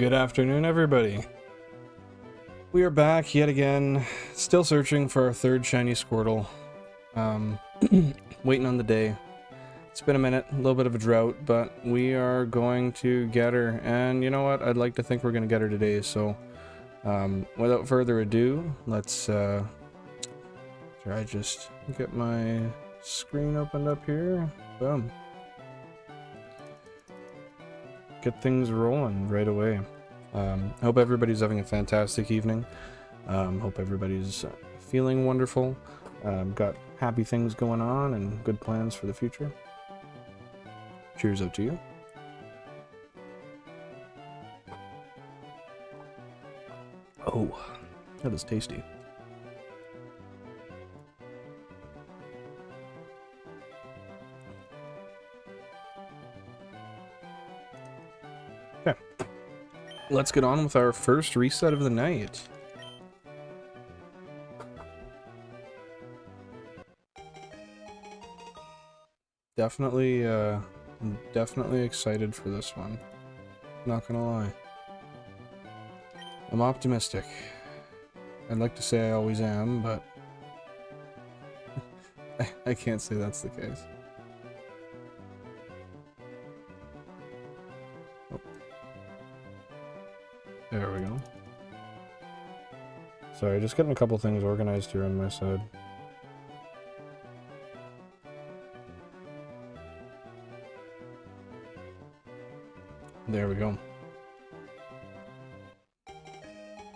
Good afternoon, everybody. We are back yet again, still searching for our third shiny Squirtle. Waiting on the day. It's been a minute, a little bit of a drought, but we are going to get her. And you know what? I'd like to think we're going to get her today. So, without further ado, let's try just get my screen opened up here. Boom. Get things rolling right away. Hope everybody's having a fantastic evening. Hope everybody's feeling wonderful. Got happy things going on and good plans for the future. Cheers out to you. Oh, that is tasty. Okay. Let's get on with our first reset of the night. Definitely excited for this one. Not gonna lie. I'm optimistic. I'd like to say I always am, but I can't say that's the case. There we go. Sorry, just getting a couple things organized here on my side. There we go.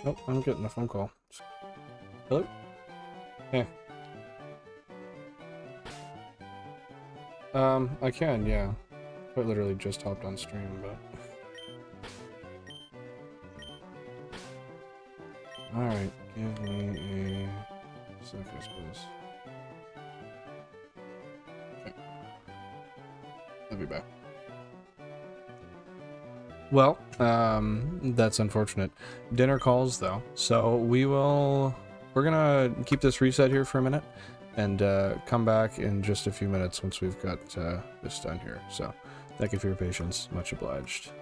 Oh, I'm getting a phone call. Hello? Eh. I can, yeah. I literally just hopped on stream, but... Alright, give me a sec, I suppose. Okay. I'll be back. Well, that's unfortunate. Dinner calls, though, so we're gonna keep this reset here for a minute, and come back in just a few minutes once we've got this done here. So, thank you for your patience. Much obliged.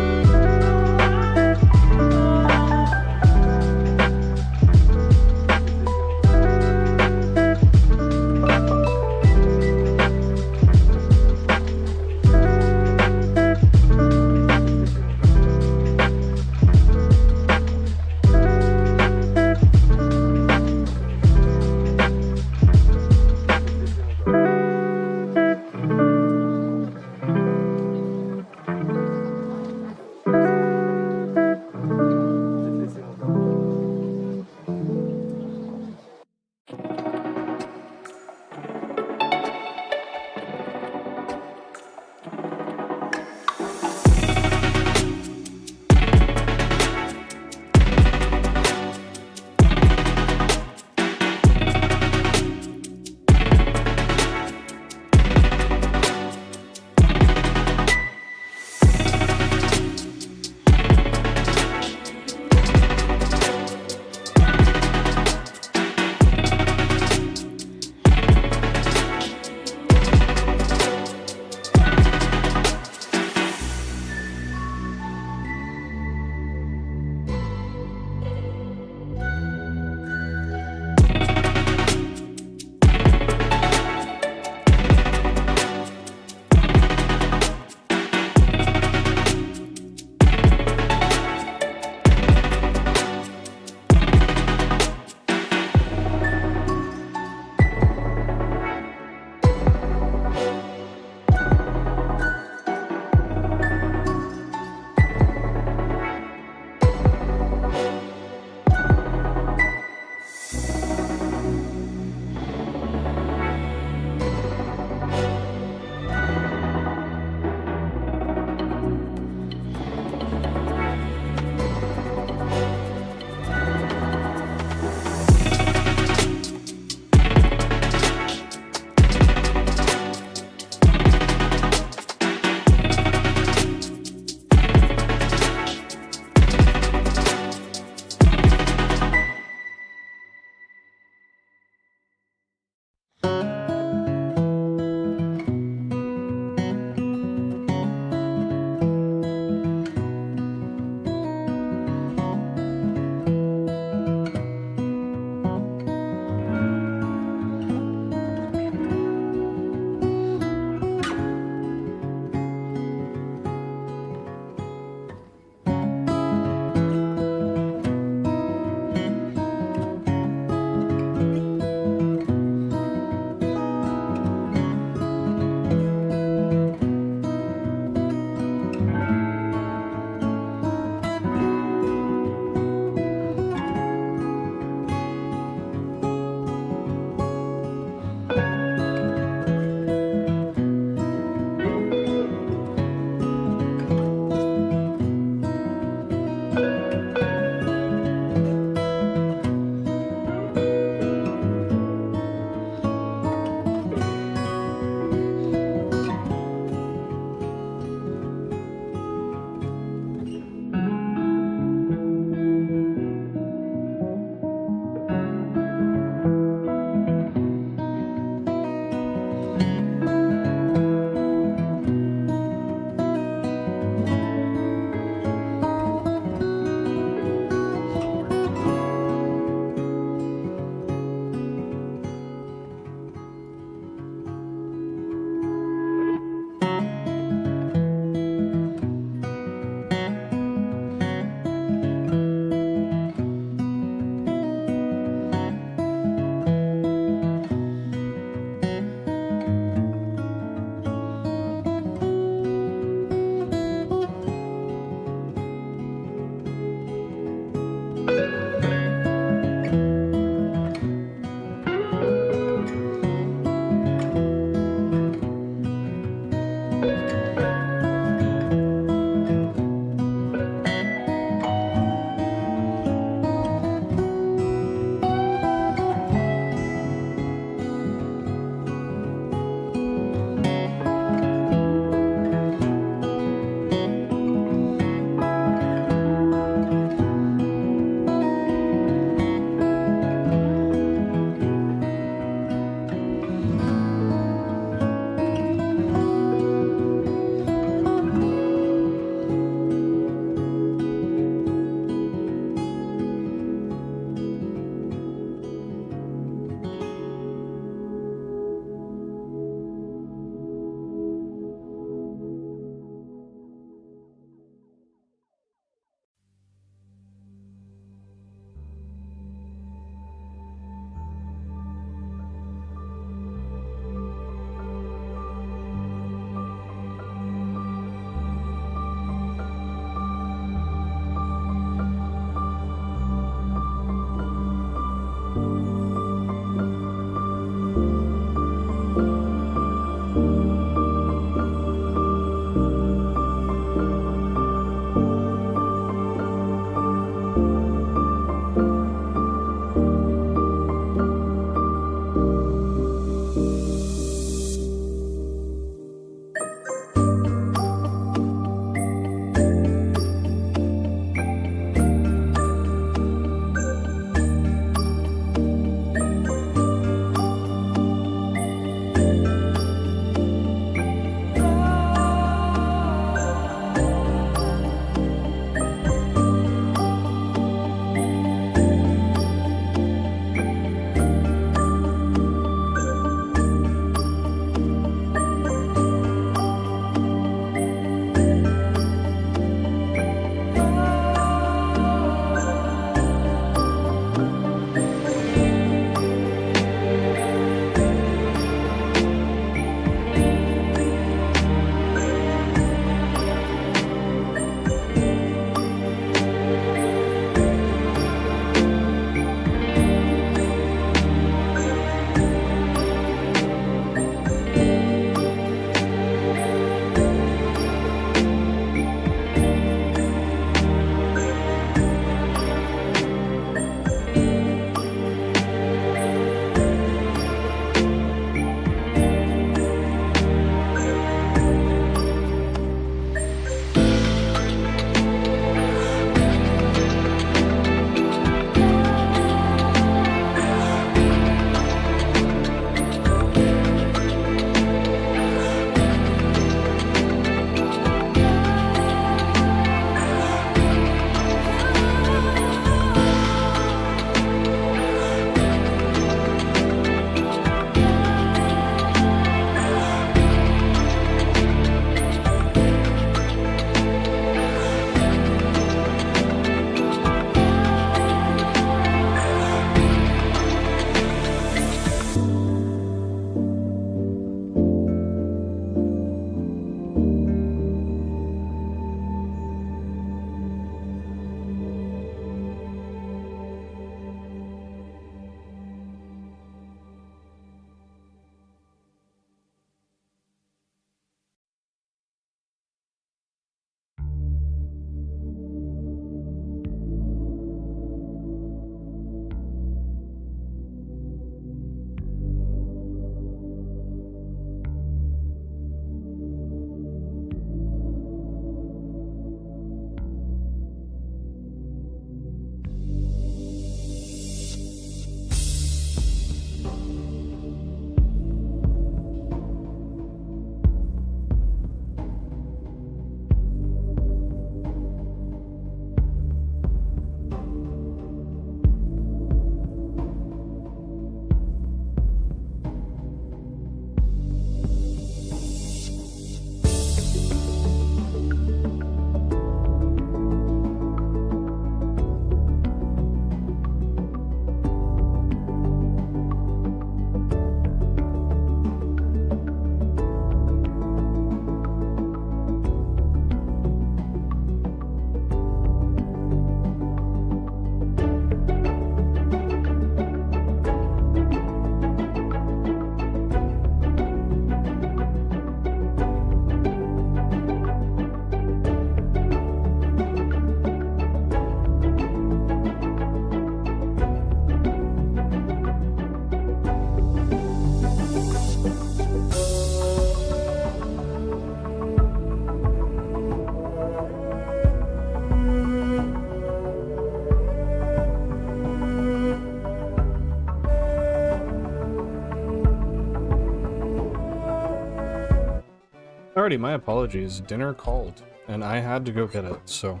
Tardy, my apologies. Dinner called, and I had to go get it, so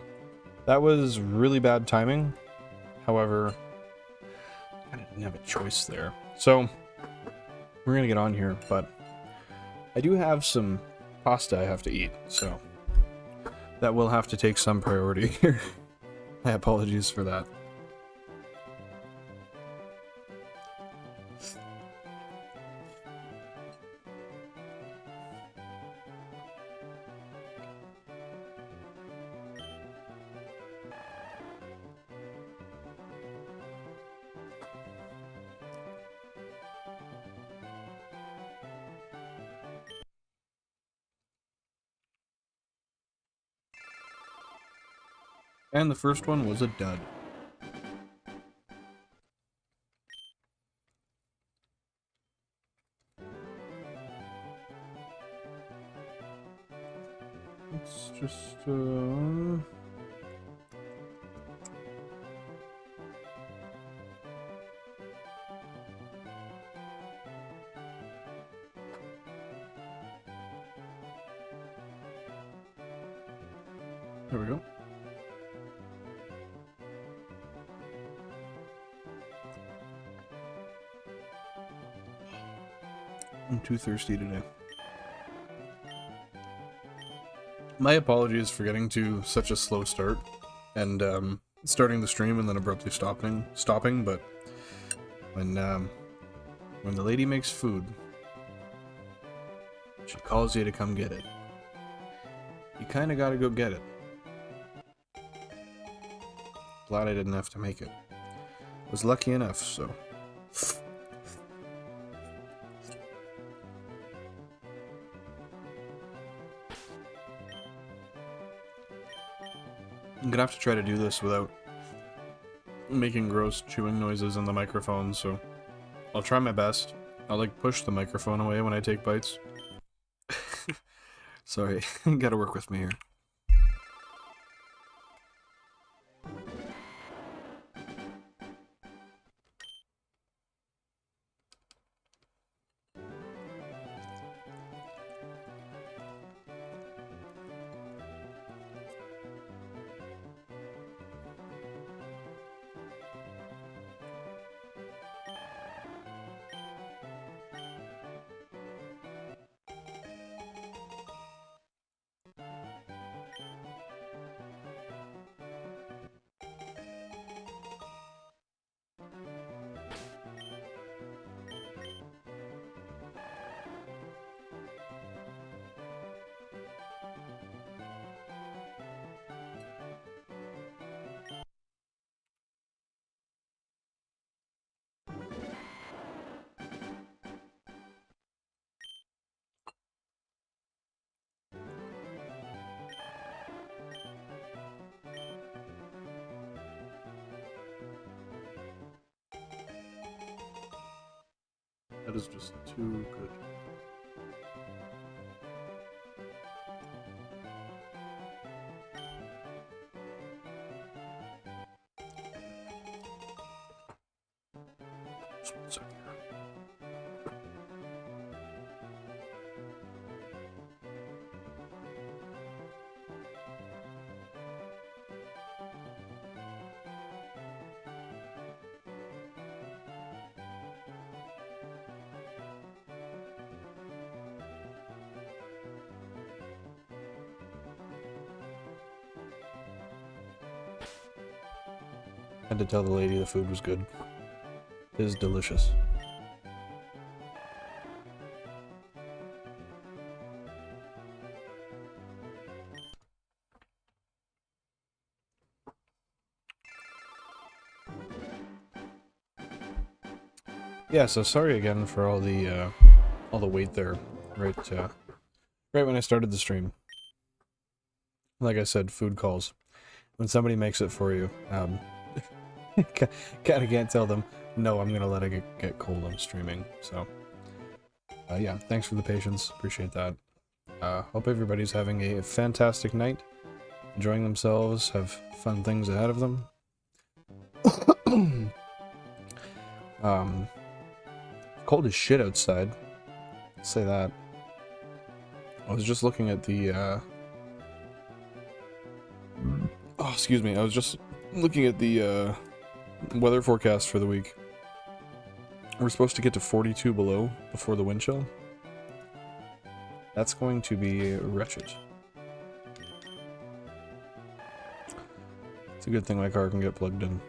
that was really bad timing. However, I didn't have a choice there. So, we're gonna get on here, but I do have some pasta I have to eat, so that will have to take some priority here. My apologies for that. And the first one was a dud. Let's just, there we go. I'm too thirsty today. My apologies for getting to such a slow start and starting the stream and then abruptly stopping. But when the lady makes food, she calls you to come get it. You kind of got to go get it. Glad I didn't have to make it. Was lucky enough, so. I'm gonna have to try to do this without making gross chewing noises in the microphone, so I'll try my best. I'll like push the microphone away when I take bites. Sorry, you gotta work with me here. That is just too good. Just 1 second. Had to tell the lady the food was good. It is delicious. Yeah, so sorry again for all the wait there, right when I started the stream. Like I said, food calls. When somebody makes it for you, kinda can't tell them, no, I'm gonna let it get cold, I'm streaming, so. Yeah, thanks for the patience, appreciate that. Hope everybody's having a fantastic night, enjoying themselves, have fun things ahead of them. Cold as shit outside, I'll say that. I was just looking at the, oh, excuse me, I was just looking at the, weather forecast for the week. We're supposed to get to 42 below before the wind chill. That's going to be wretched. It's a good thing my car can get plugged in.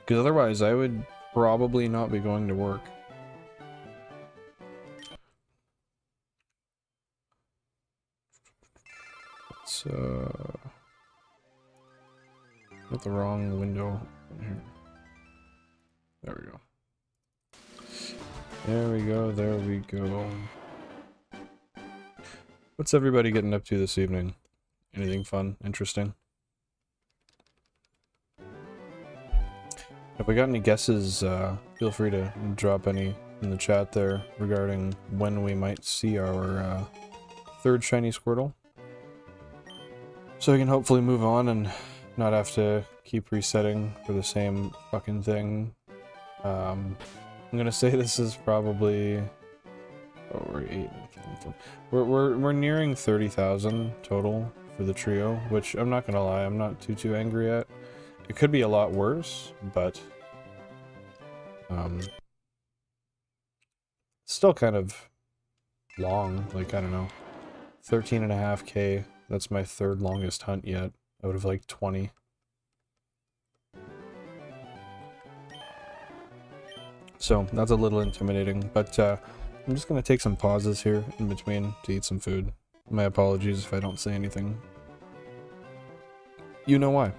Because otherwise I would probably not be going to work. Let's, get the wrong window in here. There we go. There we go, there we go. What's everybody getting up to this evening? Anything fun, interesting? If we got any guesses, feel free to drop any in the chat there regarding when we might see our third shiny Squirtle. So we can hopefully move on and not have to keep resetting for the same fucking thing. I'm gonna say this is probably... Oh, we're 8. We're nearing 30,000 total for the trio, which I'm not gonna lie, I'm not too angry at. It could be a lot worse, but still kind of long, like, I don't know, 13.5K. That's my third longest hunt yet, out of like 20. So that's a little intimidating, but I'm just gonna take some pauses here in between to eat some food. My apologies if I don't say anything. You know why.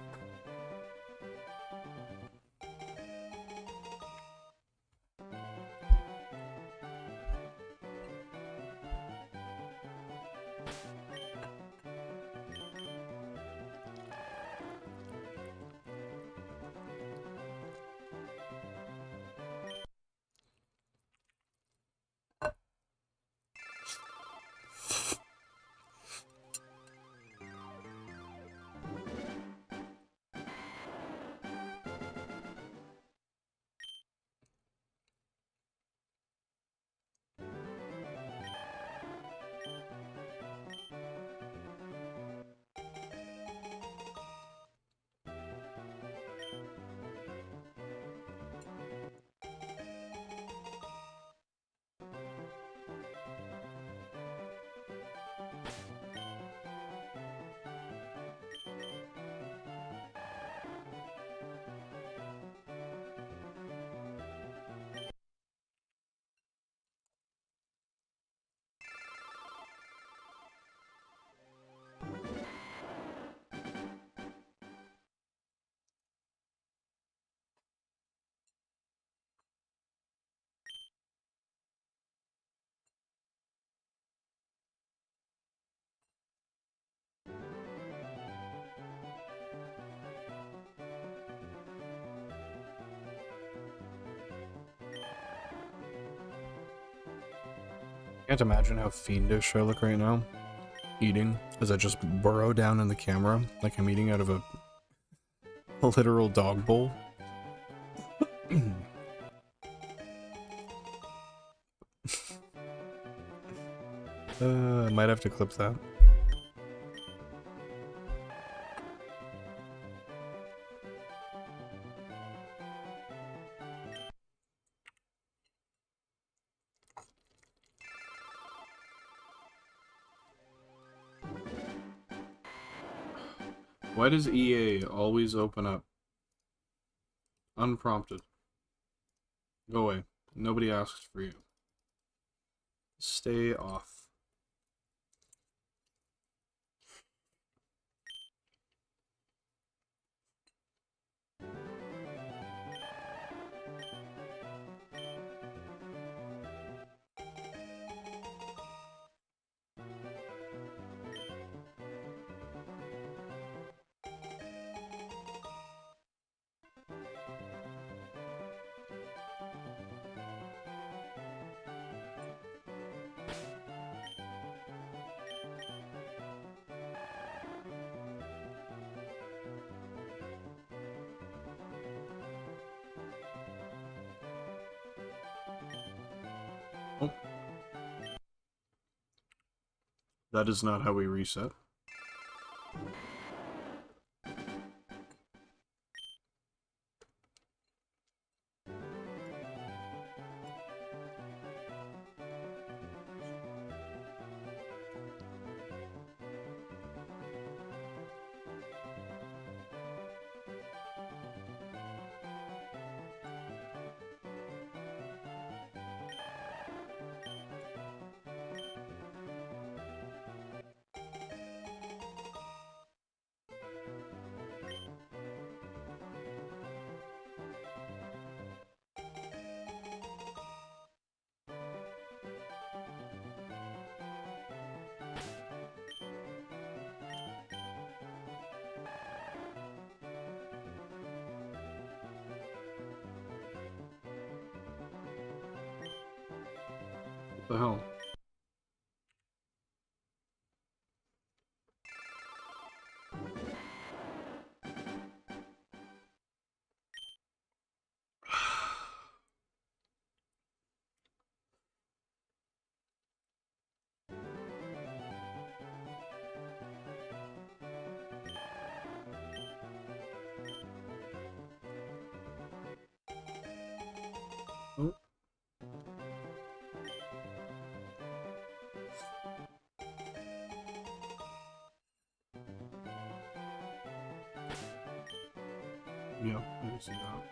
Can't imagine how fiendish I look right now, eating, as I just burrow down in the camera like I'm eating out of a literal dog bowl. I might have to clip that. Why does EA always open up? Unprompted. Go away. Nobody asks for you. Stay off. That is not how we reset. What the hell? Oh. Yeah, I can see that.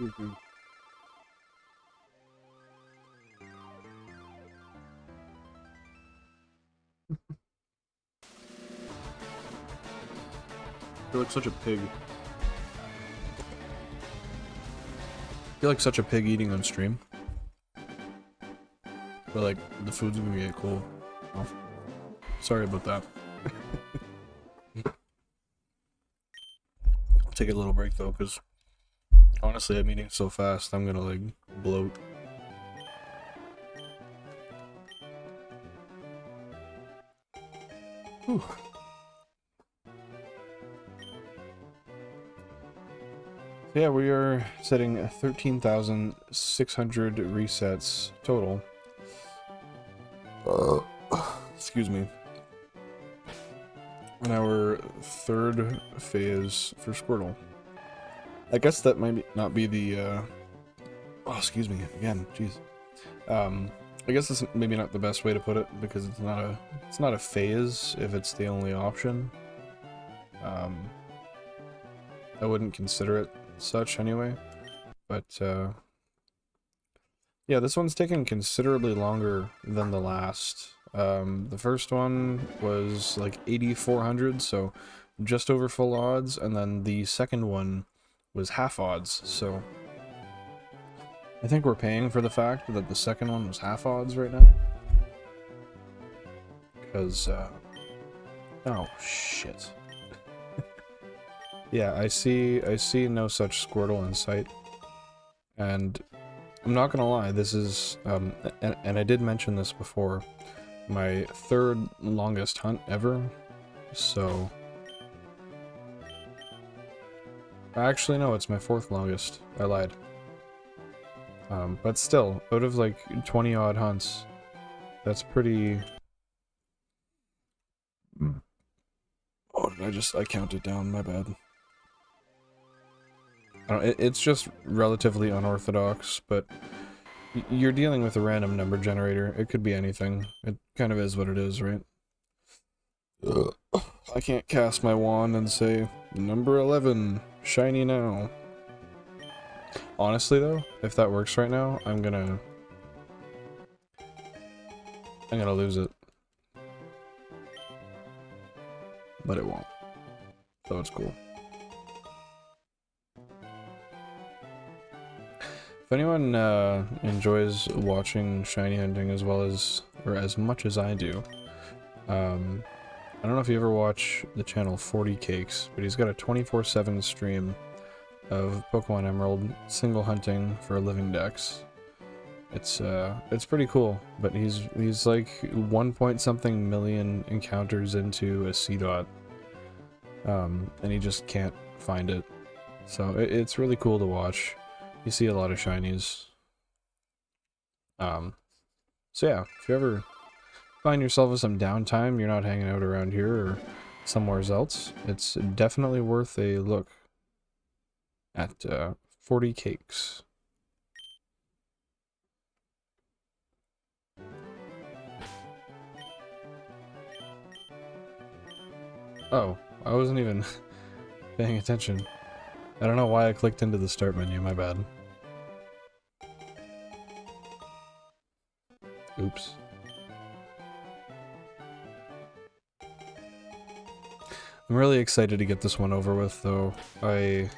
Mm-hmm. You're like such a pig. You're like such a pig eating on stream. But like, the food's gonna get cold. Oh. Sorry about that. I'll take a little break though, because honestly I'm eating so fast I'm gonna like bloat. Whew. Yeah, we are setting 13,600 resets total. Excuse me. On our third phase for Squirtle. I guess that might not be the, oh, excuse me, again, jeez. I guess that's maybe not the best way to put it, because it's not a phase if it's the only option. I wouldn't consider it such anyway, but yeah, this one's taken considerably longer than the last. The first one was like 8,400, so just over full odds, and then the second one was half odds, so I think we're paying for the fact that the second one was half odds right now. Because, oh shit. Yeah, I see no such Squirtle in sight. And I'm not gonna lie, this is, and I did mention this before, my third longest hunt ever, so... Actually, no, it's my fourth longest. I lied. But still, out of like 20 odd hunts, that's pretty... Oh, I counted down, my bad. It's just relatively unorthodox, but you're dealing with a random number generator. It could be anything. It kind of is what it is, right? I can't cast my wand and say, number 11, shiny now. Honestly though, if that works right now, I'm gonna lose it. But it won't. So it's cool. If anyone enjoys watching shiny hunting as well as, or as much as I do, I don't know if you ever watch the channel 40 Cakes, but he's got a 24/7 stream of Pokemon Emerald single hunting for a Living Dex. It's pretty cool, but he's like 1 point something million encounters into a 𝐬𝐡𝐢𝐧𝐲, and he just can't find it. So it's really cool to watch. You see a lot of shinies. So yeah, if you ever find yourself with some downtime, you're not hanging out around here or somewhere else, it's definitely worth a look at 40 Cakes. Oh, I wasn't even paying attention. I don't know why I clicked into the start menu, my bad. Oops. I'm really excited to get this one over with, though. I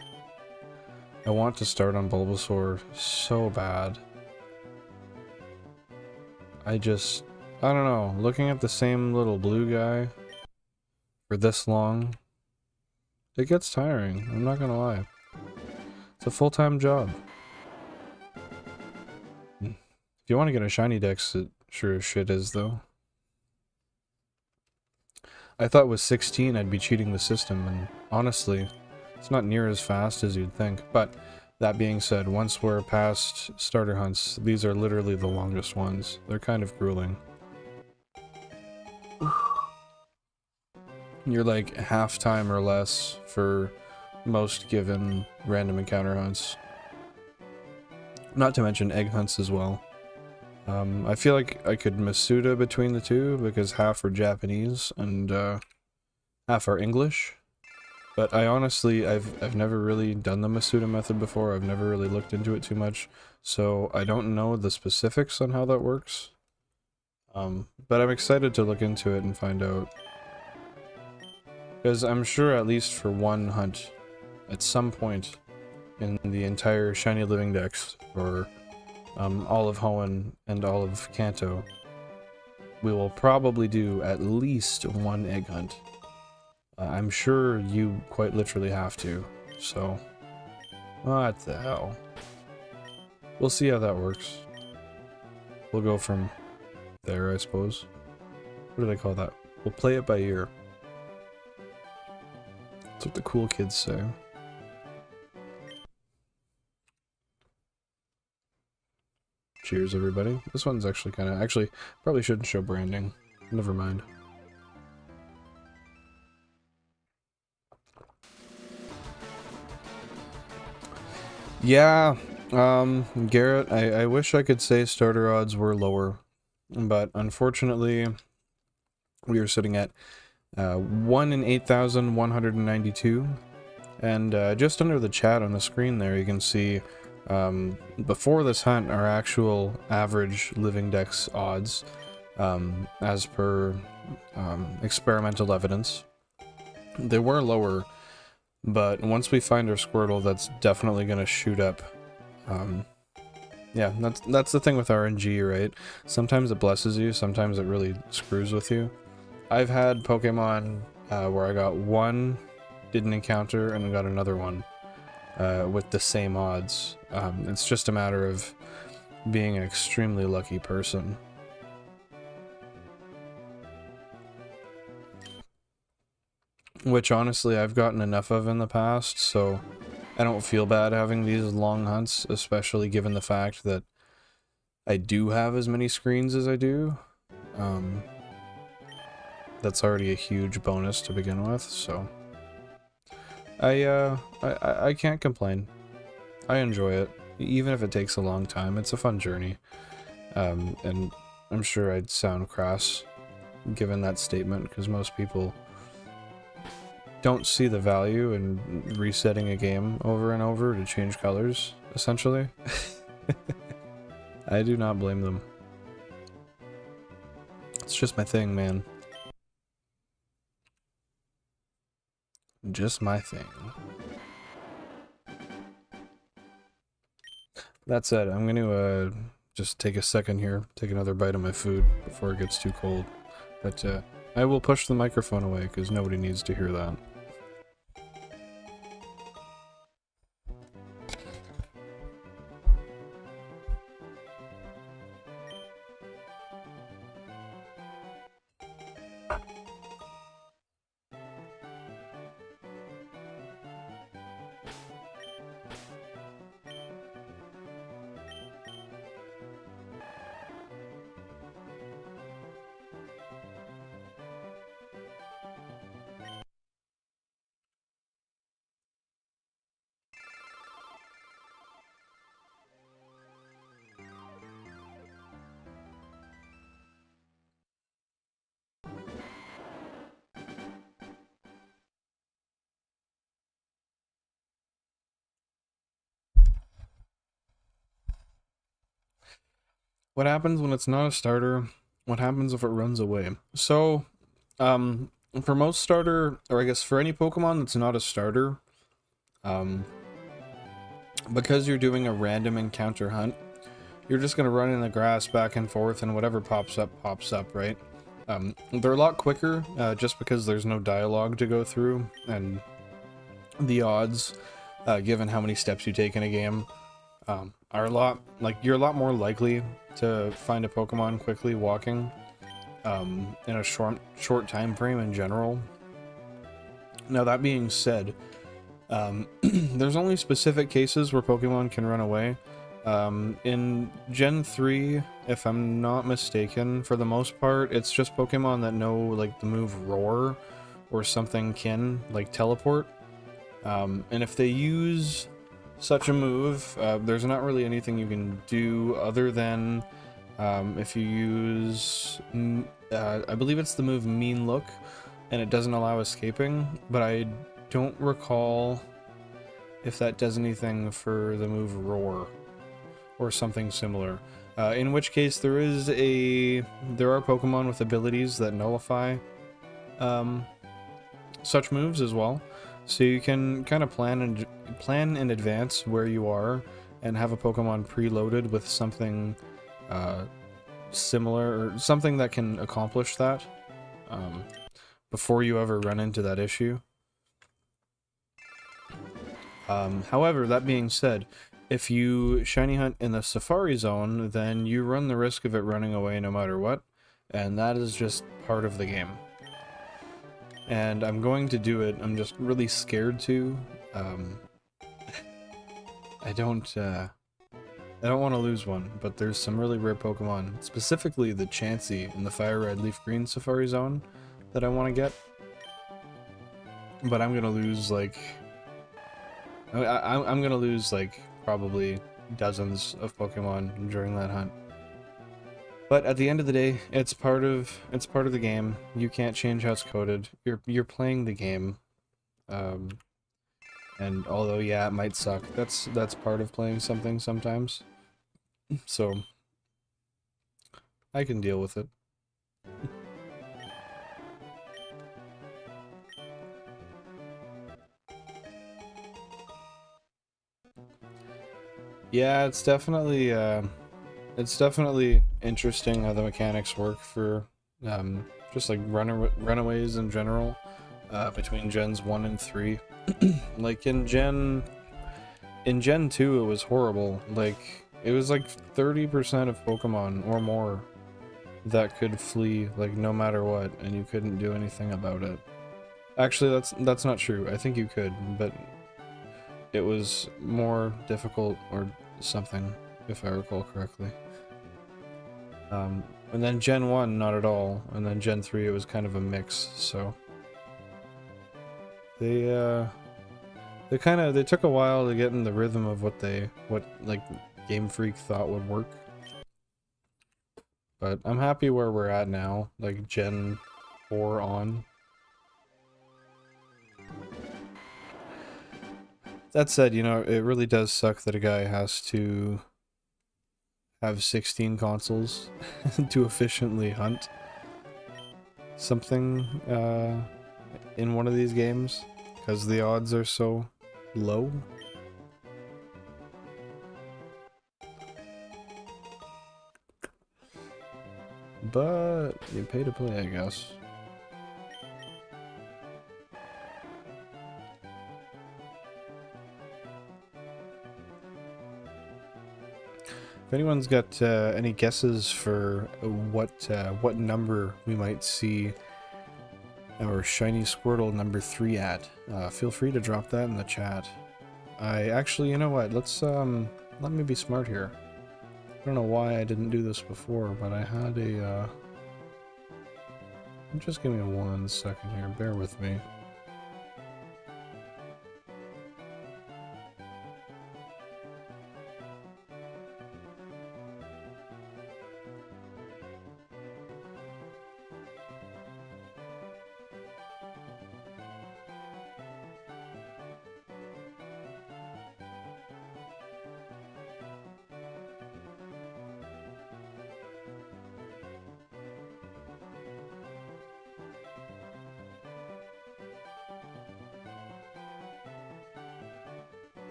want to start on Bulbasaur so bad. I don't know, looking at the same little blue guy for this long, it gets tiring, I'm not gonna lie. It's a full-time job. If you want to get a shiny Dex, it sure as shit is, though. I thought with 16 I'd be cheating the system, and honestly, it's not near as fast as you'd think. But that being said, once we're past starter hunts, these are literally the longest ones. They're kind of grueling. You're like half time or less for most given random encounter hunts. Not to mention egg hunts as well. I feel like I could Masuda between the two because half are Japanese and half are English. But I honestly, I've never really done the Masuda method before. I've never really looked into it too much, so I don't know the specifics on how that works. But I'm excited to look into it and find out. Because I'm sure at least for one hunt, at some point in the entire Shiny Living Dex, or Olive Hoenn and Olive Kanto, we will probably do at least one egg hunt. I'm sure you quite literally have to, so what the hell. We'll see how that works. We'll go from there, I suppose. What do they call that? We'll play it by ear. That's what the cool kids say. Cheers, everybody. This one's actually kind of... Actually, probably shouldn't show branding. Never mind. Yeah, Garrett, I wish I could say starter odds were lower, but unfortunately, we are sitting at 1 in 8,192, and just under the chat on the screen there, you can see before this hunt, our actual average Living Dex odds, as per experimental evidence. They were lower, but once we find our Squirtle, that's definitely going to shoot up. Yeah, that's the thing with RNG, right? Sometimes it blesses you, sometimes it really screws with you. I've had Pokemon where I got one, didn't encounter, and got another one with the same odds. It's just a matter of being an extremely lucky person. Which, honestly, I've gotten enough of in the past, so I don't feel bad having these long hunts, especially given the fact that I do have as many screens as I do. That's already a huge bonus to begin with, so I can't complain. I enjoy it, even if it takes a long time. It's a fun journey, and I'm sure I'd sound crass given that statement, because most people don't see the value in resetting a game over and over to change colors, essentially. I do not blame them. It's just my thing, man. Just my thing. That said, I'm going to just take a second here, take another bite of my food before it gets too cold. But I will push the microphone away because nobody needs to hear that. What happens when it's not a starter? What happens if it runs away? So, for most starter, or I guess for any Pokemon that's not a starter, because you're doing a random encounter hunt, you're just going to run in the grass back and forth, and whatever pops up, right? They're a lot quicker, just because there's no dialogue to go through, and the odds, given how many steps you take in a game, are a lot, you're a lot more likely to find a Pokemon quickly walking, in a short time frame in general. Now, that being said, there's only specific cases where Pokemon can run away. In Gen 3, if I'm not mistaken, for the most part, it's just Pokemon that know, like, the move Roar or something kin, like Teleport. And if they use such a move, there's not really anything you can do other than, if you use, I believe it's the move Mean Look, and it doesn't allow escaping, but I don't recall if that does anything for the move Roar or something similar. In which case, there are Pokemon with abilities that nullify such moves as well. So you can kind of plan in advance where you are and have a Pokemon preloaded with something similar, or something that can accomplish that before you ever run into that issue. However, that being said, if you shiny hunt in the Safari Zone, then you run the risk of it running away no matter what, and that is just part of the game. And I'm going to do it. I'm just really scared to. I don't want to lose one, but there's some really rare Pokemon, specifically the Chansey in the Firered Leafgreen Safari Zone, that I want to get. But I'm gonna lose like I'm gonna lose like probably dozens of Pokemon during that hunt. But at the end of the day, it's part of the game. You can't change how it's coded. You're playing the game. And although yeah, it might suck, that's part of playing something sometimes. So I can deal with it. Yeah, it's definitely interesting how the mechanics work for just like runaways in general between gens 1 and 3. Like in Gen 2 it was horrible. Like it was like 30% of Pokemon or more that could flee like no matter what, and you couldn't do anything about it. Actually, that's not true. I think you could, but it was more difficult or something, if I recall correctly. And then Gen 1, not at all, and then Gen 3 it was kind of a mix, so... They took a while to get in the rhythm of what like Game Freak thought would work. But I'm happy where we're at now, like Gen 4 on. That said, you know, it really does suck that a guy has to have 16 consoles to efficiently hunt something in one of these games, because the odds are so low. But you pay to play, I guess. If anyone's got any guesses for what number we might see our Shiny Squirtle number 3 at, feel free to drop that in the chat. I actually, you know what? Let me be smart here. I don't know why I didn't do this before, but I had a just give me 1 second here. Bear with me.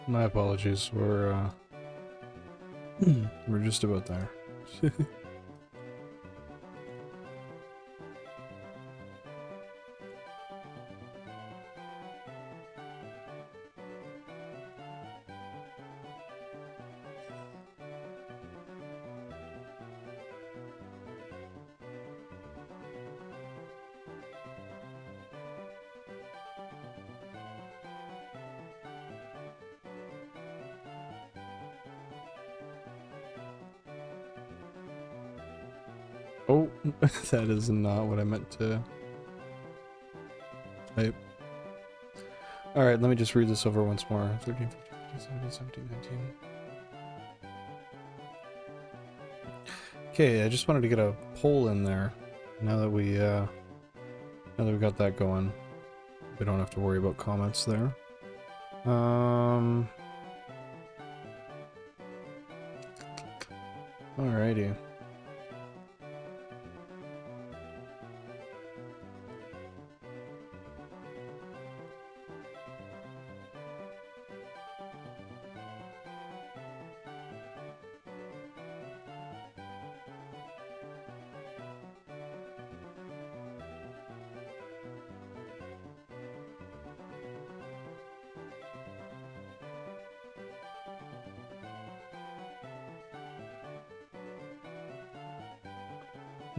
My apologies, we're just about there. Oh, that is not what I meant to type. Alright, let me just read this over once more. 13, 15, 16, 17, 19. Okay, I just wanted to get a poll in there. Now that we got that going, we don't have to worry about comments there. Alrighty.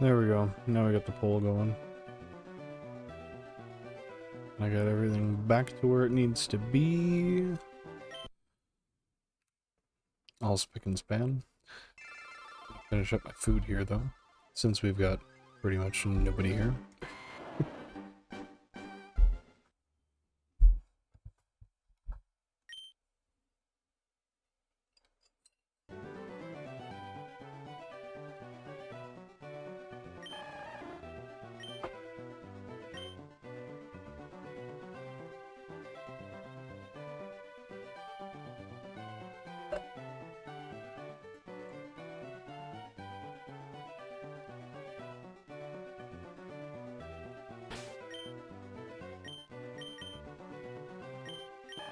There we go. Now we got the poll going. I got everything back to where it needs to be. All spick and span. Finish up my food here though, since we've got pretty much nobody here.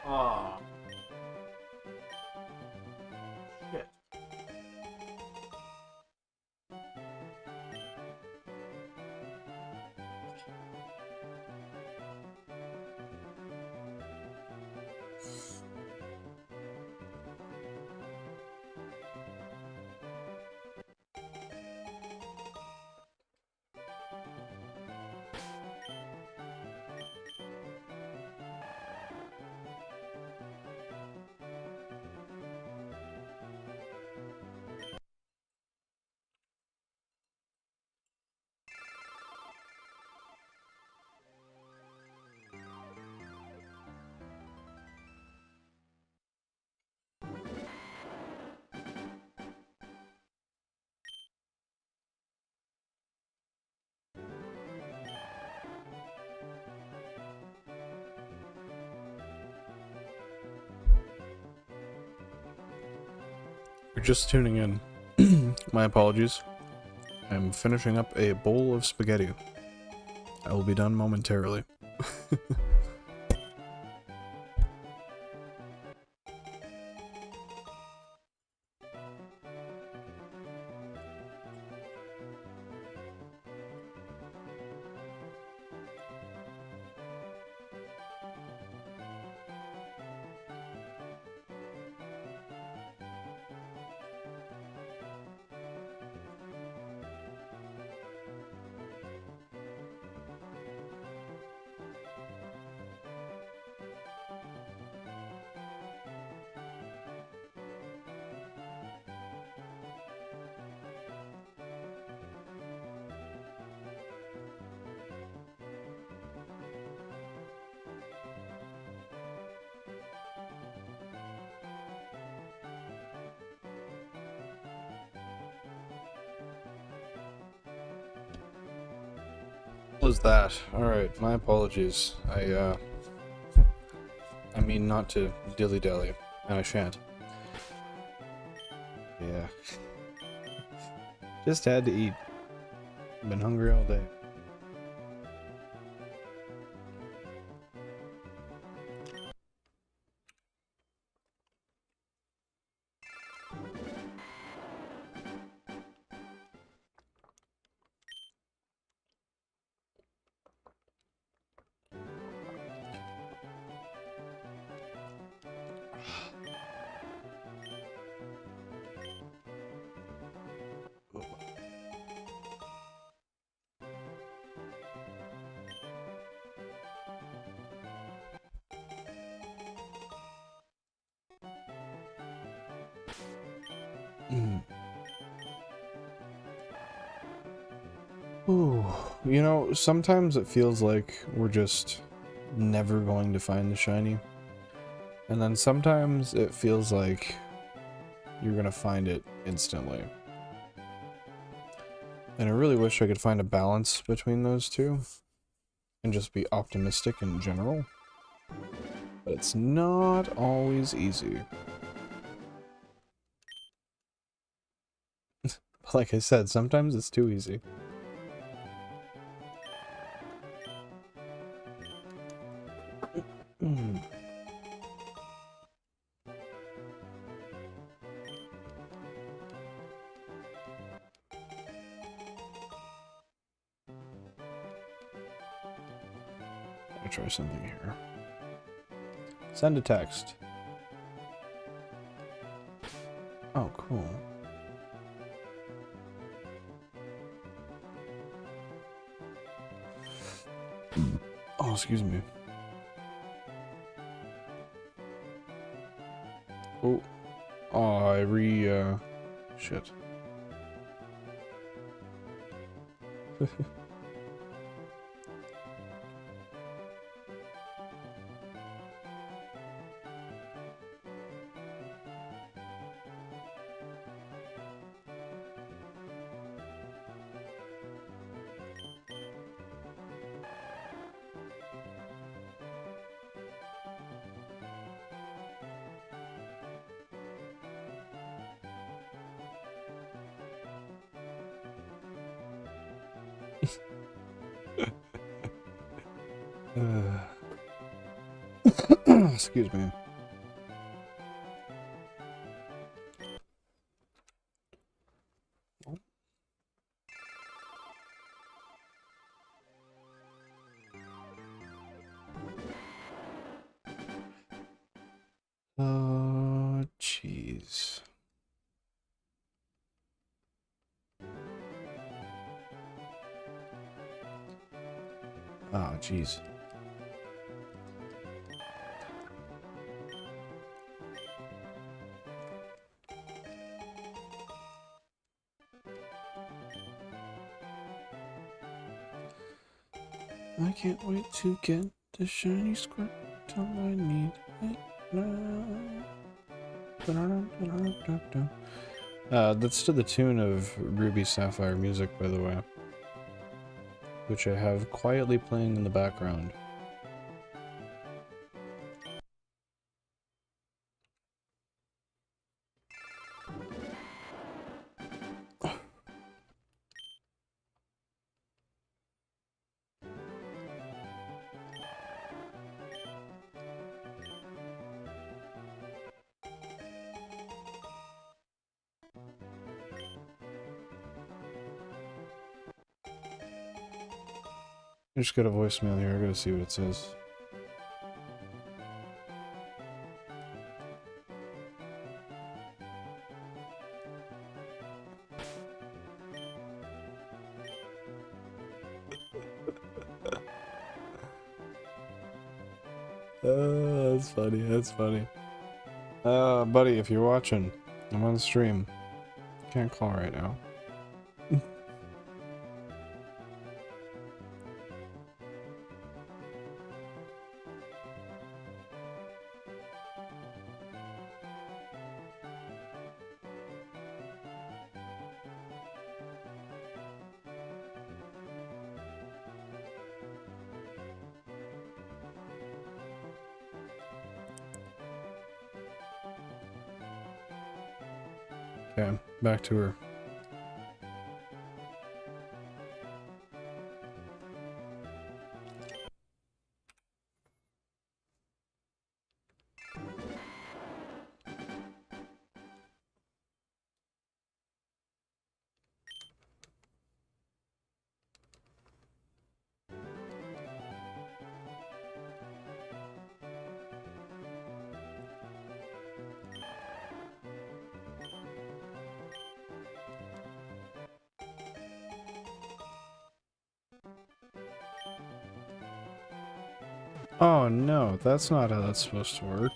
Ah. Shit. You're just tuning in. My apologies. I'm finishing up a bowl of spaghetti. I will be done momentarily. Was that? Alright, my apologies. I mean not to dilly-dally, and I shan't. Yeah. Just had to eat. Been hungry all day. Ooh, you know, sometimes it feels like we're just never going to find the shiny. And then sometimes it feels like you're gonna find it instantly. And I really wish I could find a balance between those two. And just be optimistic in general. But it's not always easy. Like I said, sometimes it's too easy. I'll try something here. Send a text. Oh, cool. Oh, excuse me. Oh. Oh, shit. Excuse me. Oh, jeez. Oh, jeez. I can't wait to get the shiny Squirtle I need it now. That's to the tune of Ruby Sapphire music, by the way, which I have quietly playing in the background. I just got a voicemail here, I gotta see what it says. That's funny, that's funny. Buddy, if you're watching, I'm on the stream. Can't call right now. Okay, back to her. Oh no, that's not how that's supposed to work.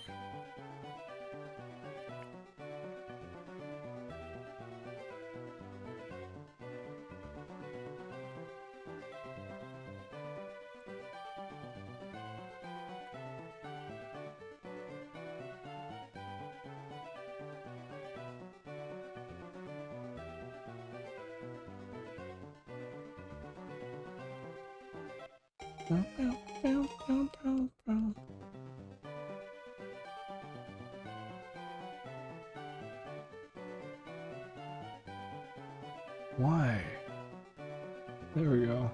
Why? There we go.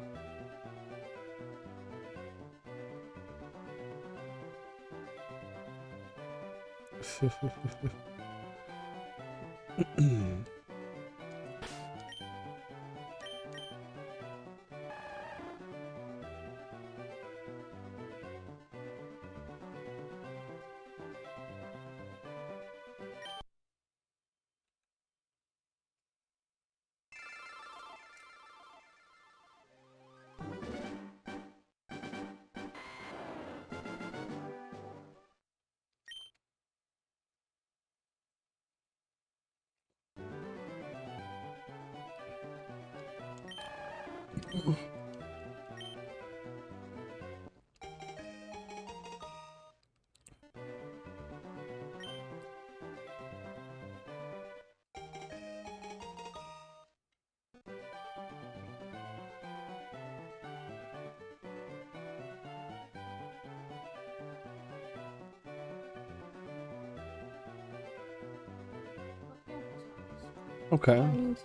Okay. And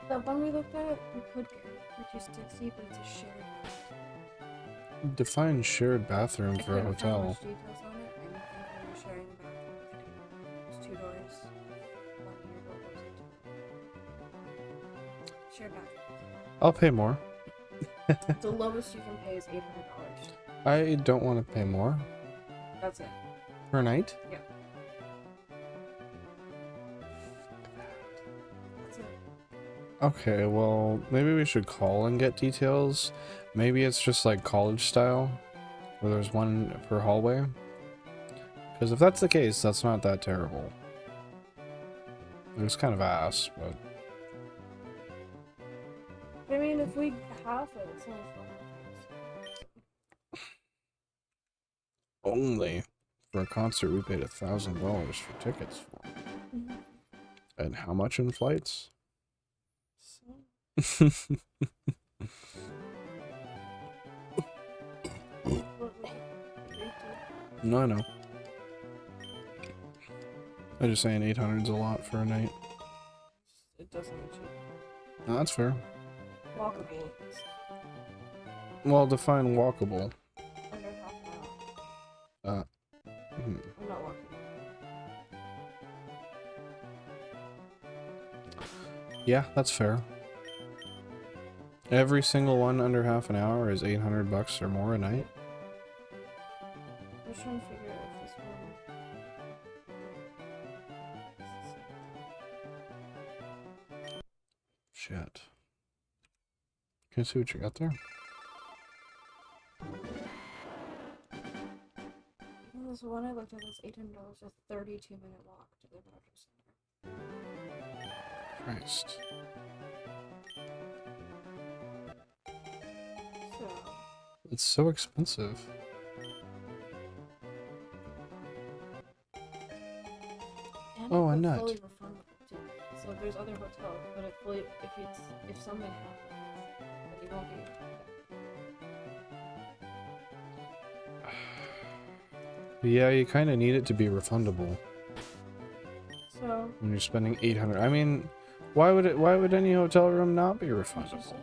the one we looked at, we could get reduced density, but it's a shared. Define shared bathroom I for a couldn't find hotel. much details on 1 year ago. Share back. I'll pay more. The lowest you can pay is $800. I don't want to pay more. That's it. Per night? Yeah. That's it. Okay, well, maybe we should call and get details. Maybe it's just like college style, where there's one per hallway. Because if that's the case, that's not that terrible. It was kind of ass, but... I mean, if we half it, it's only $400. Only for a concert we paid $1,000 for tickets for. Mm-hmm. And how much in flights? So, No, I know. I'm just saying 800's a lot for a night. it doesn't get cheap. No, that's fair. Walkable. Well, define walkable. Under half an hour. I'm not walking. Yeah, that's fair. Every single one under half an hour is $800 or more a night. I'm just trying to figure out if this one. Shit. Can you see what you got there? This one I looked at was $800, a 32-minute walk to the Rogers Center. Christ. So, It's so expensive. and Oh, a it's nut. fully refundable too. So there's other hotels, but if something happens, then you won't be. Yeah, you kind of need it to be refundable So, when you're spending $800. I mean, why would any hotel room not be refundable?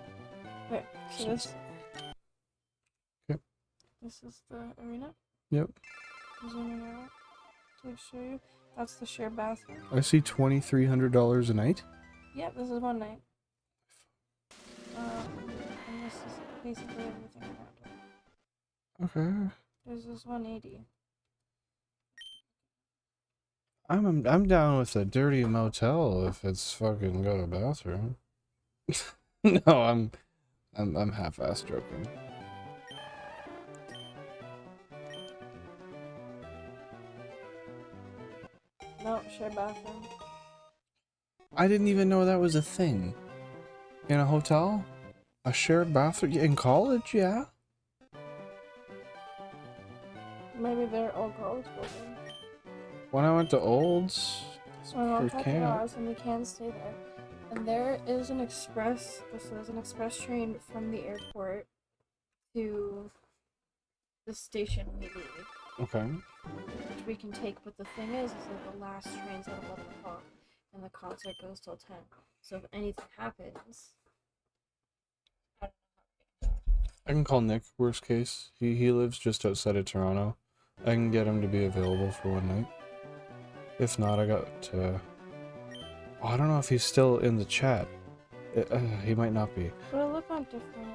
okay, so this. Yep. This is the arena. Yep. Zooming out to show you. That's the shared bathroom. I see $2,300 a night. Yep, this is one night. And this is basically everything around it. Okay. There's this 180. I'm down with a dirty motel if it's fucking got a bathroom. No, I'm half-ass joking. No, shared bathroom. I didn't even know that was a thing. In a hotel? A shared bathroom? In college, yeah. Maybe they're all college buildings. When I went to Olds, So my mom for talked to camp. us and we can stay there. And there is an express, there's an express train from the airport to the station we need, Okay. which we can take, but the thing is that the last train's at 11 o'clock and the concert goes till 10. So if anything happens, I can call Nick, worst case. He lives just outside of Toronto. I can get him to be available for one night. If not, I got oh, I don't know if he's still in the chat. He might not be. but it'll look on different,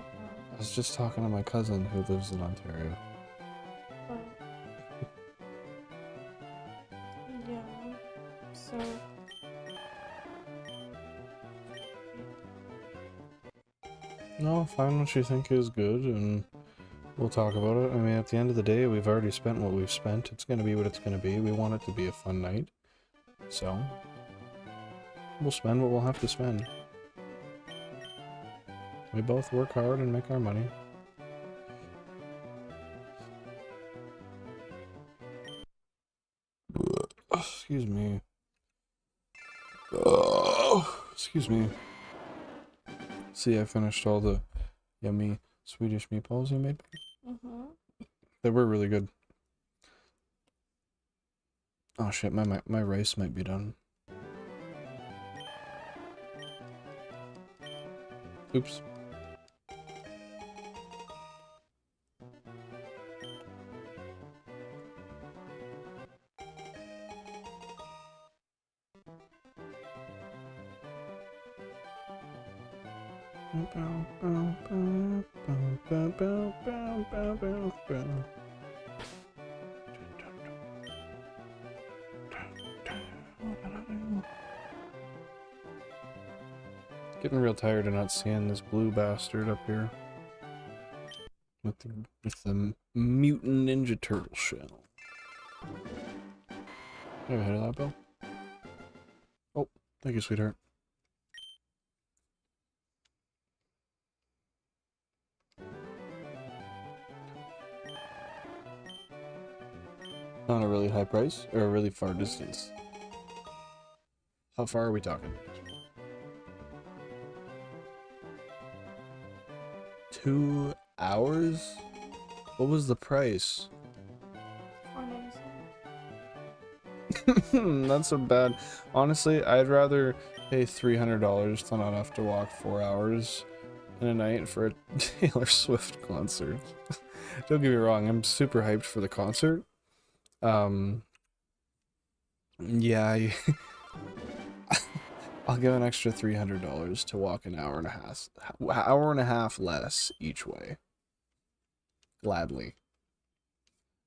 I was just talking to my cousin who lives in Ontario. but yeah, so No, find what you think is good and we'll talk about it. I mean, at the end of the day, we've already spent what we've spent. It's gonna be what it's gonna be. We want it to be a fun night. So, we'll spend what we'll have to spend. We both work hard and make our money. Excuse me. Excuse me. See, I finished all the yummy Swedish meatballs you made. They were really good. Oh shit, my rice might be done. Oops. Getting real tired of not seeing this blue bastard up here with the mutant ninja turtle shell. You ever heard of that, Bill? Oh, thank you, sweetheart. Not a really high price or a really far distance. How far are we talking? 2 hours? What was the price? Not so bad. Honestly, I'd rather pay $300 than not have to walk 4 hours in a night for a Taylor Swift concert. Don't get me wrong, I'm super hyped for the concert. Yeah, I'll give an extra $300 to walk an hour and a half less each way. Gladly.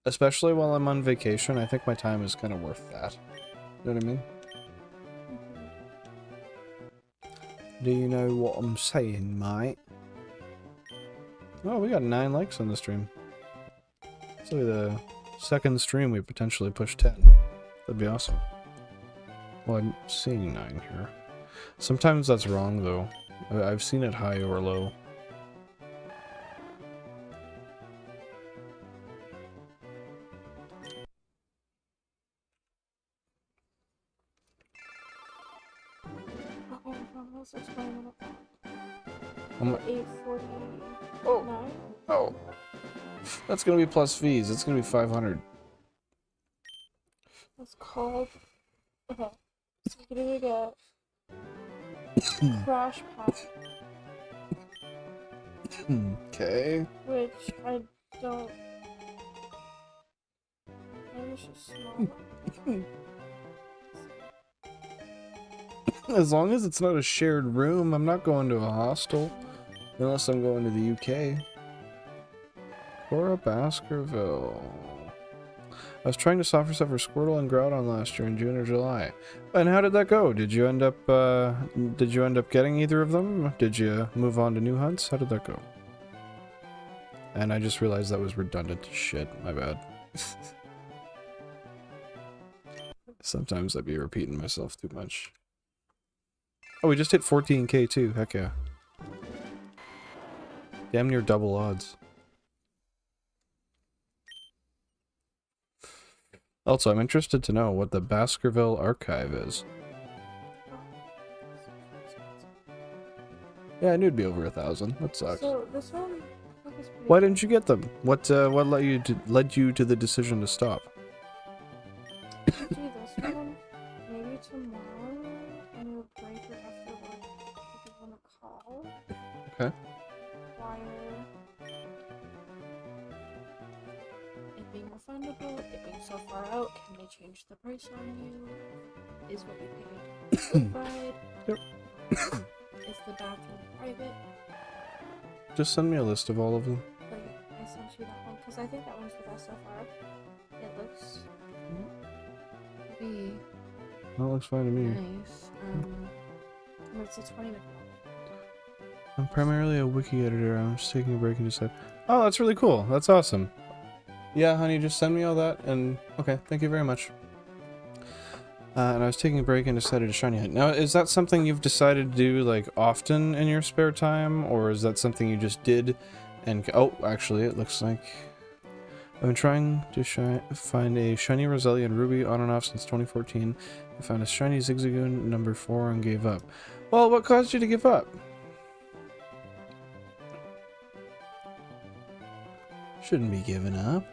Especially while I'm on vacation, I think my time is kind of worth that. You know what I mean? Do you know what I'm saying, mate? Oh, we got 9 likes on the stream. It's like the second stream we potentially push 10. That'd be awesome. Well, I'm seeing 9 here. Sometimes that's wrong, though. I've seen it high or low. I'm 849. Oh, that's gonna be plus fees. It's gonna be 500. It's called. Okay. So you're gonna get Crash Pack. Okay. Which I don't. Maybe it's just small. As long as it's not a shared room, I'm not going to a hostel. Unless I'm going to the UK. Cora Baskerville. I was trying to soft reset for Squirtle and Groudon last year in June or July. And how did that go? Did you end up getting either of them? Did you move on to new hunts? How did that go? And I just realized that was redundant as shit. My bad. Sometimes I'd be repeating myself too much. Oh, we just hit 14k too. Heck yeah. Damn near double odds. Also, I'm interested to know what the Baskerville archive is. Yeah, I knew it'd be over 1,000. That sucks. So this one. Why didn't you get them? What led you to the decision to stop? Do this one maybe tomorrow, and we'll break it after work if you want to call. Okay. Wire. It being refundable, it being so far out, can they change the price on you? Is what you paid provide? Yep. Is the bathroom private? Just send me a list of all of them. Like, I sent you that one because I think that one's the best so far. It looks pretty That looks fine to me. nice. And it's a 20-minute one. I'm primarily a wiki editor. I'm just taking a break and decide. Oh, that's really cool. That's awesome. Yeah, honey, just send me all that and okay, thank you very much. And I was taking a break and decided to shiny hunt. Now, is that something you've decided to do like often in your spare time, or is that something you just did? And oh, actually, it looks like I've been trying to find a shiny Roselia and Ruby on and off since 2014. I found a shiny 𝐧𝐬𝐬 number 4 and gave up. Well, what caused you to give up? Shouldn't be giving up.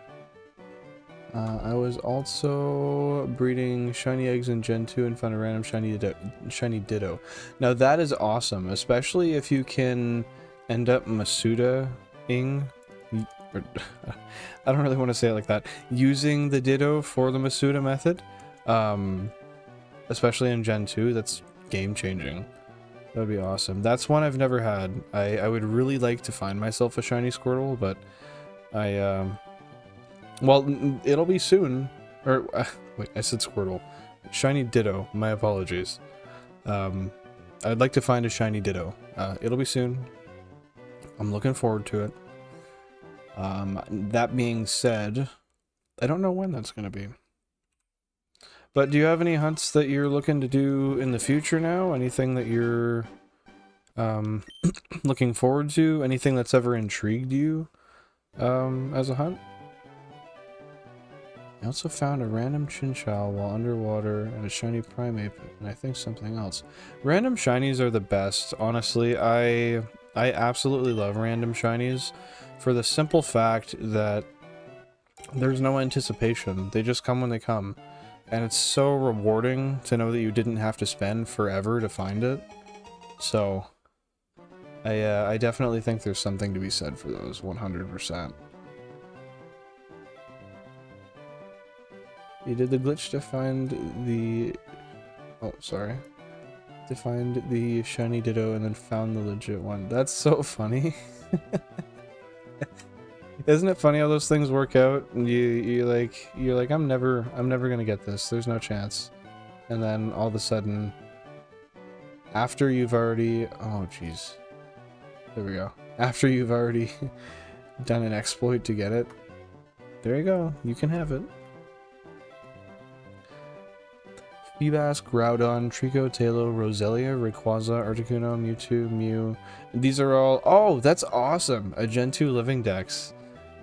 I was also breeding shiny eggs in Gen 2 and found a random shiny Ditto. Now that is awesome, especially if you can end up Masuda-ing. I don't really want to say it like that. Using the Ditto for the Masuda method. especially in Gen 2, that's game changing. That would be awesome. That's one I've never had. I would really like to find myself a shiny Squirtle, but well, it'll be soon. Or, wait, I said Squirtle. Shiny Ditto, my apologies. I'd like to find a shiny Ditto. It'll be soon. I'm looking forward to it. That being said, I don't know when that's going to be. But do you have any hunts that you're looking to do in the future now? Anything that you're looking forward to? Anything that's ever intrigued you as a hunt? I also found a random Chinchou while underwater and a shiny Primeape, and I think something else. Random shinies are the best, honestly. I absolutely love random shinies for the simple fact that there's no anticipation. They just come when they come. And it's so rewarding to know that you didn't have to spend forever to find it. So, I definitely think there's something to be said for those, 100%. You did the glitch to find the... Oh, sorry. To find the shiny Ditto and then found the legit one. That's so funny. Isn't it funny how those things work out? You're like, I'm never gonna get this. There's no chance. And then all of a sudden, after you've already... Oh, jeez. There we go. After you've already done an exploit to get it, there you go. You can have it. Feebas, Groudon, Trico, Tailo, Roselia, Rayquaza, Articuno, Mewtwo, Mew. These are all... Oh, that's awesome! A Gen 2 Living Dex.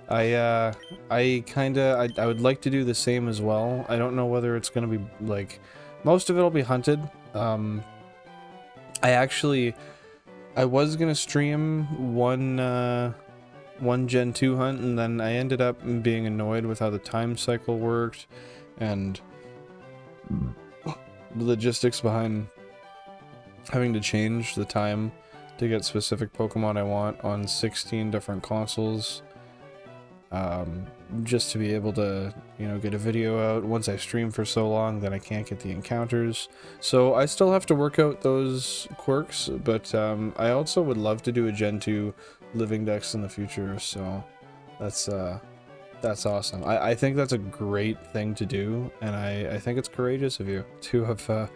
I would like to do the same as well. I don't know whether it's gonna be, like... Most of it'll be hunted. I was gonna stream one Gen 2 hunt, and then I ended up being annoyed with how the time cycle worked, and... the logistics behind having to change the time to get specific Pokemon I want on 16 different consoles, just to be able to, you know, get a video out. Once I stream for so long, then I can't get the encounters. So I still have to work out those quirks, but I also would love to do a Gen 2 Living Dex in the future, so that's awesome. I think that's a great thing to do, and I think it's courageous of you to have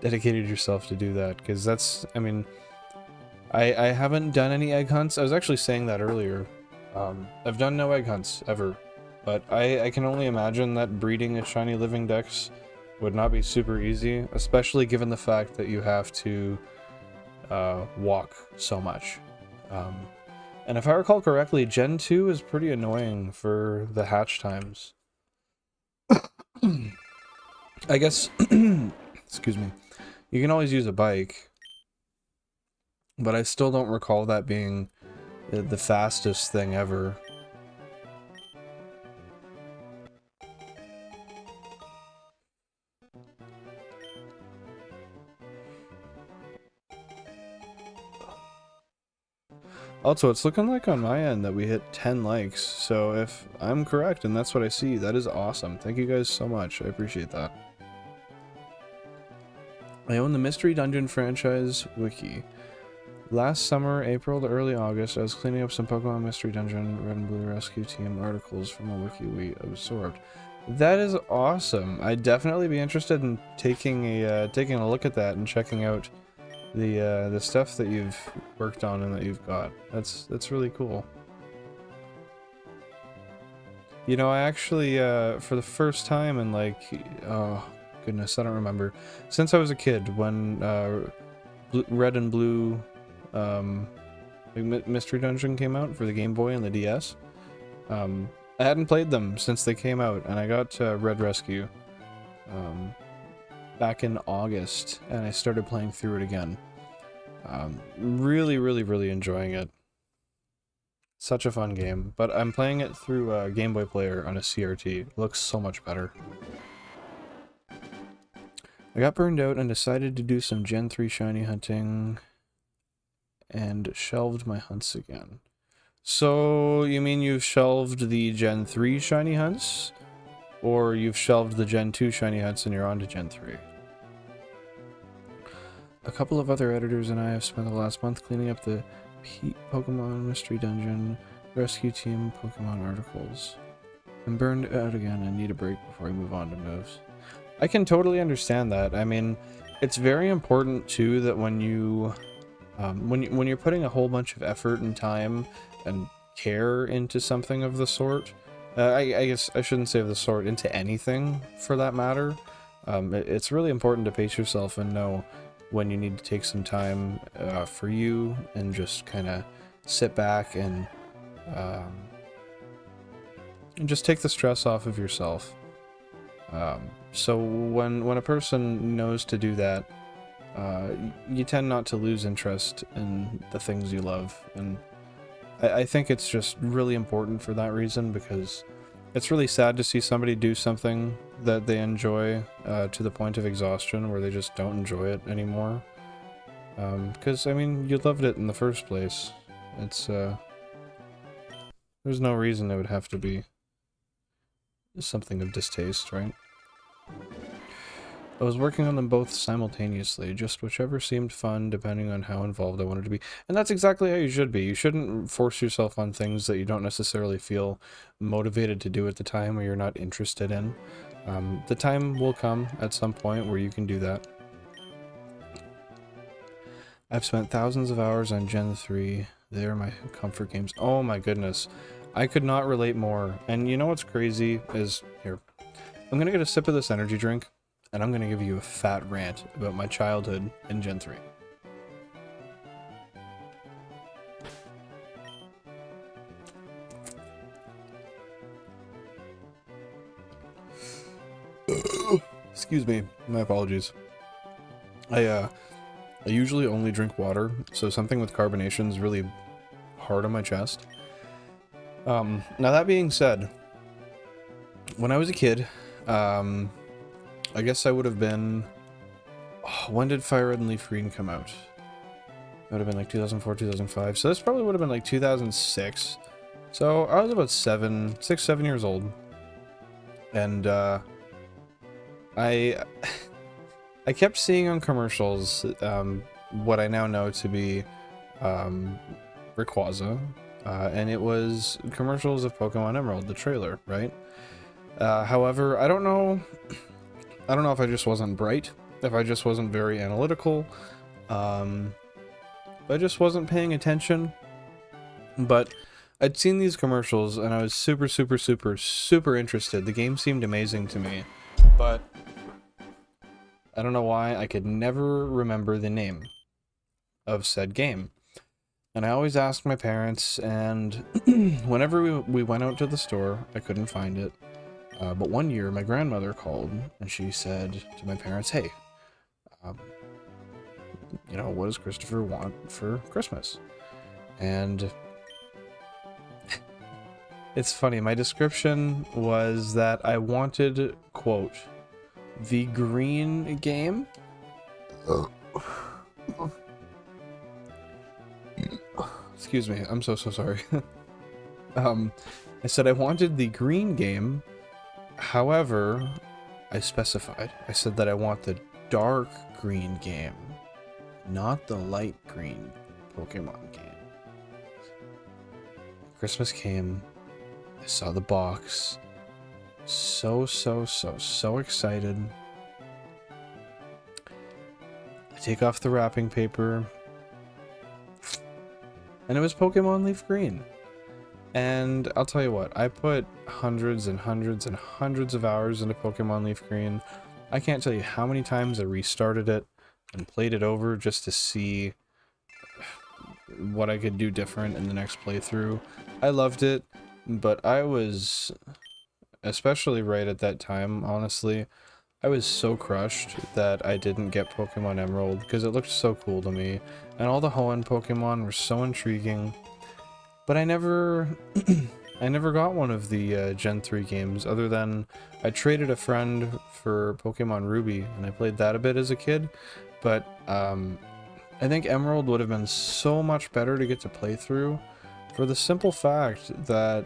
dedicated yourself to do that, because that's, I mean, I haven't done any egg hunts. I was actually saying that earlier. I've done no egg hunts, ever, but I can only imagine that breeding a shiny Living Dex would not be super easy, especially given the fact that you have to walk so much. And if I recall correctly, Gen 2 is pretty annoying for the hatch times. I guess, excuse me, you can always use a bike, but I still don't recall that being the fastest thing ever. Also, it's looking like on my end that we hit 10 likes, so if I'm correct and that's what I see, that is awesome. Thank you guys so much, I appreciate that. I own the Mystery Dungeon franchise wiki. Last summer, April to early August, I was cleaning up some Pokemon Mystery Dungeon Red and Blue Rescue Team articles from a wiki we absorbed. That is awesome. I'd definitely be interested in taking a look at that and checking out the stuff that you've worked on and that you've got. That's really cool. You know, I actually for the first time in, like, oh goodness, I don't remember, since I was a kid, when Red and Blue Mystery Dungeon came out for the Game Boy and the DS, I hadn't played them since they came out, and I got Red Rescue back in August, and I started playing through it again. Really enjoying it. Such a fun game, but I'm playing it through Gameboy Player on a CRT. It looks so much better. I got burned out and decided to do some Gen 3 shiny hunting and shelved my hunts again. So, you mean you've shelved the Gen 3 shiny hunts? Or you've shelved the Gen 2 shiny hunts and you're on to Gen 3? A couple of other editors and I have spent the last month cleaning up the Pokemon Mystery Dungeon Rescue Team Pokemon articles. I'm burned out again and need a break before I move on to moves. I can totally understand that. I mean, it's very important too that when you when you're putting a whole bunch of effort and time and care into something of the sort, I guess I shouldn't say of the sort, into anything for that matter, it's really important to pace yourself and know when you need to take some time for you and just kind of sit back and just take the stress off of yourself. So when a person knows to do that, you tend not to lose interest in the things you love, and I think it's just really important for that reason, because it's really sad to see somebody do something that they enjoy to the point of exhaustion where they just don't enjoy it anymore. Because, I mean, you loved it in the first place. It's, there's no reason it would have to be something of distaste, right? I was working on them both simultaneously, just whichever seemed fun depending on how involved I wanted to be. And that's exactly how you should be. You shouldn't force yourself on things that you don't necessarily feel motivated to do at the time or you're not interested in. The time will come at some point where you can do that. I've spent thousands of hours on Gen 3. They're my comfort games. Oh my goodness. I could not relate more. And you know what's crazy is... Here. I'm gonna get a sip of this energy drink, and I'm gonna give you a fat rant about my childhood in Gen 3. Excuse me, my apologies. I usually only drink water, so something with carbonation is really hard on my chest. Now that being said, when I was a kid, I guess I would have been... Oh, when did Firered and Leafgreen come out? It would have been like 2004, 2005. So this probably would have been like 2006. So I was about 6, 7 years old. And I kept seeing on commercials what I now know to be Rayquaza. And it was commercials of Pokemon Emerald, the trailer, right? However, I don't know if I just wasn't bright, if I just wasn't very analytical, I just wasn't paying attention, but I'd seen these commercials and I was super interested. The game seemed amazing to me, but I don't know why I could never remember the name of said game. And I always asked my parents, and whenever we went out to the store, I couldn't find it. But one year, my grandmother called, and she said to my parents, hey, you know, what does Christopher want for Christmas? And it's funny, my description was that I wanted, quote, the green game. Excuse me, I'm so sorry. I said I wanted the green game. However, I specified. I said that I want the dark green game, not the light green Pokemon game. Christmas came. I saw the box. So excited. I take off the wrapping paper. And it was Pokemon Leafgreen. And I'll tell you what, I put hundreds and hundreds and hundreds of hours into Pokemon Leafgreen. I can't tell you how many times I restarted it and played it over just to see what I could do different in the next playthrough. I loved it, but I was, especially right at that time, honestly, I was so crushed that I didn't get Pokemon Emerald because it looked so cool to me, and all the Hoenn Pokemon were so intriguing. But I never got one of the Gen 3 games, other than I traded a friend for Pokemon Ruby, and I played that a bit as a kid. But I think Emerald would have been so much better to get to play through, for the simple fact that,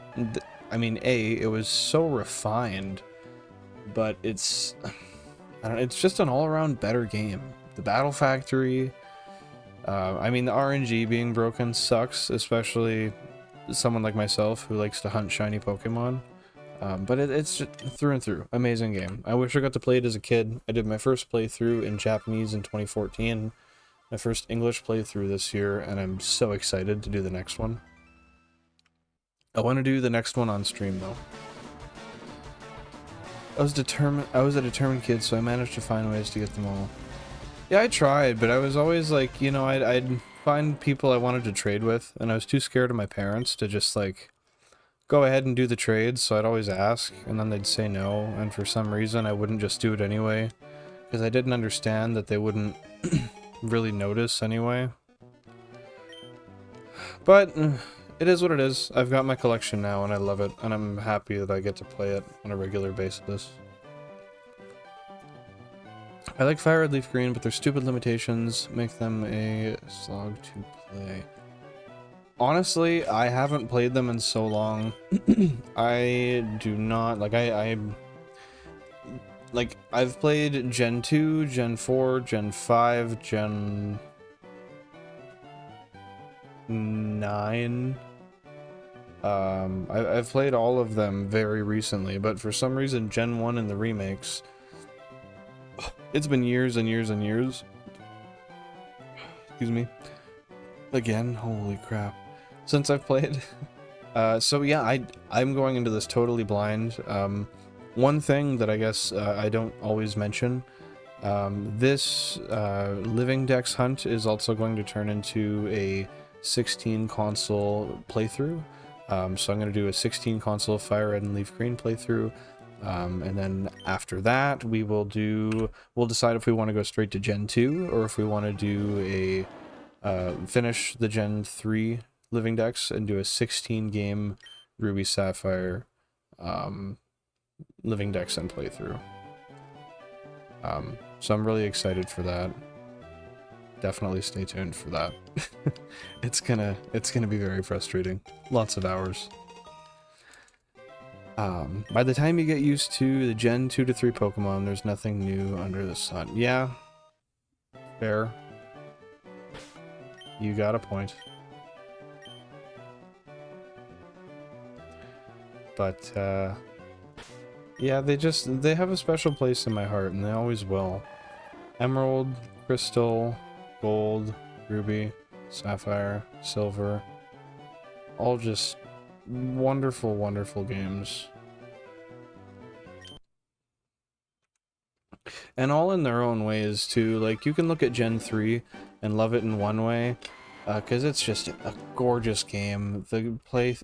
I mean, it was so refined, but it's just an all-around better game the Battle Factory. I mean, the RNG being broken sucks, especially someone like myself who likes to hunt shiny Pokemon. But it's just through and through. Amazing game. I wish I got to play it as a kid. I did my first playthrough in Japanese in 2014. My first English playthrough this year, and I'm so excited to do the next one. I want to do the next one on stream, though. I was a determined kid, so I managed to find ways to get them all. Yeah, I tried, but I was always like, you know, I'd find people I wanted to trade with, and I was too scared of my parents to just, like, go ahead and do the trades, so I'd always ask, and then they'd say no, and for some reason I wouldn't just do it anyway, because I didn't understand that they wouldn't really notice anyway. But it is what it is. I've got my collection now, and I love it, and I'm happy that I get to play it on a regular basis. I like Firered Leafgreen, but their stupid limitations make them a slog to play. Honestly, I haven't played them in so long. I do not, like, like, I've played Gen 2, Gen 4, Gen 5, Gen 9. I've played all of them very recently, but for some reason Gen 1 and the remakes, it's been years and years and years. Excuse me. Again, holy crap. Since I've played. So yeah, I'm going into this totally blind. One thing that I guess I don't always mention, this Living Dex hunt is also going to turn into a 16 console playthrough. So I'm going to do a 16 console Firered and Leafgreen playthrough. And then after that, we'll decide if we want to go straight to Gen 2 or if we want to do a finish the Gen 3 Living Dex and do a 16 game Ruby Sapphire Living Dex and playthrough. So I'm really excited for that. Definitely stay tuned for that. It's gonna be very frustrating. Lots of hours. By the time you get used to the Gen 2 to 3 Pokemon, there's nothing new under the sun. Yeah. Fair. You got a point. But, yeah, they have a special place in my heart, and they always will. Emerald, Crystal, Gold, Ruby, Sapphire, Silver. All just wonderful, wonderful games. And all in their own ways, too. Like, you can look at Gen 3 and love it in one way, because it's just a gorgeous game. The play...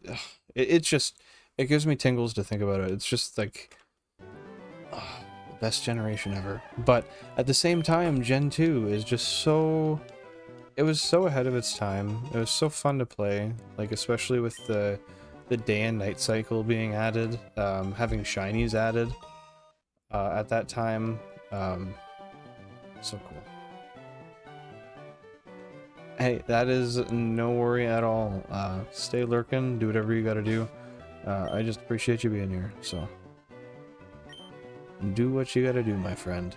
It gives me tingles to think about it. It's just like the best generation ever. But at the same time, Gen 2 is just so... It was so ahead of its time. It was so fun to play, like especially with the day and night cycle being added, having shinies added at that time. So cool. Hey, that is no worry at all. Stay lurking, do whatever you gotta do. I just appreciate you being here, so do what you gotta do, my friend.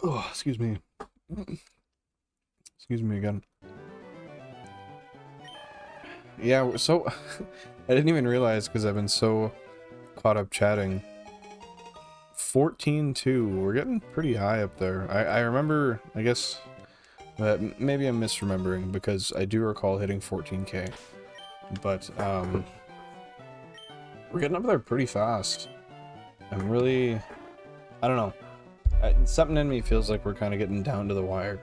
Oh, excuse me. Excuse me again. Yeah, so I didn't even realize because I've been so caught up chatting. 14-2, we're getting pretty high up there. I remember, I guess, maybe I'm misremembering because I do recall hitting 14k. But, we're getting up there pretty fast. I'm really, I don't know. Something in me feels like we're kind of getting down to the wire.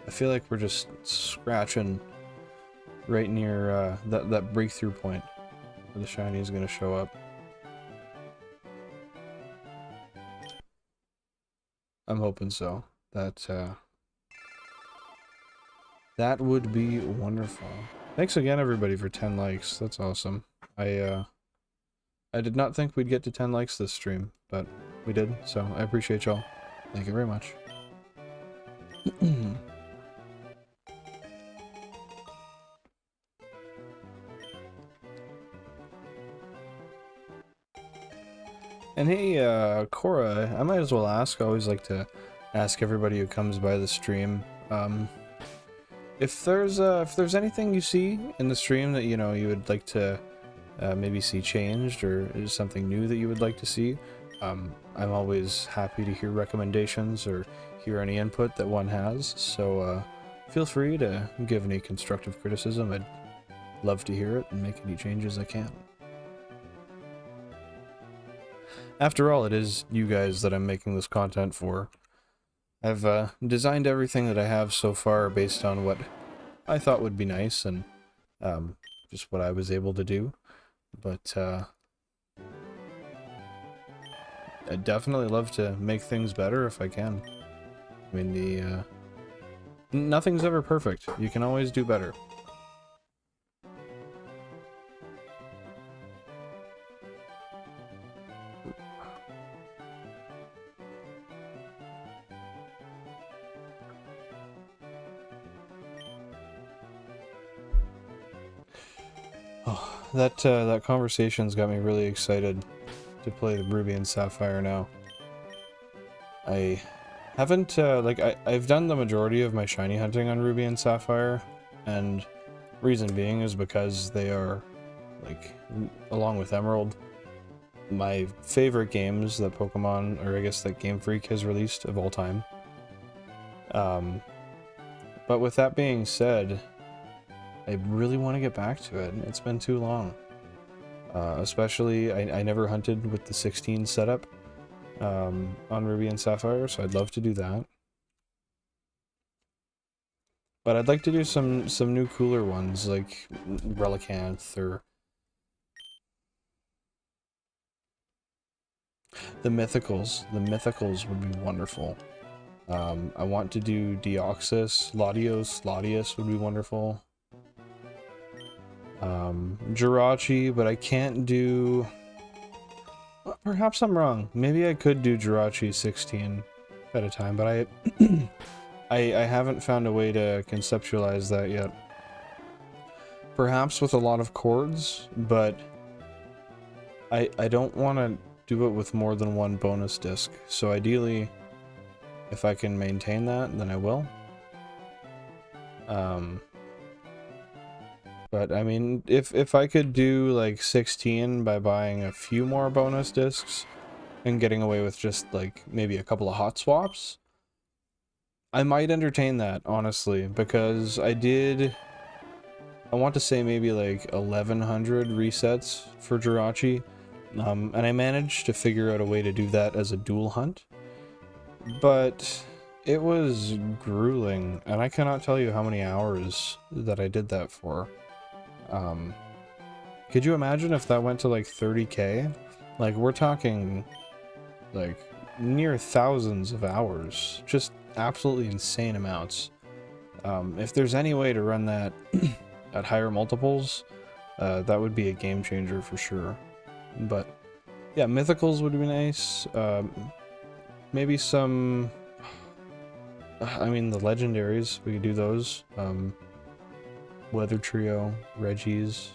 I feel like we're just scratching right near that breakthrough point where the shiny is going to show up. I'm hoping so. That would be wonderful. Thanks again, everybody, for 10 likes. That's awesome. I did not think we'd get to 10 likes this stream, but we did, so I appreciate y'all. Thank you very much. And hey, Cora, I might as well ask. I always like to ask everybody who comes by the stream, if there's anything you see in the stream that, you know, you would like to maybe see changed, or is something new that you would like to see. I'm always happy to hear recommendations or hear any input that one has, so feel free to give any constructive criticism. I'd love to hear it and make any changes I can. After all, it is you guys that I'm making this content for. I've designed everything that I have so far based on what I thought would be nice and just what I was able to do. But I'd definitely love to make things better if I can. I mean, nothing's ever perfect. You can always do better. Oh, that conversation's got me really excited to play the Ruby and Sapphire now. I haven't, I've done the majority of my shiny hunting on Ruby and Sapphire, and reason being is because they are, like, along with Emerald, my favorite games that Pokemon, or I guess that Game Freak has released of all time. But with that being said, I really want to get back to it. It's been too long. Especially, I never hunted with the 16 setup on Ruby and Sapphire, so I'd love to do that. But I'd like to do some new cooler ones, like Relicanth or the Mythicals. The Mythicals would be wonderful. I want to do Deoxys, Latios would be wonderful. Jirachi, but I can't do... Perhaps I'm wrong. Maybe I could do Jirachi 16 at a time, but I haven't found a way to conceptualize that yet. Perhaps with a lot of chords, but I don't want to do it with more than one bonus disc. So ideally, if I can maintain that, then I will. But I mean, if I could do like 16 by buying a few more bonus discs and getting away with just like maybe a couple of hot swaps, I might entertain that, honestly, because I want to say maybe like 1100 resets for Jirachi, and I managed to figure out a way to do that as a dual hunt, but it was grueling, and I cannot tell you how many hours that I did that for. Could you imagine if that went to like 30k? Like, we're talking like near thousands of hours, just absolutely insane amounts. If there's any way to run that at higher multiples, that would be a game changer for sure. But yeah, Mythicals would be nice. Maybe some, I mean, the legendaries, we could do those. Weather Trio, Reggies.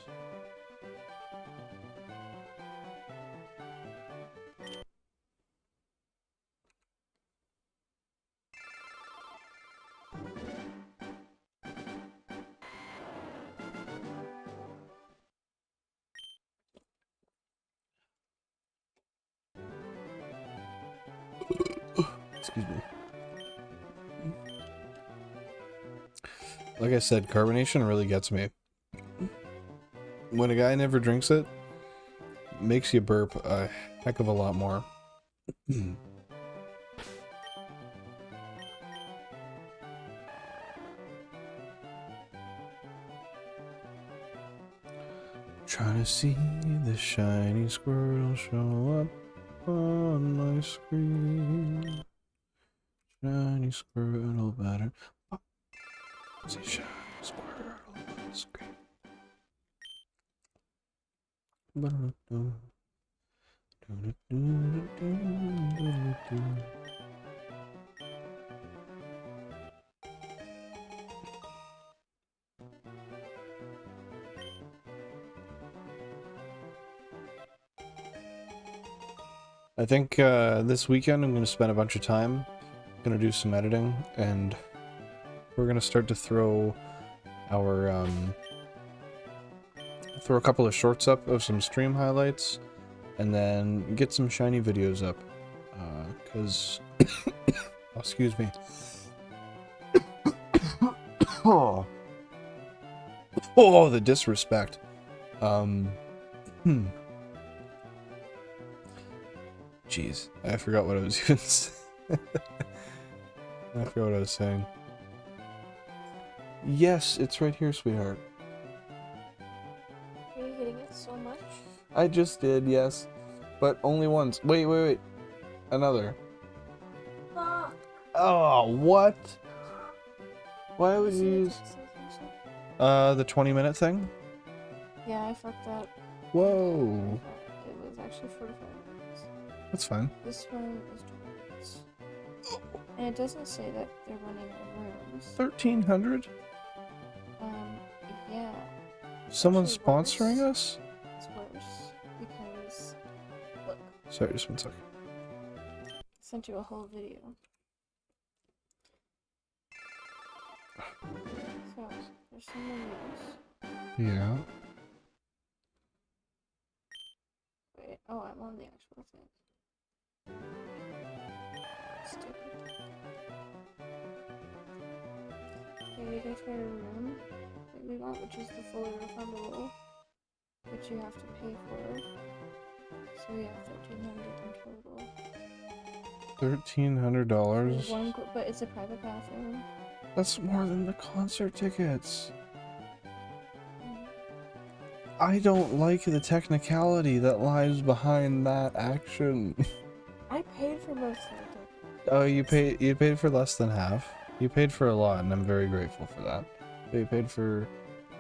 Excuse me. Like I said, carbonation really gets me. When a guy never drinks it, makes you burp a heck of a lot more. Trying to see the shiny Squirtle show up on my screen. Shiny Squirtle better. Oh, see shiny Squirtle on the screen. I think this weekend I'm going to spend a bunch of time, going to do some editing, and we're going to start to throw our, throw a couple of shorts up of some stream highlights, and then get some shiny videos up, because, oh, excuse me. Oh. Oh, the disrespect. Jeez, I forgot what I was even saying. I forgot what I was saying. Yes, it's right here, sweetheart. Are you hitting it so much? I just did, yes. But only once. Wait, wait, wait. Another. Fuck. Oh, what? Why would you use... the 20-minute thing? Yeah, I fucked up. Whoa. It was actually 45 minutes. That's fine. This one is 20 minutes. And it doesn't say that they're running out of rooms. 1,300? Yeah. Someone's Actually sponsoring worse. us? It's worse. Because, look, Sorry, just one second. I sent you a whole video. So, there's some reviews. Yeah. Wait, oh, I'm on the actual thing. Stupid. Okay, we go to our room that we want, which is the fully refundable, which you have to pay for. So yeah, 1,300 in total. $1,300? But it's a private bathroom. That's more than the concert tickets. I don't like the technicality that lies behind that action. I paid for most of it. Oh, you paid for less than half. You paid for a lot, and I'm very grateful for that. But you paid for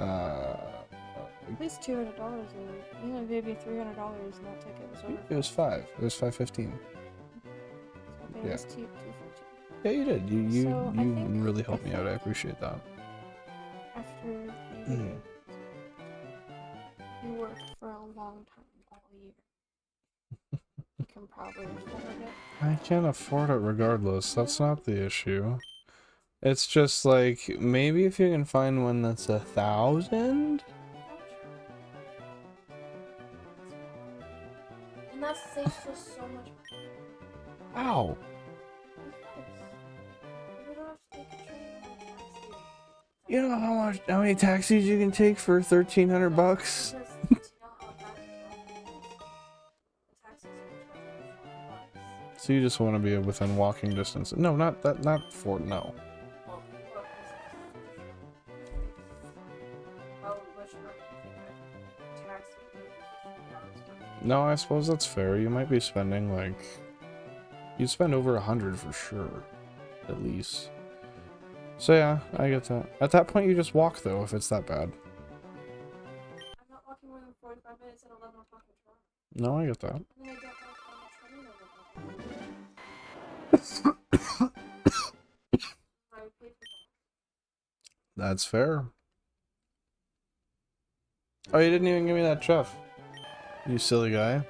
At least $200, and you only paid me $300, and that ticket was over. it was $5. It was $5.15. It was cheap, $2.50. Yeah, you did. You So, I think- really helped me out. I appreciate that. After you work for a long time, all year, you can probably afford it. I can't afford it regardless. That's not the issue. It's just like, maybe if you can find one that's 1,000? And that saves us so much money. Ow! We don't have to take a train or a taxi. You know how many taxis you can take for 1,300 bucks? Because do you know how bad the traffic is? The taxis are charging $4. So you just want to be within walking distance? No, not that. Not for no. Well, how much money do you think a taxi would be? No, I suppose that's fair. You might be spending like, you'd spend over 100 for sure, at least. So yeah, I get that. At that point, you just walk though, if it's that bad. I'm not walking more than 45 minutes at 11 o'clock in Toronto. No, I get that. And then I don't walk on the train over. I would pay for that. That's fair. Oh, you didn't even give me that chuff. You silly guy.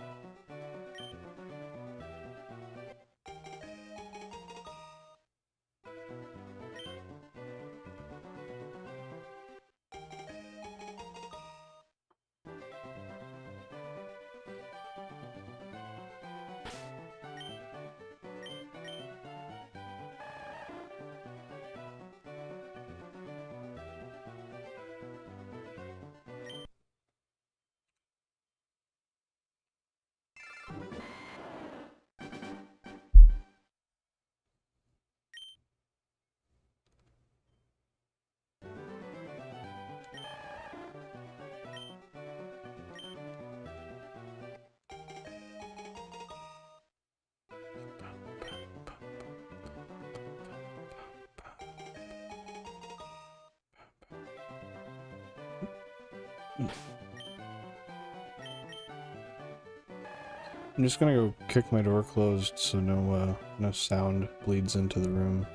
I'm just gonna go kick my door closed so no sound bleeds into the room.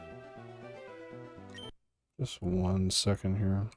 Just 1 second here.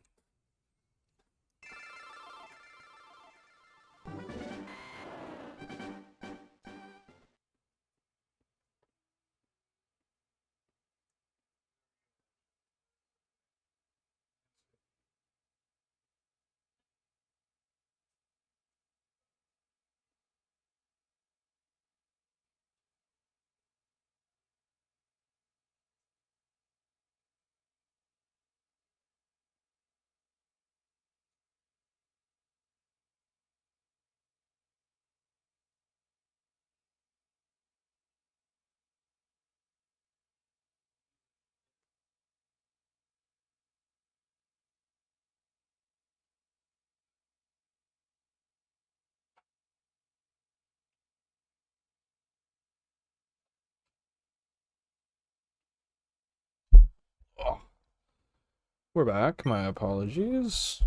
We're back. My apologies.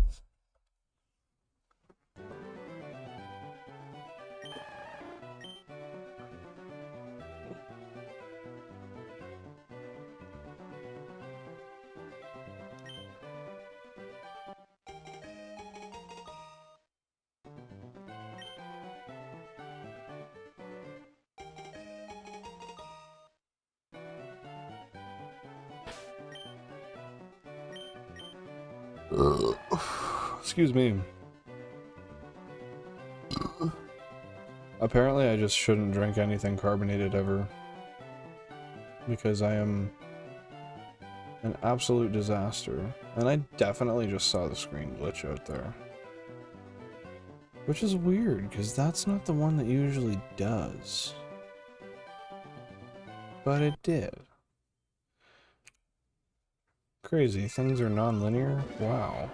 Excuse me. Apparently I just shouldn't drink anything carbonated ever, because I am an absolute disaster. And I definitely just saw the screen glitch out there. Which is weird, because that's not the one that usually does. But it did. Crazy, things are non-linear? Wow.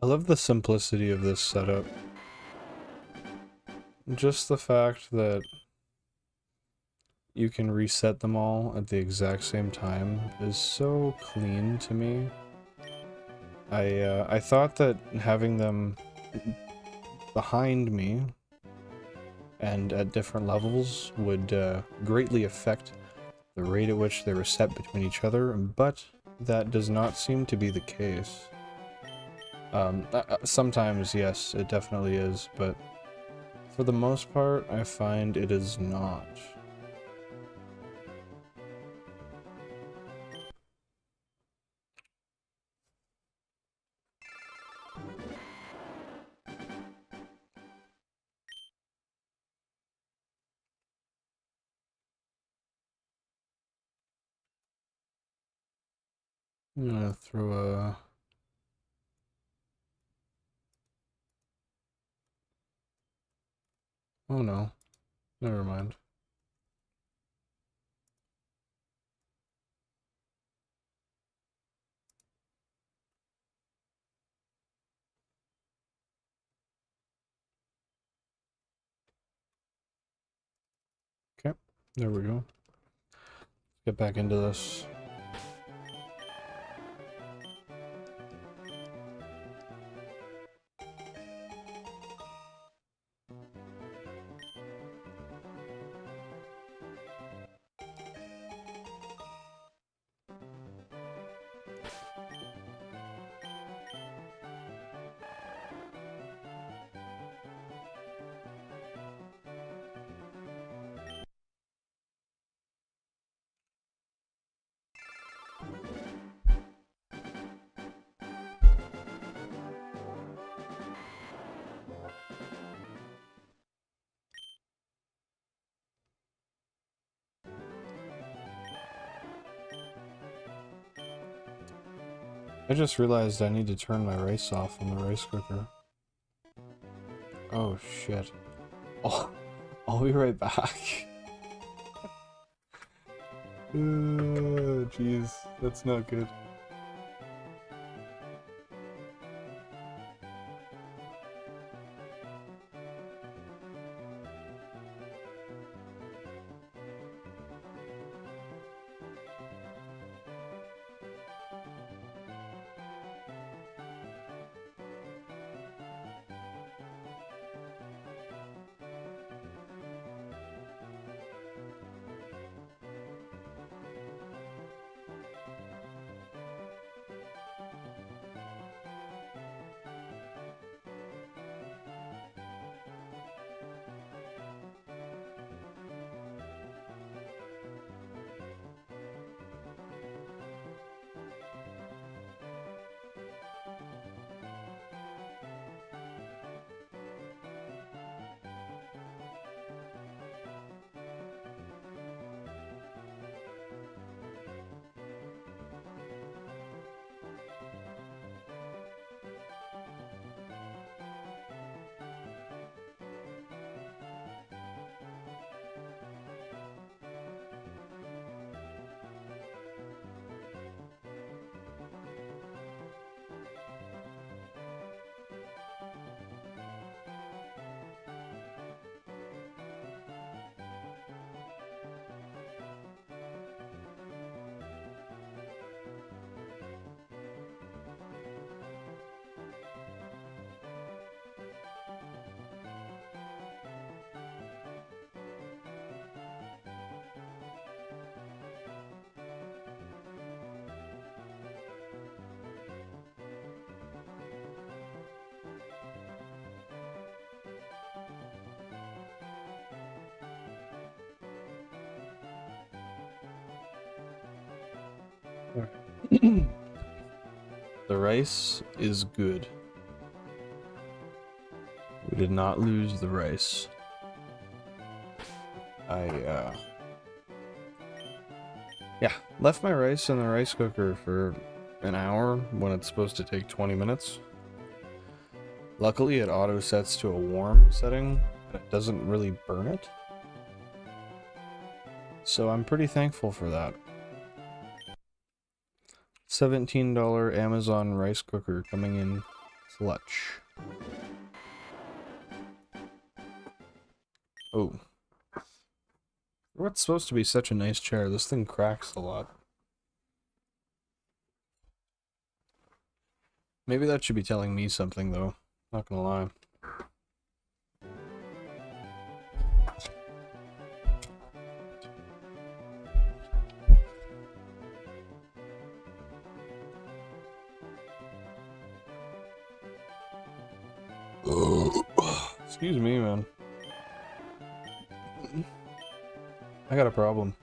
I love the simplicity of this setup. Just the fact that you can reset them all at the exact same time is so clean to me. I thought that having them behind me and at different levels would greatly affect the rate at which they were set between each other, but that does not seem to be the case. Sometimes, yes, it definitely is, but for the most part, I find it is not. I'm gonna throw a... Oh no, never mind. Okay, there we go. Get back into this. I just realized I need to turn my rice off on the rice cooker. Oh shit. Oh, I'll be right back. Jeez, that's not good. The rice is good. We did not lose the rice. Yeah, left my rice in the rice cooker for an hour when it's supposed to take 20 minutes. Luckily, it auto sets to a warm setting, and it doesn't really burn it. So I'm pretty thankful for that. $17 Amazon rice cooker coming in clutch. Oh. What's supposed to be such a nice chair? This thing cracks a lot. Maybe that should be telling me something, though. Not gonna lie. Excuse me, man. I got a problem.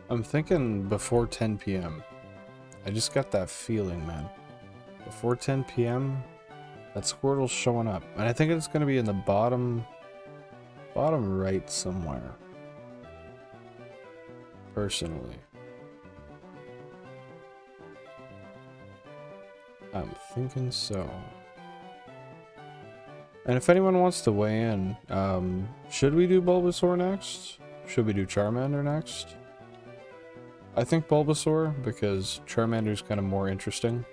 I'm thinking before 10 p.m. I just got that feeling, man. Before 10 p.m., that Squirtle's showing up. And I think it's going to be in the bottom right somewhere. Personally. I'm thinking so. And if anyone wants to weigh in, should we do Bulbasaur next? Should we do Charmander next? I think Bulbasaur, because Charmander's kind of more interesting.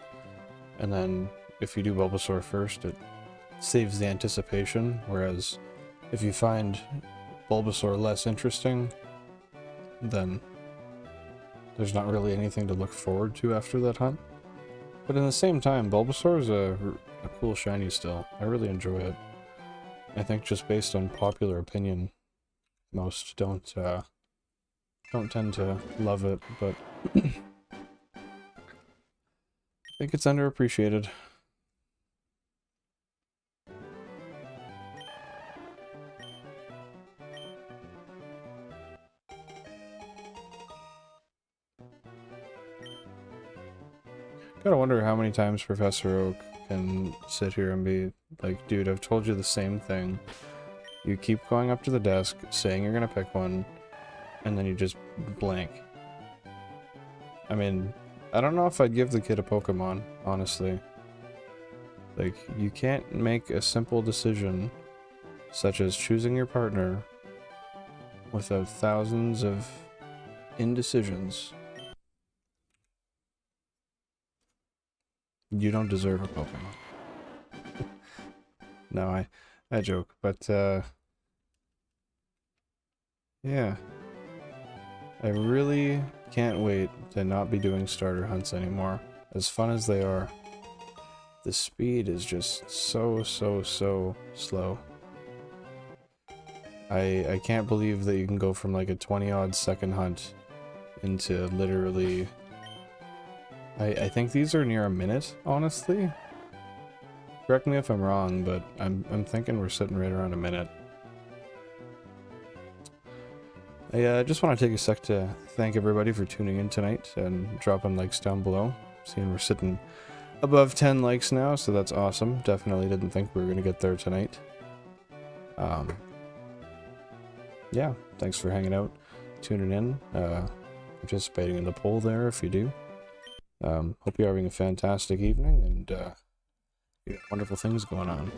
And then, if you do Bulbasaur first, it saves the anticipation. Whereas, if you find Bulbasaur less interesting, then there's not really anything to look forward to after that hunt. But in the same time, Bulbasaur is a cool shiny still. I really enjoy it. I think just based on popular opinion, most don't tend to love it, but I think it's underappreciated. Gotta wonder how many times Professor Oak can sit here and be like, dude, I've told you the same thing. You keep going up to the desk, saying you're gonna pick one, and then you just blank. I mean, I don't know if I'd give the kid a Pokemon, honestly. Like, you can't make a simple decision, such as choosing your partner, without thousands of indecisions. You don't deserve a Pokemon. No, I joke, but, yeah. I really can't wait to not be doing starter hunts anymore. As fun as they are, the speed is just so slow. I can't believe that you can go from like a 20-odd second hunt into literally... I think these are near a minute, honestly. Correct me if I'm wrong, but I'm thinking we're sitting right around a minute. I just want to take a sec to thank everybody for tuning in tonight and dropping likes down below. Seeing we're sitting above 10 likes now, so that's awesome. Definitely didn't think we were going to get there tonight. Yeah, thanks for hanging out, tuning in, participating in the poll there if you do. Hope you're having a fantastic evening and you got wonderful things going on.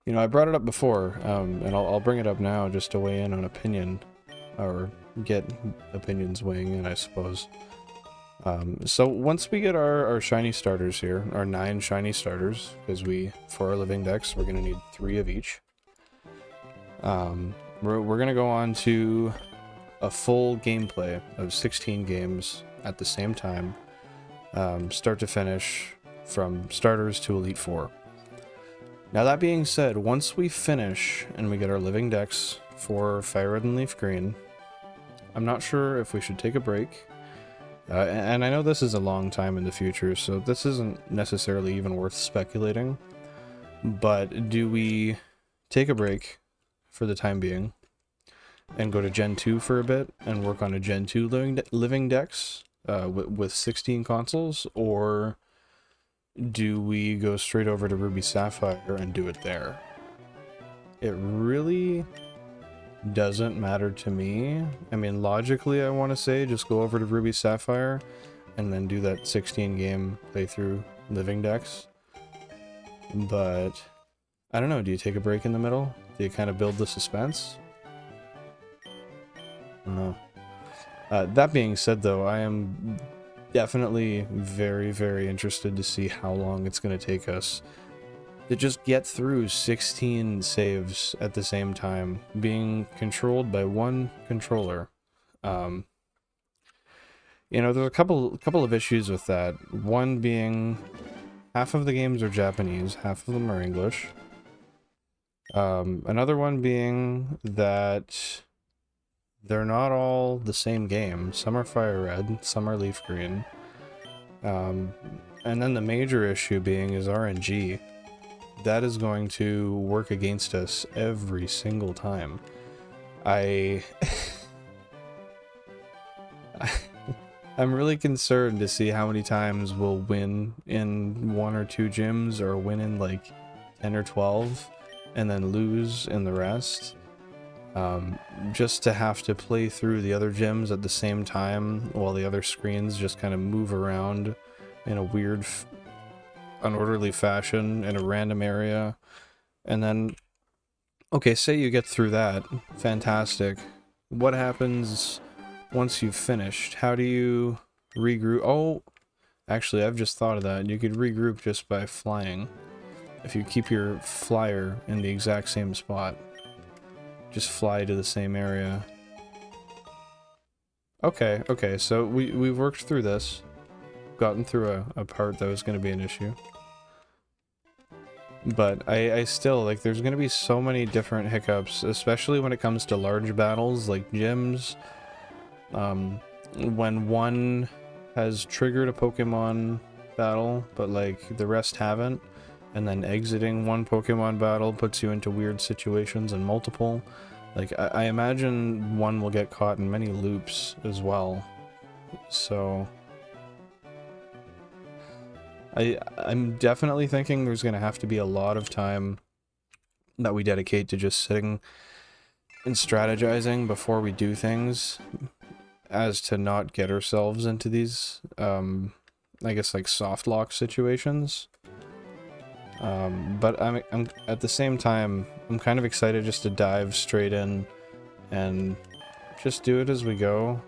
You know, I brought it up before, and I'll bring it up now just to weigh in on opinion, or get opinions weighing in, I suppose. So once we get our shiny starters here, our 9 shiny starters, because for our living decks, we're going to need 3 of each. We're going to go on to a full gameplay of 16 games at the same time, start to finish, from starters to Elite Four. Now that being said, once we finish and we get our living decks for Firered and Leafgreen, I'm not sure if we should take a break. And I know this is a long time in the future, so this isn't necessarily even worth speculating. But do we take a break for the time being and go to Gen 2 for a bit and work on a Gen 2 living decks with 16 consoles, or do we go straight over to Ruby Sapphire and do it there? It really doesn't matter to me. I mean, logically, I want to say just go over to Ruby Sapphire and then do that 16 game playthrough living decks. But I don't know, do you take a break in the middle? Do you kind of build the suspense? I don't know. That being said, though, I am definitely very, very interested to see how long it's going to take us to just get through 16 saves at the same time, being controlled by one controller. You know, there's a couple of issues with that. One being, half of the games are Japanese, half of them are English. Another one being that they're not all the same game. Some are Firered, some are Leafgreen. And then the major issue being is RNG. That is going to work against us every single time. I'm really concerned to see how many times we'll win in 1 or 2 gyms, or win in like 10 or 12, and then lose in the rest. Just to have to play through the other gyms at the same time while the other screens just kind of move around in a weird, unorderly fashion in a random area. And then, okay, say you get through that. Fantastic. What happens once you've finished? How do you regroup? Oh, actually, I've just thought of that. You could regroup just by flying. If you keep your flyer in the exact same spot. Just fly to the same area. Okay, so we've worked through this. Gotten through a part that was going to be an issue. But I still, like, there's going to be so many different hiccups, especially when it comes to large battles, like gyms. When one has triggered a Pokemon battle, but, like, the rest haven't. And then exiting one Pokemon battle puts you into weird situations in multiple. Like, I imagine one will get caught in many loops as well. So I'm definitely thinking there's going to have to be a lot of time that we dedicate to just sitting and strategizing before we do things, as to not get ourselves into these, I guess, like, soft lock situations. But I'm at the same time, I'm kind of excited just to dive straight in and just do it as we go,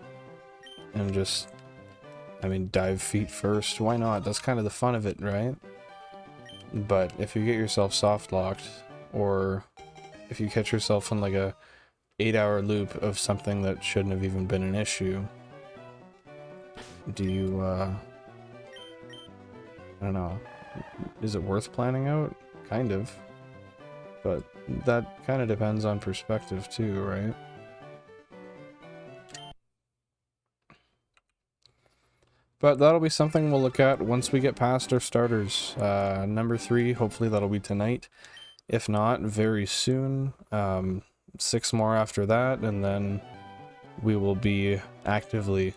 and just, I mean, dive feet first. Why not? That's kind of the fun of it, right? But if you get yourself soft locked, or if you catch yourself in like a 8-hour loop of something that shouldn't have even been an issue, do you, I don't know. Is it worth planning out? Kind of. But that kind of depends on perspective too, right? But that'll be something we'll look at once we get past our starters. Number 3, hopefully that'll be tonight. If not, very soon. 6 more after that, and then we will be actively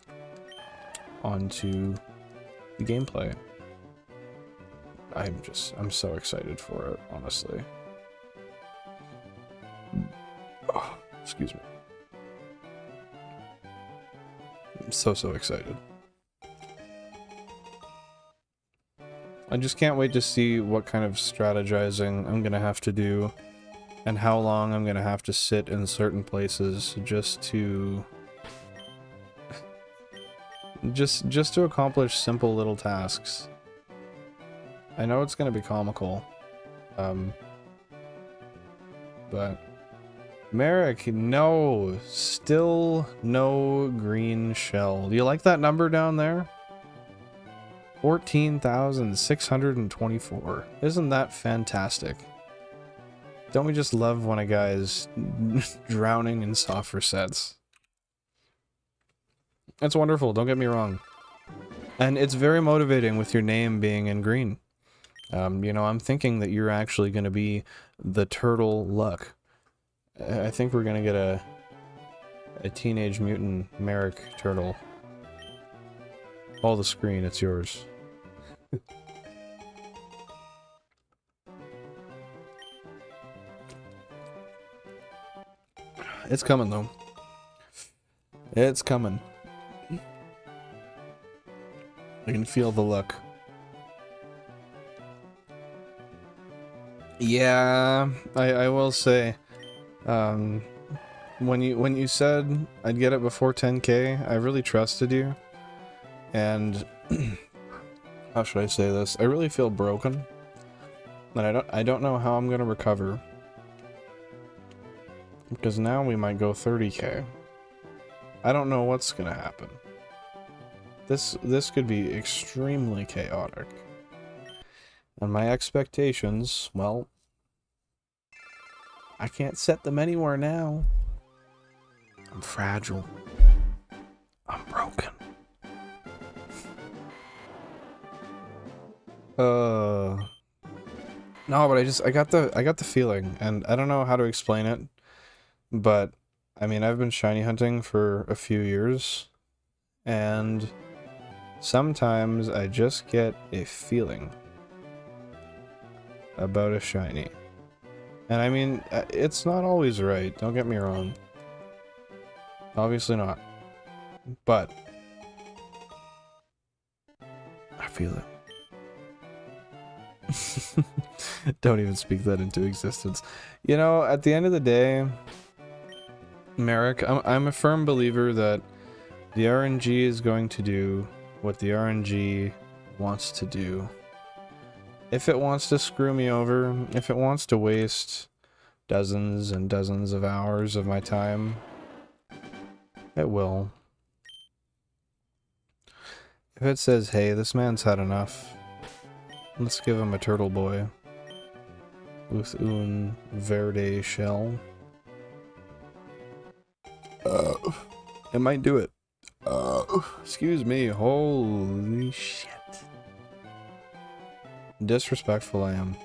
onto the gameplay. I'm so excited for it, honestly. Oh, excuse me. I'm so excited. I just can't wait to see what kind of strategizing I'm gonna have to do and how long I'm gonna have to sit in certain places just to just to accomplish simple little tasks. I know it's gonna be comical, but Merrick, no, still no green shell. Do you like that number down there? 14,624. Isn't that fantastic? Don't we just love when a guy is drowning in soft resets? That's wonderful, don't get me wrong. And it's very motivating with your name being in green. You know, I'm thinking that you're actually going to be the Turtle Luck. I think we're going to get a Teenage Mutant Merrick Turtle. All the screen, it's yours. It's coming though. It's coming. I can feel the luck. Yeah, I will say, when you said I'd get it before 10K, I really trusted you, and how should I say this? I really feel broken, and I don't know how I'm gonna recover, because now we might go 30K. I don't know what's gonna happen. This could be extremely chaotic. And my expectations, well, I can't set them anywhere now. I'm fragile. I'm broken. No, but I got the feeling, and I don't know how to explain it, but I mean, I've been shiny hunting for a few years, and sometimes I just get a feeling about a shiny. And I mean, it's not always right, don't get me wrong. Obviously not. But I feel it. Don't even speak that into existence. You know, at the end of the day, Merrick, I'm a firm believer that the RNG is going to do what the RNG wants to do. If it wants to screw me over, if it wants to waste dozens and dozens of hours of my time, it will. If it says, hey, this man's had enough, let's give him a turtle boy with 𝐬𝐢𝐴 shell. It might do it. Excuse me, holy shit. Disrespectful I am.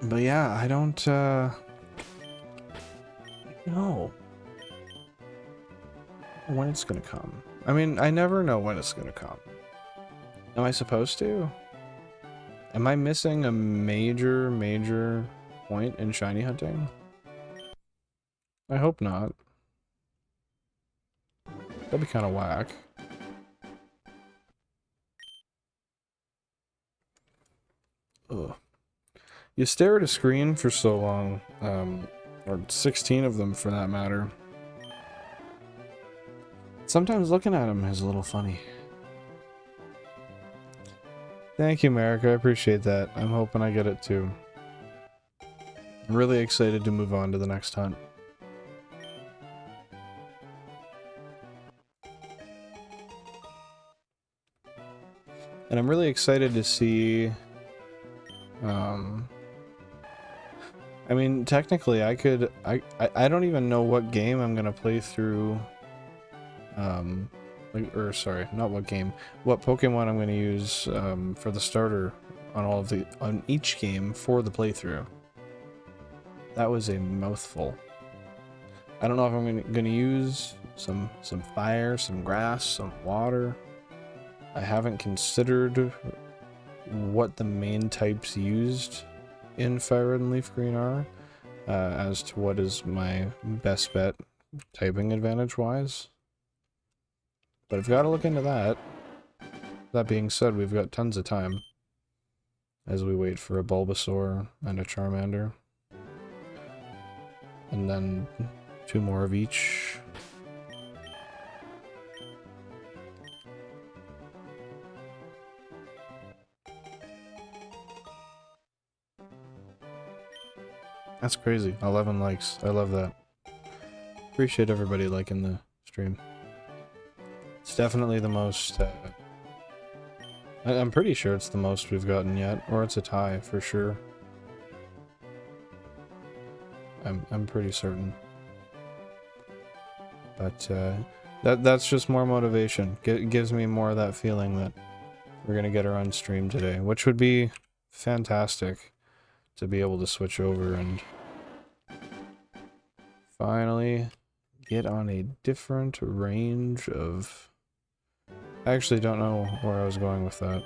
But yeah, I don't know when it's gonna come. I mean, I never know when it's gonna come. Am I supposed to? Am I missing a major point in shiny hunting? I hope not. That'd be kind of whack. Ugh. You stare at a screen for so long, or 16 of them for that matter. Sometimes looking at them is a little funny. Thank you, Merrick. I appreciate that. I'm hoping I get it too. I'm really excited to move on to the next hunt. And I'm really excited to see... I mean, technically, I could... I don't even know what game I'm gonna play through... or, sorry, not what game. What Pokemon I'm gonna use for the starter on each game for the playthrough. That was a mouthful. I don't know if I'm gonna use some fire, some grass, some water. I haven't considered what the main types used in Firered and Leafgreen are, as to what is my best bet typing advantage wise. But I've got to look into that. That being said, we've got tons of time as we wait for a Bulbasaur and a Charmander. And then 2 more of each. That's crazy. 11 likes. I love that. Appreciate everybody liking the stream. It's definitely the most... I'm pretty sure it's the most we've gotten yet, or it's a tie for sure. I'm pretty certain. But that's just more motivation. Gives me more of that feeling that we're gonna get her on stream today, which would be fantastic to be able to switch over and finally get on a different range of... I actually don't know where I was going with that.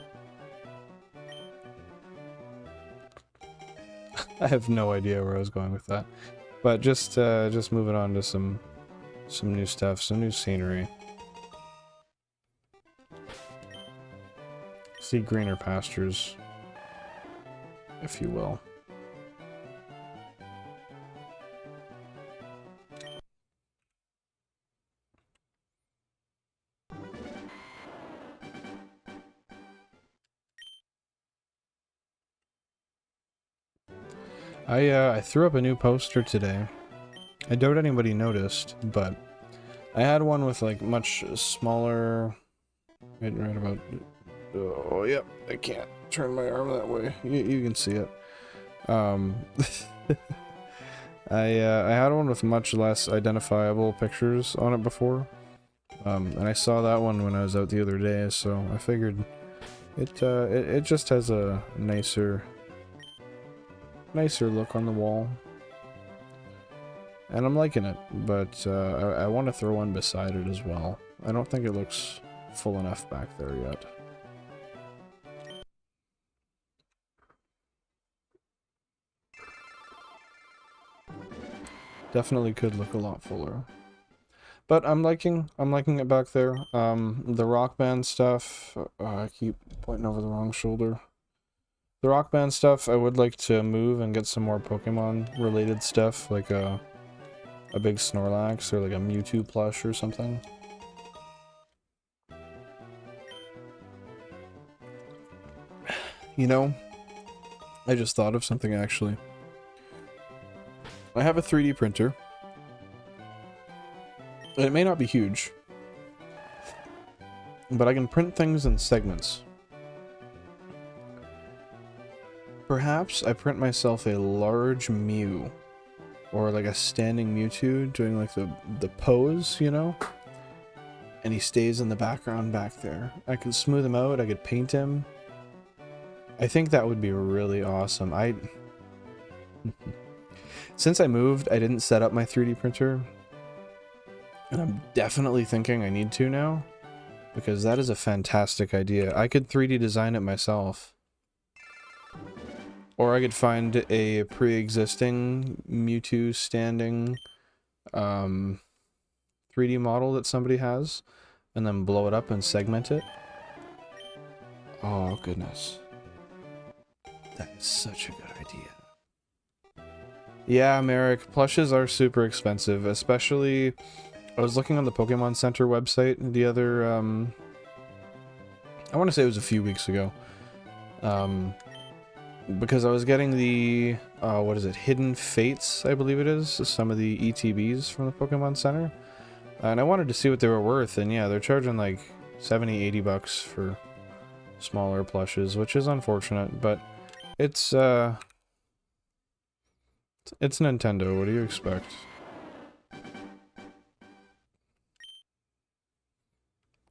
I have no idea where I was going with that. But just moving on to some new stuff, some new scenery. See greener pastures, if you will. I threw up a new poster today. I doubt anybody noticed, but I had one with like much smaller... Right about... Oh, yep, I can't turn my arm that way. You can see it. I had one with much less identifiable pictures on it before. And I saw that one when I was out the other day, so I figured it just has a nicer look on the wall. And I'm liking it, but I want to throw one beside it as well. I don't think it looks full enough back there yet. Definitely could look a lot fuller. But I'm liking it back there. The Rock Band stuff, I keep pointing over the wrong shoulder. The Rock Band stuff, I would like to move and get some more Pokemon related stuff, like a big Snorlax or like a Mewtwo plush or something. You know, I just thought of something actually. I have a 3D printer. And it may not be huge, but I can print things in segments. Perhaps I print myself a large Mew, or like a standing Mewtwo doing like the pose, you know? And he stays in the background back there. I could smooth him out, I could paint him. I think that would be really awesome. Since I moved, I didn't set up my 3D printer. And I'm definitely thinking I need to now. Because that is a fantastic idea. I could 3D design it myself. Or I could find a pre-existing Mewtwo standing 3D model that somebody has. And then blow it up and segment it. Oh, goodness. That is such a good idea. Yeah, Merrick, plushes are super expensive, especially... I was looking on the Pokemon Center website the other, I want to say it was a few weeks ago. Because I was getting the, what is it, Hidden Fates, I believe it is, some of the ETBs from the Pokemon Center. And I wanted to see what they were worth, and yeah, they're charging like 70, 80 bucks for smaller plushes, which is unfortunate, but it's Nintendo. What do you expect?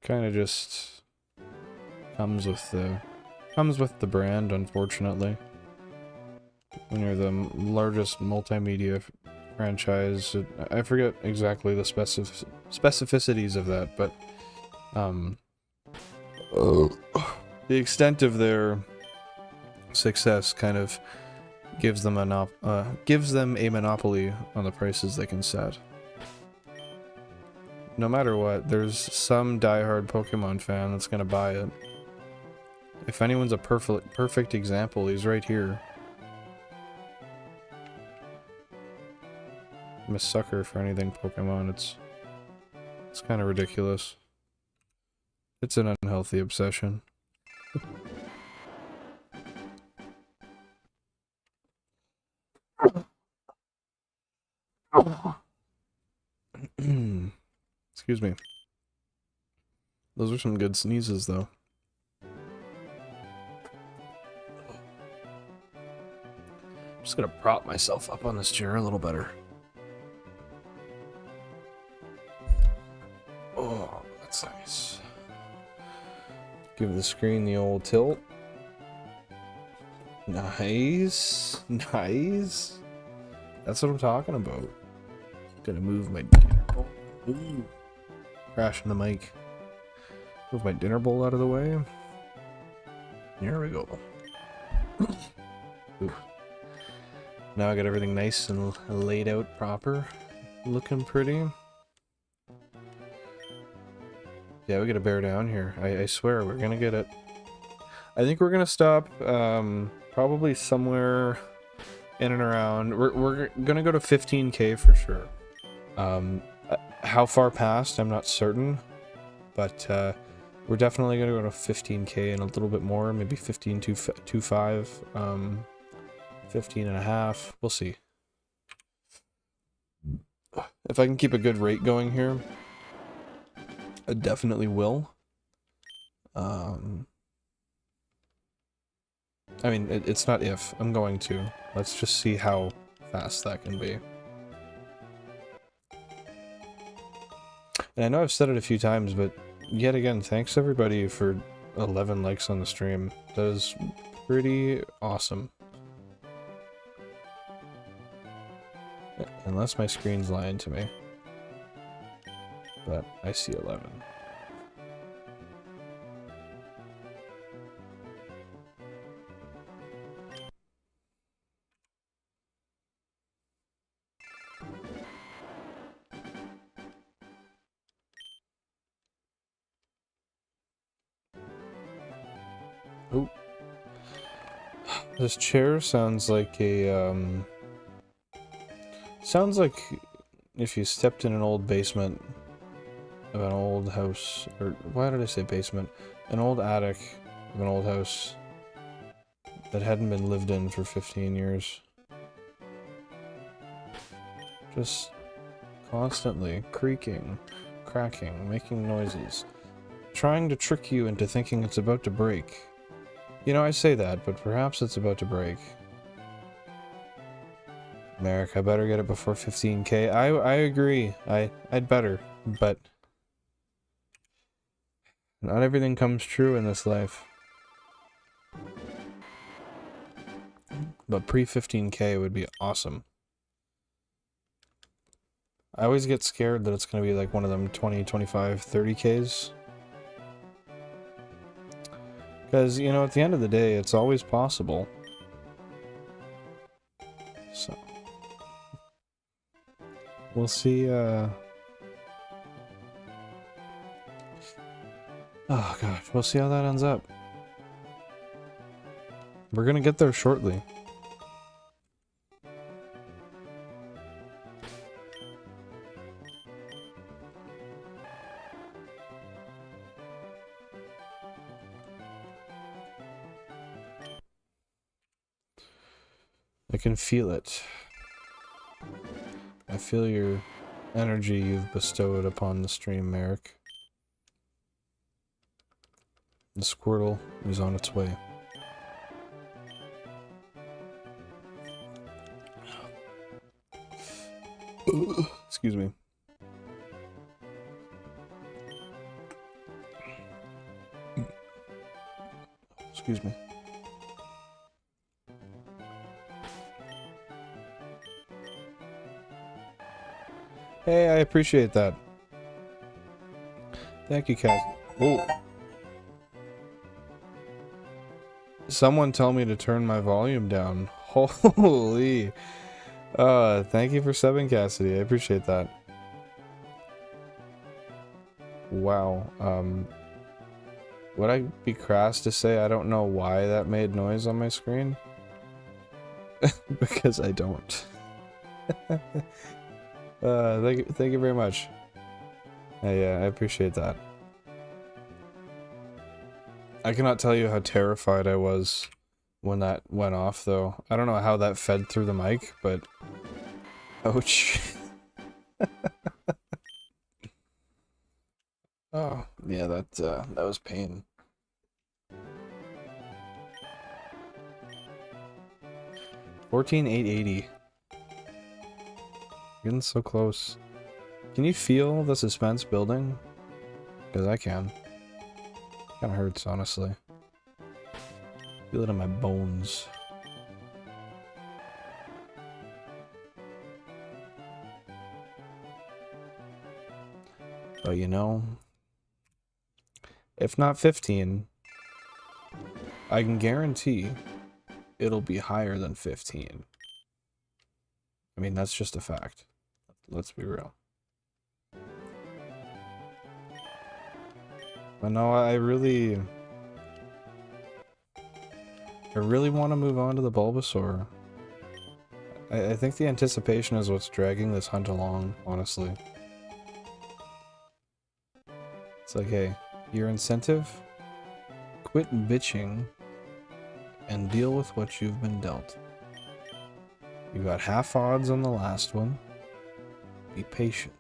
Kind of just comes with the brand, unfortunately. When you're the largest multimedia franchise, I forget exactly the specificities of that, but the extent of their success kind of gives them a monopoly on the prices they can set. No matter what, there's some diehard Pokemon fan that's gonna buy it. If anyone's a perfect example, he's right here. I'm a sucker for anything Pokemon. It's kind of ridiculous. It's an unhealthy obsession. Excuse me. Those are some good sneezes, though. I'm just gonna prop myself up on this chair a little better. Oh, that's nice. Give the screen the old tilt. Nice. Nice. That's what I'm talking about. Gonna move my dinner bowl. Ooh. Crashing the mic. Move my dinner bowl out of the way. Here we go. Ooh. Now I got everything nice and laid out proper. Looking pretty. Yeah, we gotta bear down here. I swear, we're gonna get it. I think we're gonna stop, probably somewhere in and around. We're gonna go to 15K for sure. How far past, I'm not certain. But, we're definitely gonna go to 15K and a little bit more. Maybe 15.25, 15 and a half. We'll see. If I can keep a good rate going here, I definitely will. I mean, it's not if. I'm going to. Let's just see how fast that can be. And I know I've said it a few times, but yet again, thanks everybody for 11 likes on the stream. That is pretty awesome. Unless my screen's lying to me. But I see 11. Oh. This chair sounds like a, sounds like if you stepped in an old basement of an old house, or why did I say basement? An old attic of an old house that hadn't been lived in for 15 years. Just constantly creaking, cracking, making noises, trying to trick you into thinking it's about to break. You know, I say that, but perhaps it's about to break. Merrick, I better get it before 15K. I agree. I'd better, but not everything comes true in this life. But pre-15K would be awesome. I always get scared that it's going to be like one of them 20, 25, 30Ks. Because, you know, at the end of the day, it's always possible. So. We'll see, oh gosh, we'll see how that ends up. We're gonna get there shortly. I can feel it. I feel your energy you've bestowed upon the stream, Merrick. Squirtle is on its way. Excuse me. Excuse me. Hey, I appreciate that. Thank you, Kaz. Oh. Someone tell me to turn my volume down. Holy. Thank you for subbing, Cassidy. I appreciate that. Wow. Would I be crass to say I don't know why that made noise on my screen? Because I don't. Thank you very much. I appreciate that. I cannot tell you how terrified I was when that went off, though. I don't know how that fed through the mic, but... ouch. Oh, yeah, that was pain. $14,880. Getting so close. Can you feel the suspense building? Because I can. Kinda hurts, honestly. Feel it in my bones. But you know, if not 15, I can guarantee it'll be higher than 15. I mean, that's just a fact. Let's be real. But no, I really want to move on to the Bulbasaur. I think the anticipation is what's dragging this hunt along, honestly. It's like, hey, your incentive? Quit bitching and deal with what you've been dealt. You got half odds on the last one. Be patient.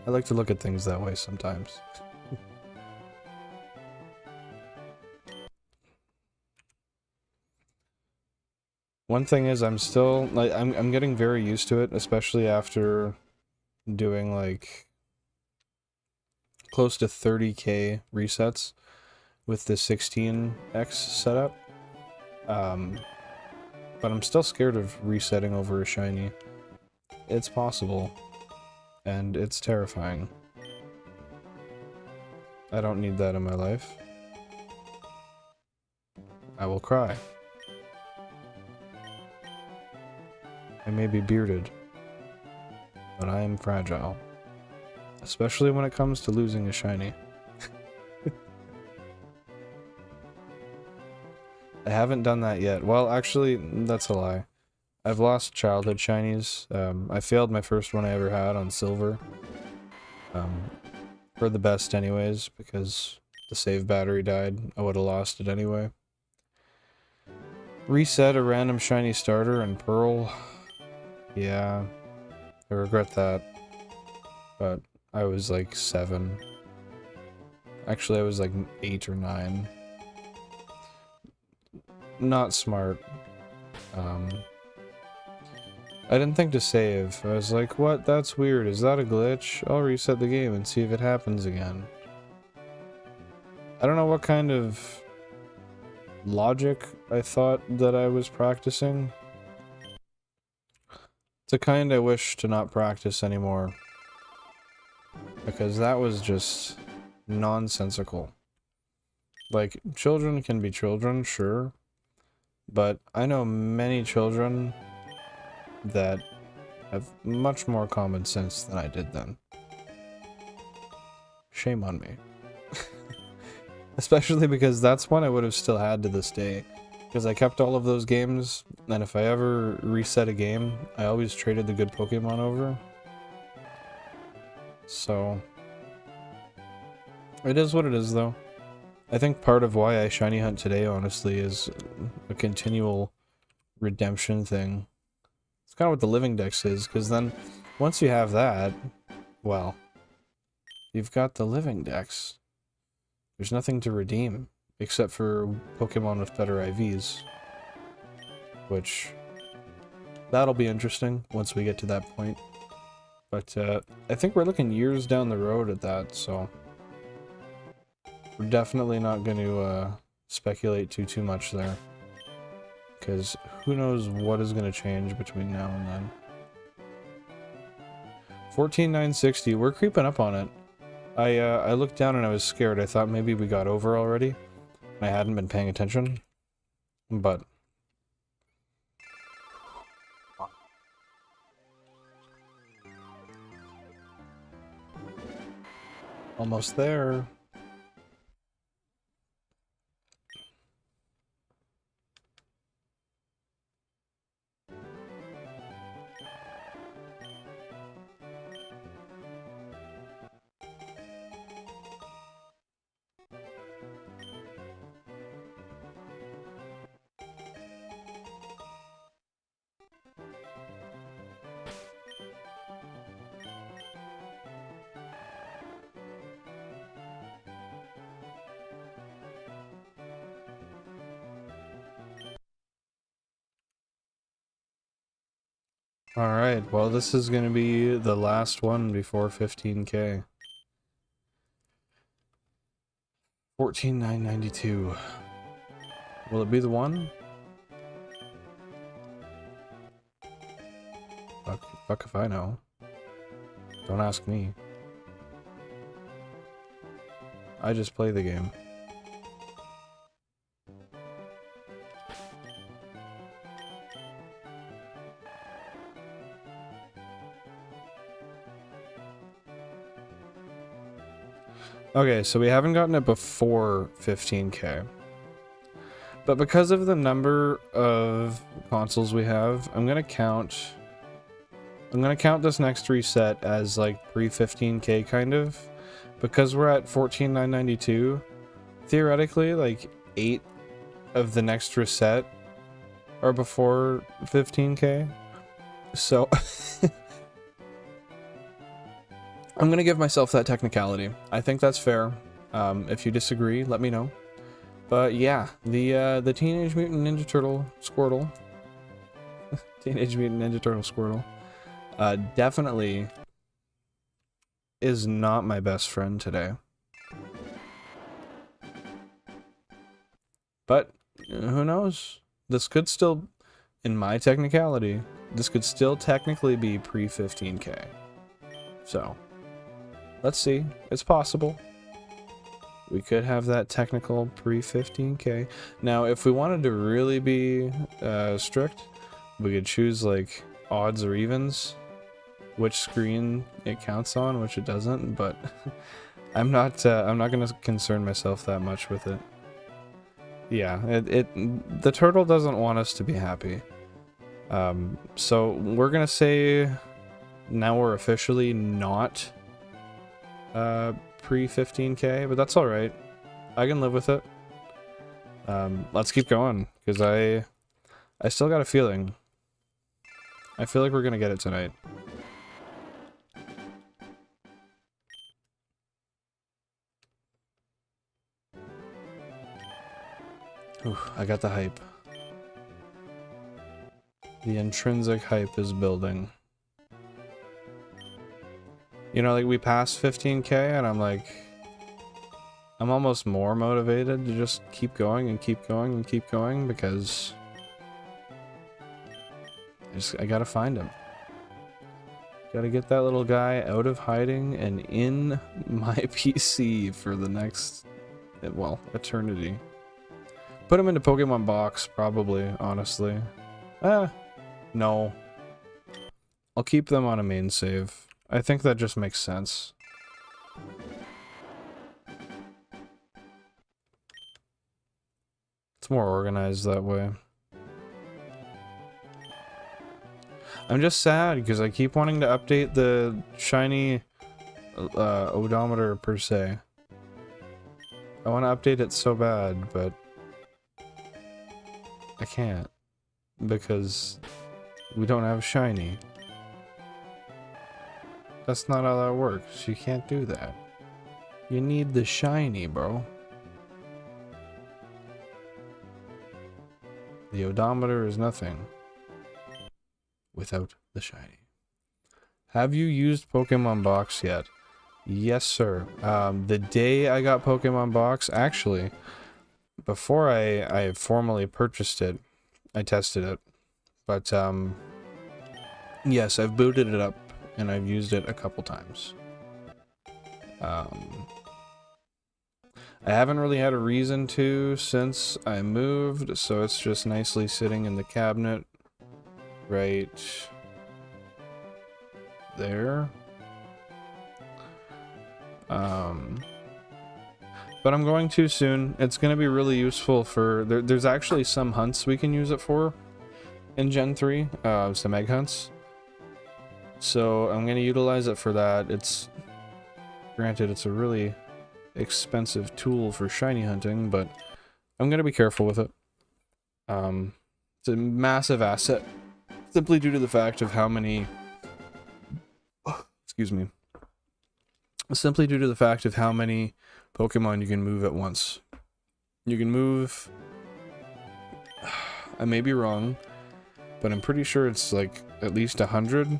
I like to look at things that way sometimes. One thing is, I'm still like I'm getting very used to it, especially after doing like close to 30k resets with the 16x setup. But I'm still scared of resetting over a shiny. It's possible. And it's terrifying. I don't need that in my life. I will cry. I may be bearded, but I am fragile. Especially when it comes to losing a shiny. I haven't done that yet. Well, actually, that's a lie. I've lost childhood shinies. I failed my first one I ever had on silver. For the best anyways, because the save battery died. I would have lost it anyway. Reset a random shiny starter and Pearl. Yeah, I regret that. But I was like 7. Actually, I was like 8 or 9. Not smart. I didn't think to save. I was like, what? That's weird. Is that a glitch? I'll reset the game and see if it happens again. I don't know what kind of logic I thought that I was practicing. It's a kind I wish to not practice anymore. Because that was just nonsensical. Like, children can be children, sure. But I know many children that have much more common sense than I did then. Shame on me. Especially because that's one I would have still had to this day. Because I kept all of those games, and if I ever reset a game, I always traded the good Pokemon over. So... it is what it is, though. I think part of why I shiny hunt today, honestly, is a continual redemption thing. It's kind of what the Living Dex is, because then, once you have that, well, you've got the Living Dex. There's nothing to redeem, except for Pokemon with better IVs. Which, that'll be interesting once we get to that point. But, I think we're looking years down the road at that, so... We're definitely not going to, speculate too much there. Because who knows what is going to change between now and then. 14,960, we're creeping up on it. I looked down and I was scared. I thought maybe we got over already. I hadn't been paying attention. But... almost there. Alright, well this is gonna be the last one before 15k. 14,992. Will it be the one? Fuck if I know. Don't ask me. I just play the game. Okay, so we haven't gotten it before 15k. But because of the number of consoles we have, I'm gonna count this next reset as like pre-15k kind of. Because we're at 14,992, theoretically like 8 of the next reset are before 15k. So I'm gonna give myself that technicality. I think that's fair. If you disagree, let me know. But yeah, the Teenage Mutant Ninja Turtle Squirtle, Teenage Mutant Ninja Turtle Squirtle, definitely is not my best friend today. But who knows? This could still, in my technicality, this could still technically be pre-15k. So. Let's see. It's possible. We could have that technical pre-15k. Now, if we wanted to really be strict, we could choose like odds or evens, which screen it counts on, which it doesn't. But I'm not gonna concern myself that much with it. Yeah, the turtle doesn't want us to be happy. So we're gonna say now we're officially not pre-15k, but that's alright. I can live with it. Let's keep going, because I still got a feeling. I feel like we're gonna get it tonight. Ooh, I got the hype. The intrinsic hype is building. You know, like we passed 15k and I'm like, I'm almost more motivated to just keep going and keep going and keep going because I gotta find him. Gotta get that little guy out of hiding and in my PC for the next, well, eternity. Put him into Pokemon Box, probably, honestly. No. I'll keep them on a main save. I think that just makes sense. It's more organized that way. I'm just sad because I keep wanting to update the shiny odometer per se. I want to update it so bad, but I can't because we don't have shiny. That's not how that works. You can't do that. You need the shiny, bro. The odometer is nothing without the shiny. Have you used Pokemon Box yet? Yes, sir. The day I got Pokemon Box, actually, before I formally purchased it, I tested it. But, yes, I've booted it up, and I've used it a couple times. I haven't really had a reason to since I moved, so it's just nicely sitting in the cabinet right there. But I'm going to soon. It's going to be really useful for... There's actually some hunts we can use it for in Gen 3, some egg hunts. So I'm going to utilize it for that. It's... Granted, it's a really expensive tool for shiny hunting, but I'm going to be careful with it. It's a massive asset, simply due to the fact of how many... Excuse me. Simply due to the fact of how many Pokemon you can move at once. You can move... I may be wrong, but I'm pretty sure it's like at least 100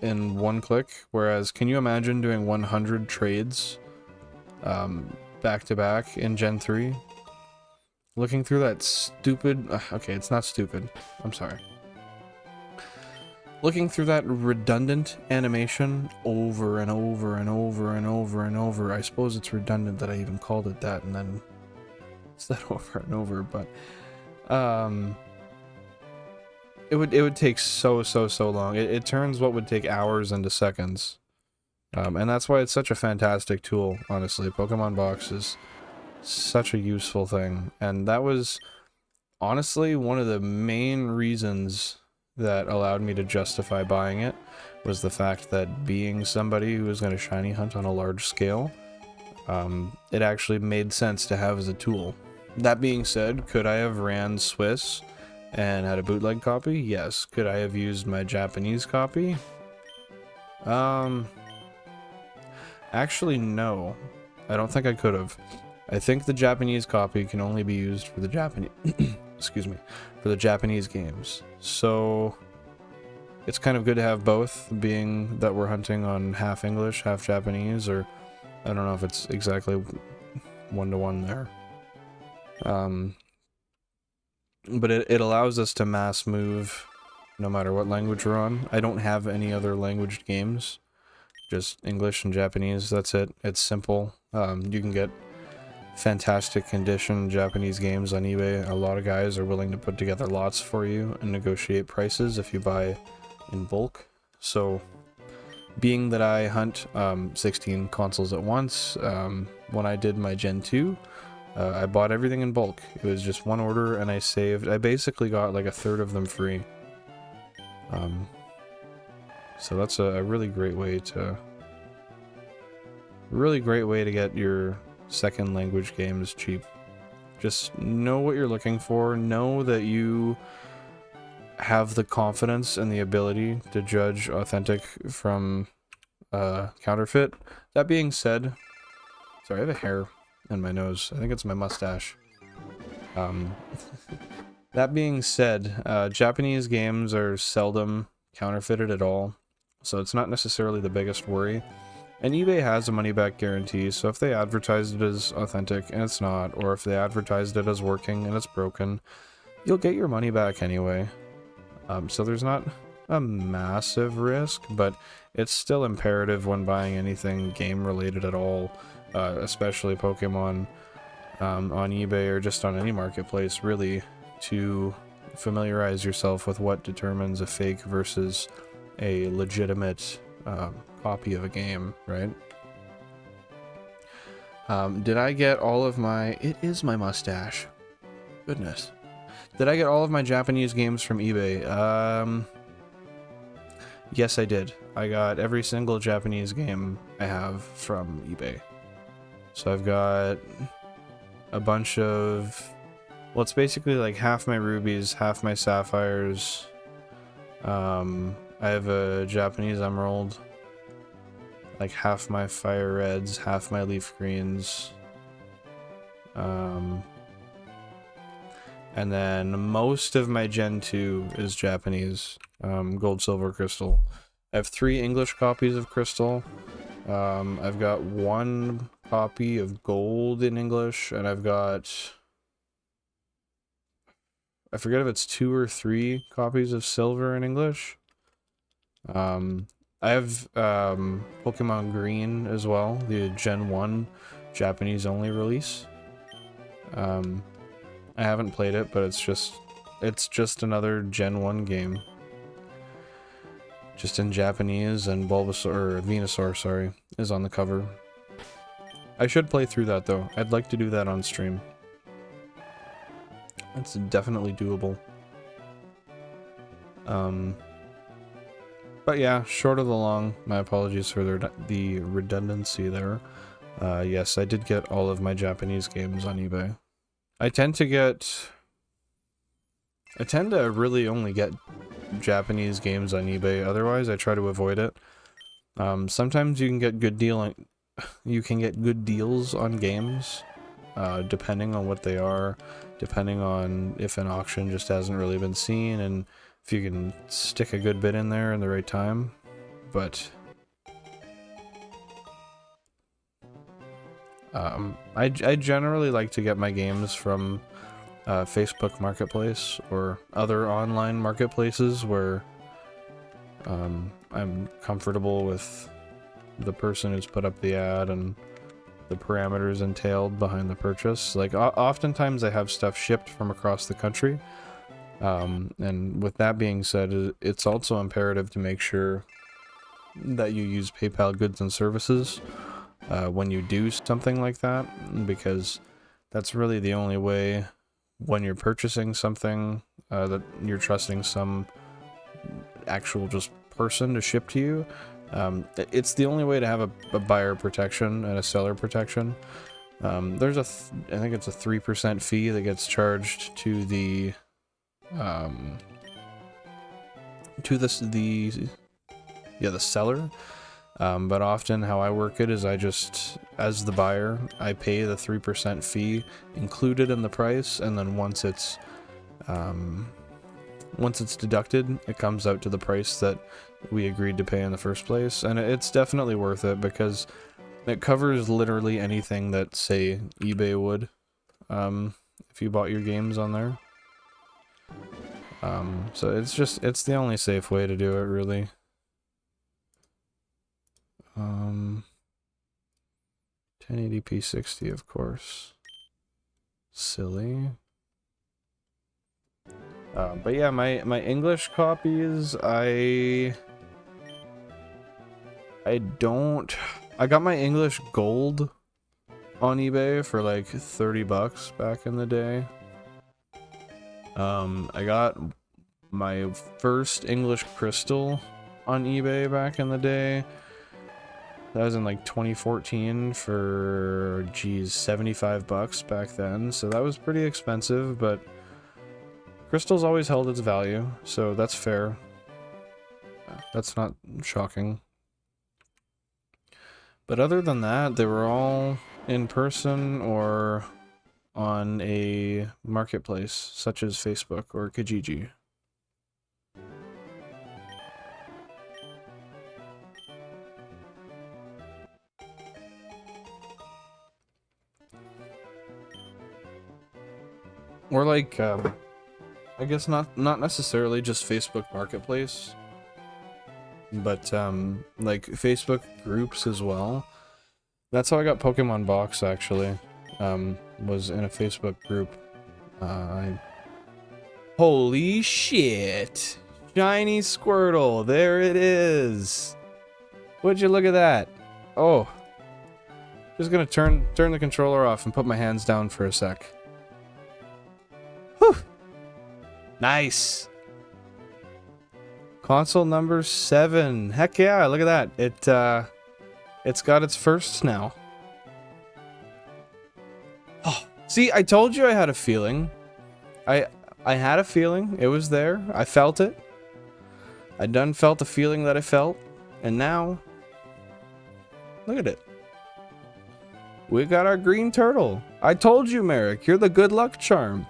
in one click, whereas can you imagine doing 100 trades back to back in Gen 3? Looking through that stupid... okay, it's not stupid. I'm sorry. Looking through that redundant animation over and over and over and over and over. I suppose it's redundant that I even called it that and then it's that over and over, but it would take so long. It turns what would take hours into seconds. And that's why it's such a fantastic tool, honestly. Pokemon Box is such a useful thing. And that was honestly one of the main reasons that allowed me to justify buying it, was the fact that being somebody who was going to shiny hunt on a large scale, it actually made sense to have as a tool. That being said, could I have ran Swiss and had a bootleg copy? Yes. Could I have used my Japanese copy? Actually, no. I don't think I could have. I think the Japanese copy can only be used for the Japanese... excuse me, for the Japanese games. So it's kind of good to have both, being that we're hunting on half English, half Japanese, or I don't know if it's exactly one-to-one there. But it allows us to mass move no matter what language we're on. I don't have any other languaged games, just English and Japanese, that's it. It's simple. You can get fantastic condition Japanese games on eBay. A lot of guys are willing to put together lots for you and negotiate prices if you buy in bulk. So being that I hunt 16 consoles at once, when I did my Gen 2, I bought everything in bulk. It was just one order and I basically got like a third of them free. So that's a really great way to get your second language games cheap. Just know what you're looking for. Know that you have the confidence and the ability to judge authentic from counterfeit. That being said, sorry, I have a hair in my nose. I think it's my mustache. That being said, Japanese games are seldom counterfeited at all, so it's not necessarily the biggest worry. And eBay has a money-back guarantee, so if they advertise it as authentic and it's not, or if they advertised it as working and it's broken, you'll get your money back anyway. So there's not a massive risk, but it's still imperative when buying anything game-related at all, especially Pokemon, on eBay or just on any marketplace, really, to familiarize yourself with what determines a fake versus a legitimate copy of a game, right? Did I get all of my... It is my mustache. Goodness. Did I get all of my Japanese games from eBay? Yes, I did. I got every single Japanese game I have from eBay. So I've got a bunch of... Well, it's basically like half my rubies, half my sapphires. I have a Japanese emerald. Like half my fire reds, half my leaf greens. And then most of my Gen 2 is Japanese, gold, silver, crystal. I have 3 English copies of crystal. I've got 1 copy of gold in English, and I've got... I forget if it's 2 or 3 copies of silver in English. I have Pokemon Green as well, the Gen 1 Japanese only release. I haven't played it, but it's just another Gen 1 game. Just in Japanese, and Bulbasaur, or Venusaur, sorry, is on the cover. I should play through that though. I'd like to do that on stream. It's definitely doable. But yeah, short of the long, my apologies for the redundancy there. Yes, I did get all of my Japanese games on eBay. I tend to really only get Japanese games on eBay, otherwise I try to avoid it. Sometimes you can get good deals on games, depending on what they are, depending on if an auction just hasn't really been seen, and if you can stick a good bit in there in the right time. But I generally like to get my games from Facebook Marketplace or other online marketplaces where I'm comfortable with the person who's put up the ad and the parameters entailed behind the purchase. Like, oftentimes I have stuff shipped from across the country, and with that being said, it's also imperative to make sure that you use PayPal goods and services when you do something like that, because that's really the only way, when you're purchasing something, that you're trusting some actual just person to ship to you. It's the only way to have a buyer protection and a seller protection. There's I think it's a 3% fee that gets charged to the seller. But often how I work it is I just, as the buyer, I pay the 3% fee included in the price, and then once it's deducted, it comes out to the price that we agreed to pay in the first place. And it's definitely worth it because it covers literally anything that, say, eBay would, if you bought your games on there. So it's the only safe way to do it, really. 1080p 60, of course. Silly. But yeah, my English copies, I got my English gold on eBay for like 30 bucks back in the day. I got my first English crystal on eBay back in the day. That was in like 2014 for, geez, 75 bucks back then. So that was pretty expensive, but crystal's always held its value, so that's fair. That's not shocking. But other than that, they were all in person or on a marketplace, such as Facebook or Kijiji. Or like, I guess not necessarily just Facebook Marketplace, but like Facebook groups as well. That's how I got Pokemon Box, actually. Was in a Facebook group. Holy shit! Shiny Squirtle, there it is! Would you look at that? Oh. Just gonna turn the controller off and put my hands down for a sec. Whew! Nice! Console number 7. Heck yeah, look at that. It's got its firsts now. Oh, see, I told you I had a feeling. I had a feeling. It was there. I felt it. I done felt the feeling that I felt. And now, look at it. We got our green turtle. I told you, Merrick, you're the good luck charm.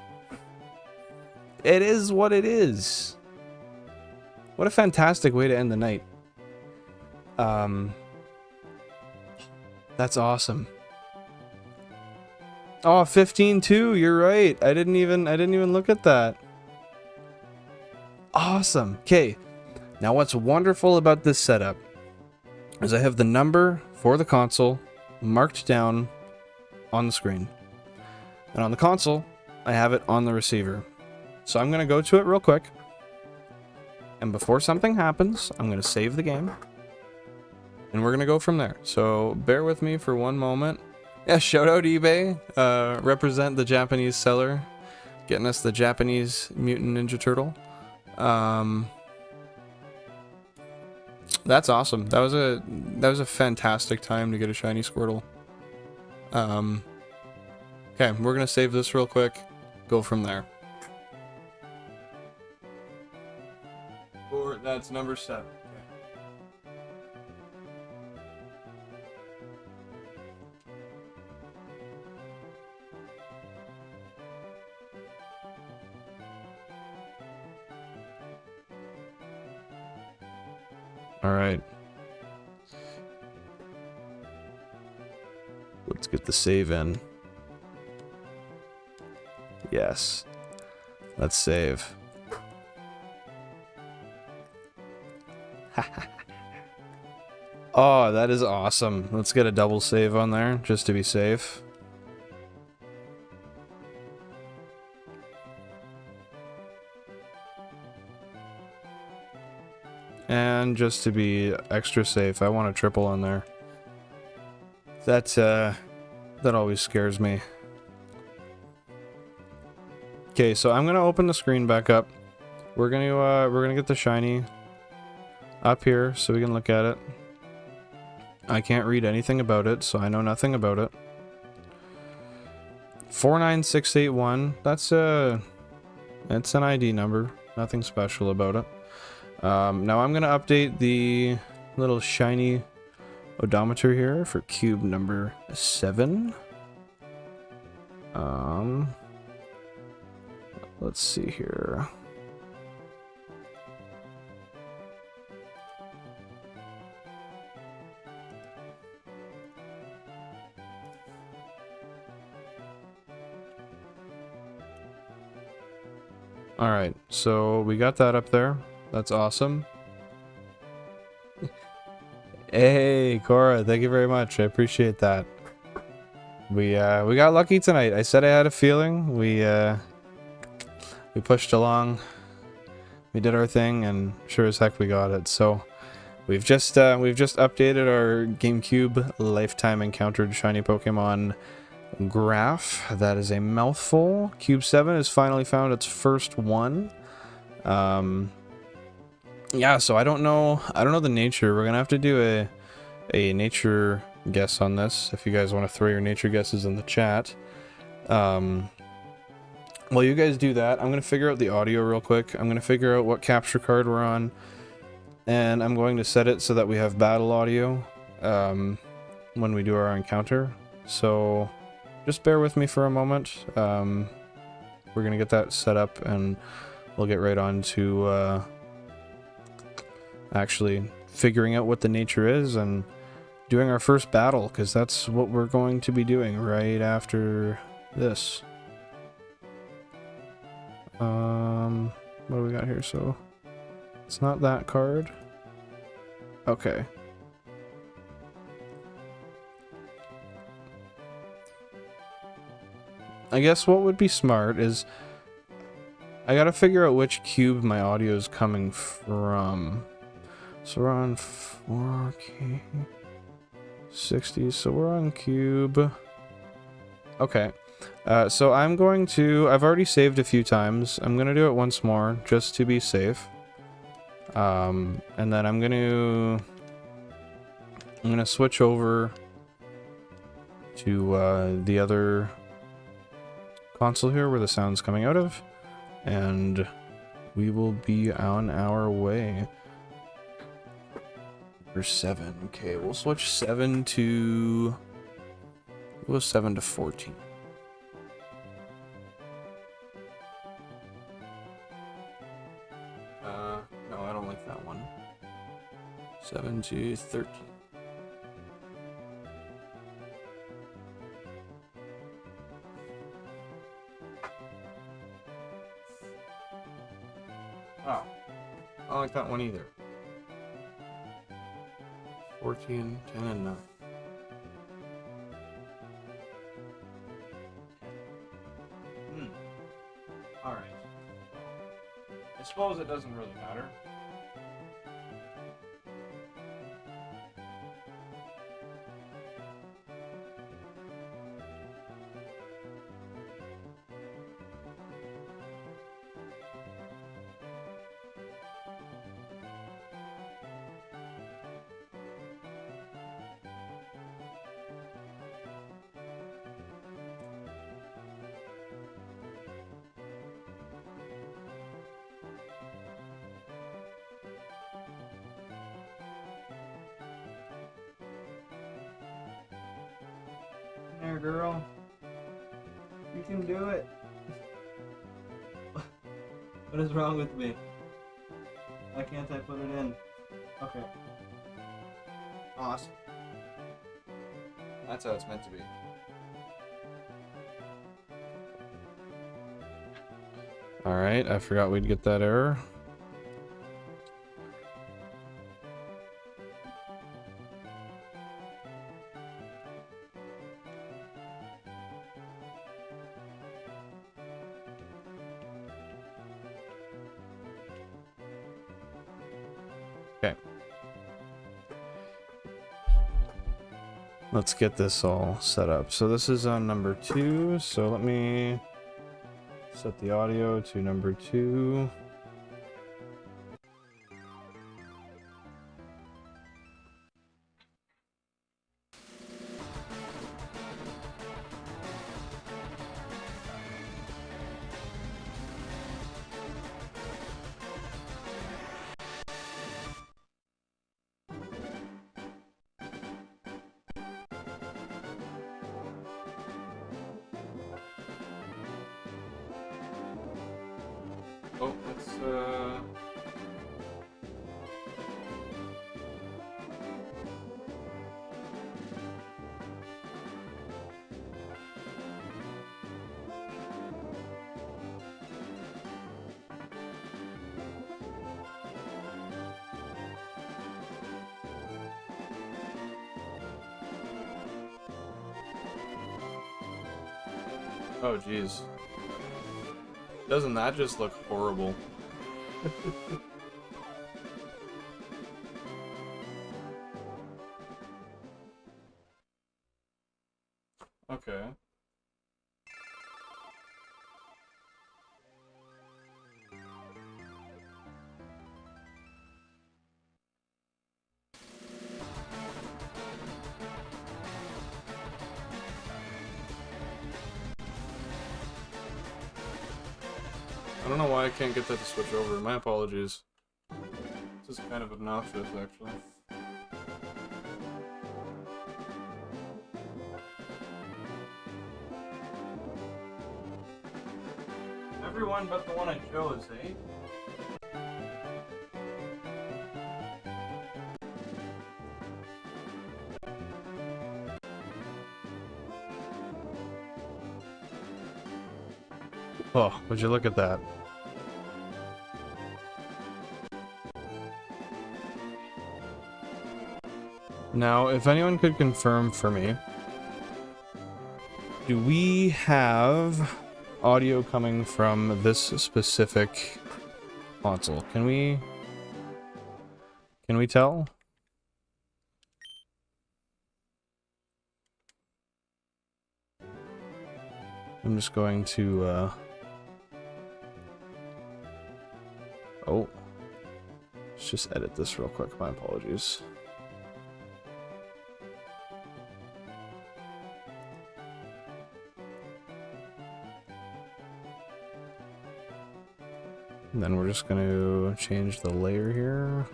It is what it is. What a fantastic way to end the night. That's awesome. Oh, 15 too. You're right. I didn't even look at that. Awesome. Okay. Now what's wonderful about this setup is I have the number for the console marked down on the screen. And on the console, I have it on the receiver. So I'm going to go to it real quick. And before something happens, I'm going to save the game. And we're going to go from there. So bear with me for one moment. Yeah, shout out eBay. Represent the Japanese seller. Getting us the Japanese Mutant Ninja Turtle. That's awesome. That was a fantastic time to get a shiny Squirtle. Okay, we're going to save this real quick. Go from there. Or that's number 7. All right. Let's get the save in. Yes. Let's save. Oh, that is awesome. Let's get a double save on there, just to be safe. And just to be extra safe, I want a triple on there. That always scares me. Okay, so I'm gonna open the screen back up. We're gonna get the shiny up here so we can look at it. I can't read anything about it, so I know nothing about it. 49681. That's an ID number. Nothing special about it. Now I'm gonna update the little shiny odometer here for cube number 7. Let's see here. All right, so we got that up there. That's awesome. Hey, Cora, thank you very much. I appreciate that. We got lucky tonight. I said I had a feeling. We pushed along. We did our thing, and sure as heck we got it. So we've just updated our GameCube lifetime encountered shiny Pokemon graph. That is a mouthful. Cube 7 has finally found its first one. Yeah, so I don't know the nature. We're gonna have to do a nature guess on this. If you guys want to throw your nature guesses in the chat. While you guys do that, I'm gonna figure out the audio real quick. I'm gonna figure out what capture card we're on, and I'm going to set it so that we have battle audio when we do our encounter. So just bear with me for a moment. We're gonna get that set up, and we'll get right on to actually figuring out what the nature is and doing our first battle, because that's what we're going to be doing right after this. What do we got here? So it's not that card. Okay. I guess what would be smart is I gotta figure out which cube my audio is coming from. So we're on 4K 60, so we're on cube. Okay. So I'm going to, I've already saved a few times. I'm gonna do it once more just to be safe. And then I'm gonna switch over to the other console here where the sound's coming out of, and we will be on our way. Number 7. Okay, we'll switch 7 to 14. that one. 7 to 13. Oh, I don't like that one either. 14, 10, and 9. Alright. I suppose it doesn't really matter. There, girl. You can do it. What is wrong with me? Why can't I put it in? Okay. Awesome. That's how it's meant to be. Alright, I forgot we'd get that error. Okay. Let's get this all set up. So this is on number 2, so let me set the audio to number 2. Oh, let's oh, geez. Doesn't that just look horrible? Okay. I don't know why I can't get that to switch over. My apologies. This is kind of obnoxious, actually. Everyone but the one I chose, eh? Oh, would you look at that? Now, if anyone could confirm for me, do we have audio coming from this specific console? Can we tell? I'm just going to oh, let's just edit this real quick. My apologies. And then we're just going to change the layer here.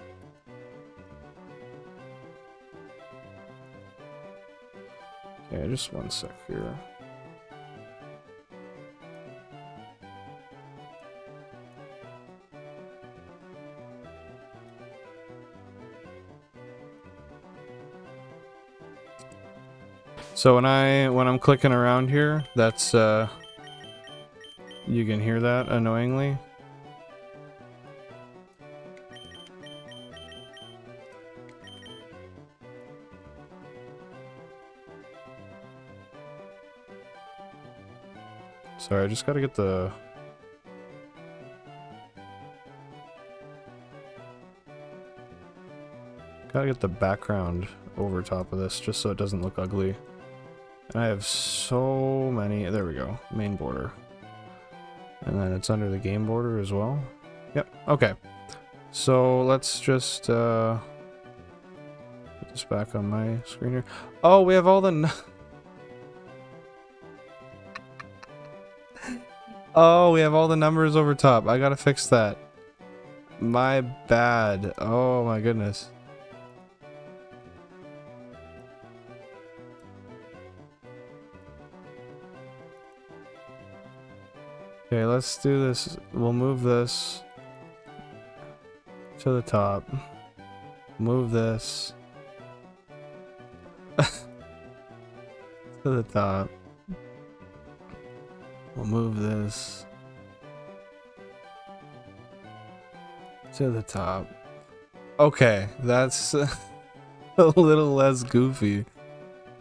Okay, just one sec here. So when I'm clicking around here, that's you can hear that annoyingly. Sorry, I just gotta get the... Gotta get the background over top of this just so it doesn't look ugly. And I have so many... There we go. Main border. And then it's under the game border as well. Yep, okay. So let's just put this back on my screen here. Oh, we have all the... Oh, we have all the numbers over top. I gotta fix that. My bad. Oh my goodness. Okay, let's do this. We'll move this to the top. Move this to the top. We'll move this to the top. Okay, that's a little less goofy.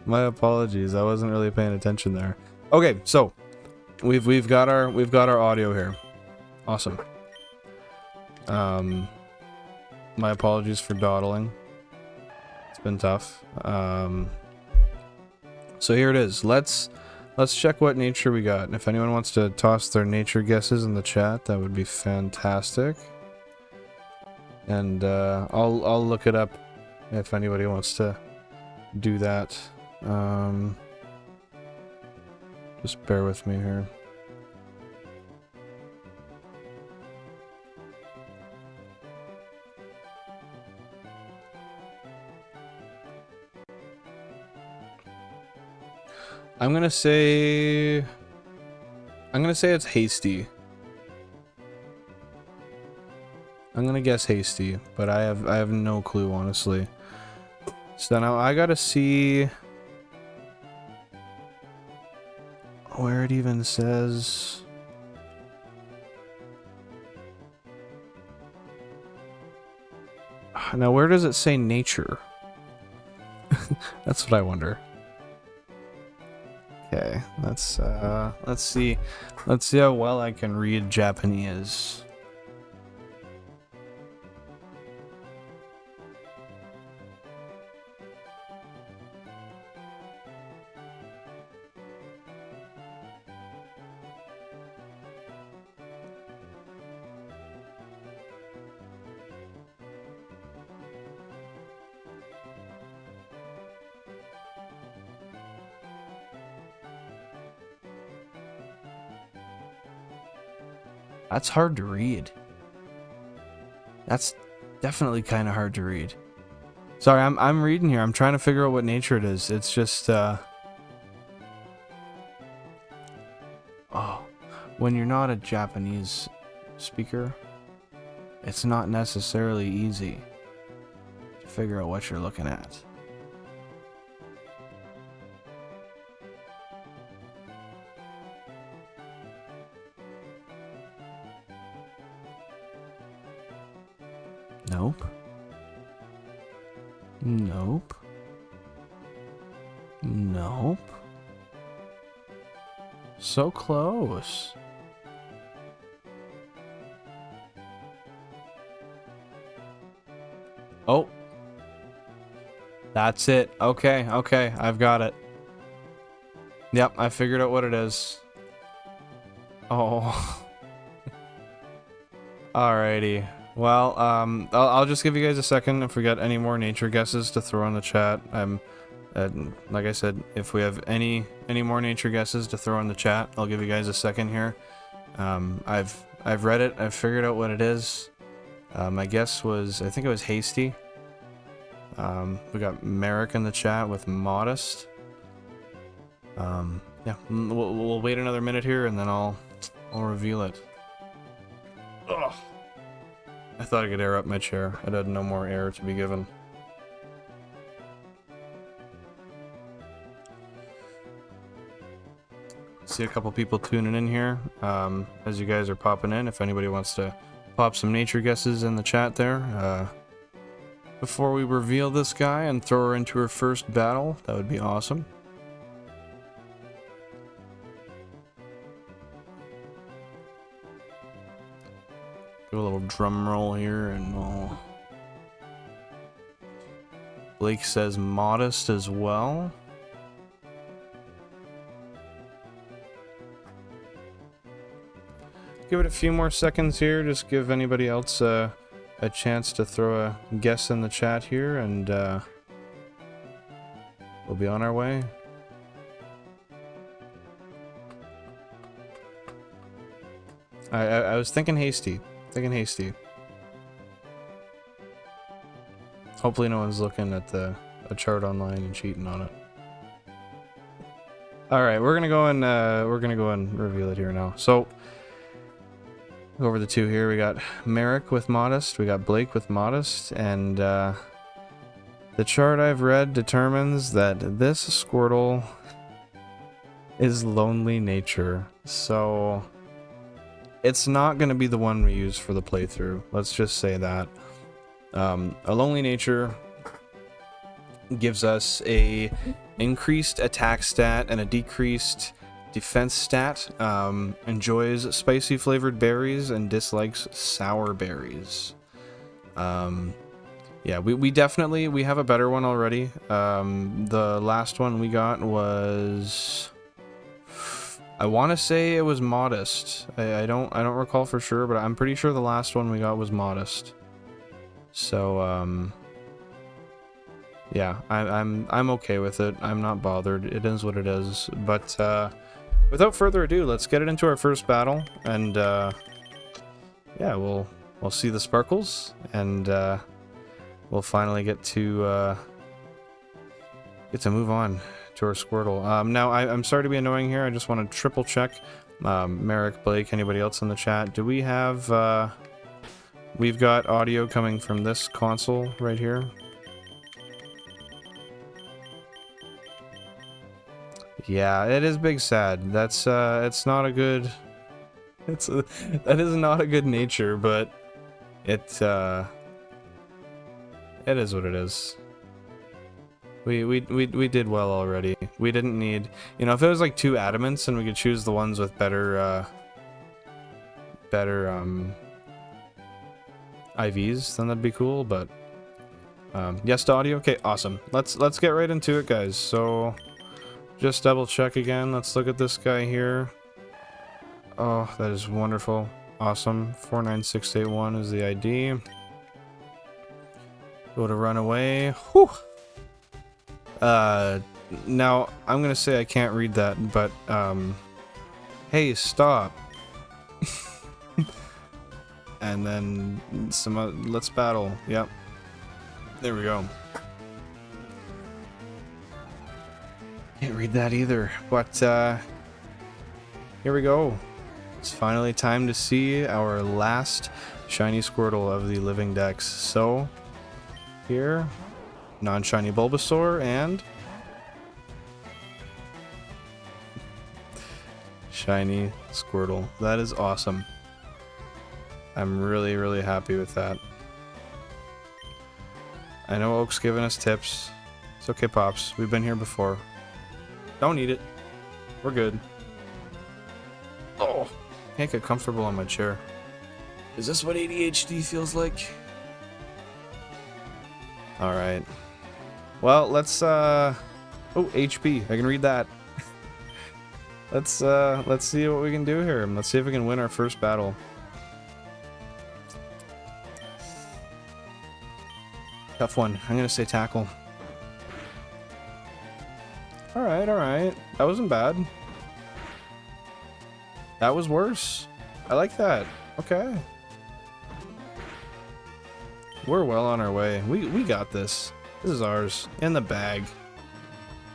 My apologies. I wasn't really paying attention there. Okay, so we've got our audio here. Awesome. My apologies for dawdling. It's been tough. So here it is. Let's check what nature we got. And if anyone wants to toss their nature guesses in the chat, that would be fantastic. And I'll look it up if anybody wants to do that. Just bear with me here. I'm gonna say it's hasty. I'm gonna guess hasty, but I have no clue, honestly. So now I gotta see where it even says. Now where does it say nature? That's what I wonder. Okay, let's see how well I can read Japanese. That's hard to read. That's definitely kind of hard to read. Sorry, I'm reading here. I'm trying to figure out what nature it is. It's just oh, when you're not a Japanese speaker, it's not necessarily easy to figure out what you're looking at. Nope. Nope. Nope. So close. Oh. That's it. Okay, okay, I've got it. Yep, I figured out what it is. Oh. Alrighty. Well, I'll just give you guys a second if we got any more nature guesses to throw in the chat. Like I said, if we have any more nature guesses to throw in the chat, I'll give you guys a second here. I've read it. I've figured out what it is. My guess was, I think it was hasty. We got Merrick in the chat with modest. Yeah, we'll wait another minute here and then I'll reveal it. Ugh. I thought I could air up my chair. I had no more air to be given. See a couple people tuning in here. As you guys are popping in, if anybody wants to pop some nature guesses in the chat there. Before we reveal this guy and throw her into her first battle, that would be awesome. Do a little drum roll here and we'll... Blake says modest as well. Give it a few more seconds here, just give anybody else a chance to throw a guess in the chat here, and we'll be on our way. I was thinking hasty. Hopefully no one's looking at the chart online and cheating on it. Alright, we're gonna go and reveal it here now. So go over the two here. We got Merrick with modest, we got Blake with modest, and the chart I've read determines that this Squirtle is lonely nature. So it's not going to be the one we use for the playthrough. Let's just say that. A lonely nature gives us a increased attack stat and a decreased defense stat. Enjoys spicy flavored berries and dislikes sour berries. Yeah, we definitely, we have a better one already. The last one we got was, I want to say it was modest. I don't recall for sure, but I'm pretty sure the last one we got was modest. So yeah, I'm okay with it. I'm not bothered. It is what it is. But without further ado, let's get it into our first battle, and yeah, we'll see the sparkles, and we'll finally get to move on to our Squirtle. Now, I'm sorry to be annoying here. I just want to triple check. Merrick, Blake, anybody else in the chat? Do we have... we've got audio coming from this console right here. Yeah, it is big sad. That's, it's not a good... that is not a good nature, but it is what it is. We did well already. We didn't need, you know, if it was like 2 adamants and we could choose the ones with better IVs, then that'd be cool. But yes to audio. Okay, awesome. Let's get right into it, guys. So just double check again. Let's look at this guy here. Oh, that is wonderful. Awesome. 49681 is the ID. Go to run away. Whew. Now, I'm gonna say I can't read that, but, hey, stop. And then some, let's battle. Yep. There we go. Can't read that either, but, here we go. It's finally time to see our last shiny Squirtle of the Living Dex. So, here, non-shiny Bulbasaur and shiny Squirtle. That is awesome. I'm really, really happy with that. I know Oak's giving us tips. It's okay, Pops. We've been here before. Don't eat it. We're good. Oh, can't get comfortable on my chair. Is this what ADHD feels like? Alright. Well, let's, oh, HP. I can read that. Let's see what we can do here. Let's see if we can win our first battle. Tough one. I'm gonna say tackle. Alright, alright. That wasn't bad. That was worse. I like that. Okay. We're well on our way. We got this. This is ours. In the bag.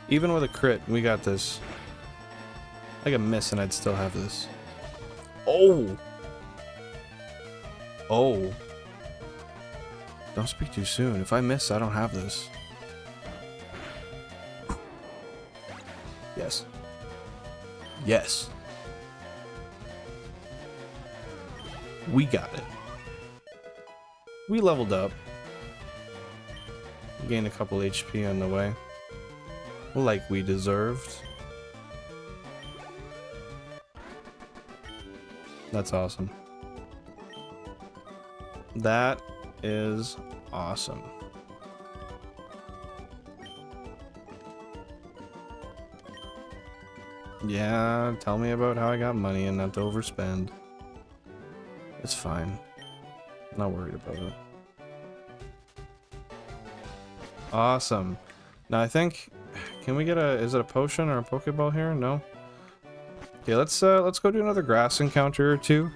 Even with a crit, we got this. Like a miss and I'd still have this. Oh! Oh. Don't speak too soon. If I miss, I don't have this. Yes. We got it. We leveled up. Gained a couple HP on the way. Like we deserved. That's awesome. That is awesome. Yeah, tell me about how I got money and not to overspend. It's fine. Not worried about it. Awesome. Now I think, can we get is it a potion or a Pokeball here? No. Okay, let's go do another grass encounter or two.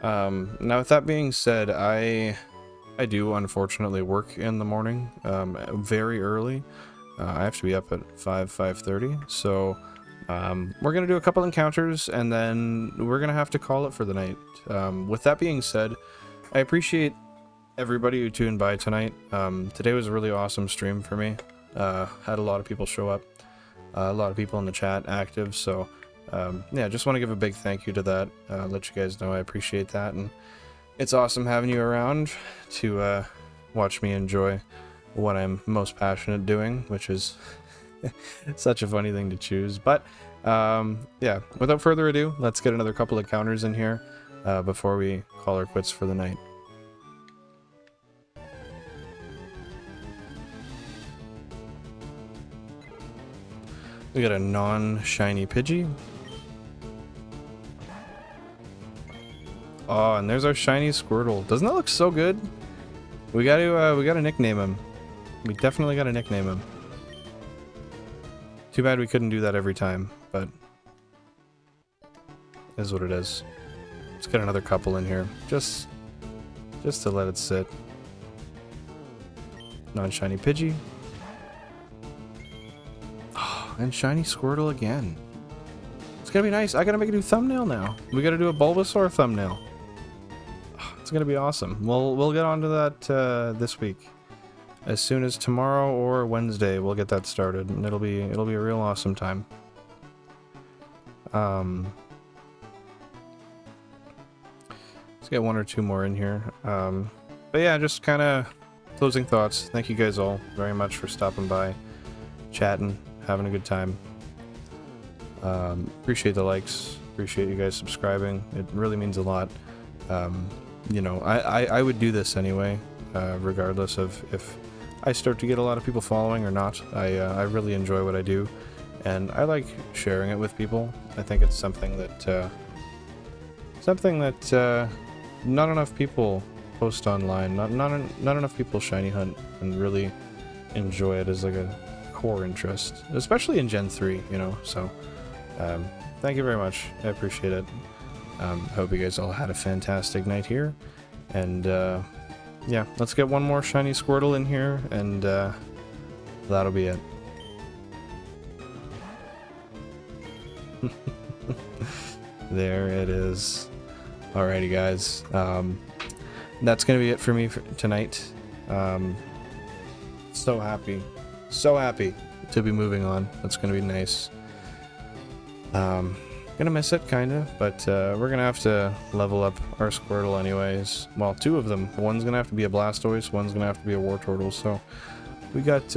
Now with that being said, I do unfortunately work in the morning, very early. I have to be up at 5:30, so we're gonna do a couple encounters and then we're gonna have to call it for the night. With that being said, I appreciate everybody who tuned by tonight. Today was a really awesome stream for me. Had a lot of people show up, a lot of people in the chat active, so yeah, just want to give a big thank you to that. Let you guys know I appreciate that, and it's awesome having you around to watch me enjoy what I'm most passionate doing, which is such a funny thing to choose. But yeah, without further ado, let's get another couple of counters in here before we call our quits for the night. We got a non-shiny Pidgey. Oh, and there's our shiny Squirtle. Doesn't that look so good? We gotta nickname him. We definitely gotta nickname him. Too bad we couldn't do that every time, but it is what it is. Let's get another couple in here, just to let it sit. Non-shiny Pidgey. And shiny Squirtle again. It's gonna be nice. I gotta make a new thumbnail now. We gotta do a Bulbasaur thumbnail. It's gonna be awesome. We'll get onto that this week. As soon as tomorrow or Wednesday, we'll get that started, and it'll be a real awesome time. Let's get one or two more in here. But yeah, just kind of closing thoughts. Thank you guys all very much for stopping by, chatting, having a good time. Appreciate the likes, appreciate you guys subscribing. It really means a lot. You know, I would do this anyway, regardless of if I start to get a lot of people following or not. I really enjoy what I do, and I like sharing it with people. I think it's something that not enough people post online. Not enough people shiny hunt and really enjoy it as like a core interest, especially in Gen 3, you know. So thank you very much. I appreciate it. Hope you guys all had a fantastic night here, and yeah, let's get one more shiny Squirtle in here, and that'll be it. There it is. Alrighty guys, that's gonna be it for me for tonight. So happy to be moving on. That's gonna be nice. Gonna miss it kinda, but we're gonna have to level up our Squirtle anyways. Well, two of them. One's gonna have to be a Blastoise, one's gonna have to be a Wartortle, so we got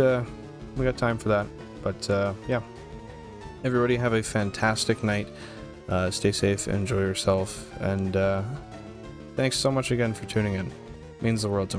time for that. But yeah, everybody have a fantastic night. Stay safe, enjoy yourself, and thanks so much again for tuning in. Means the world to me.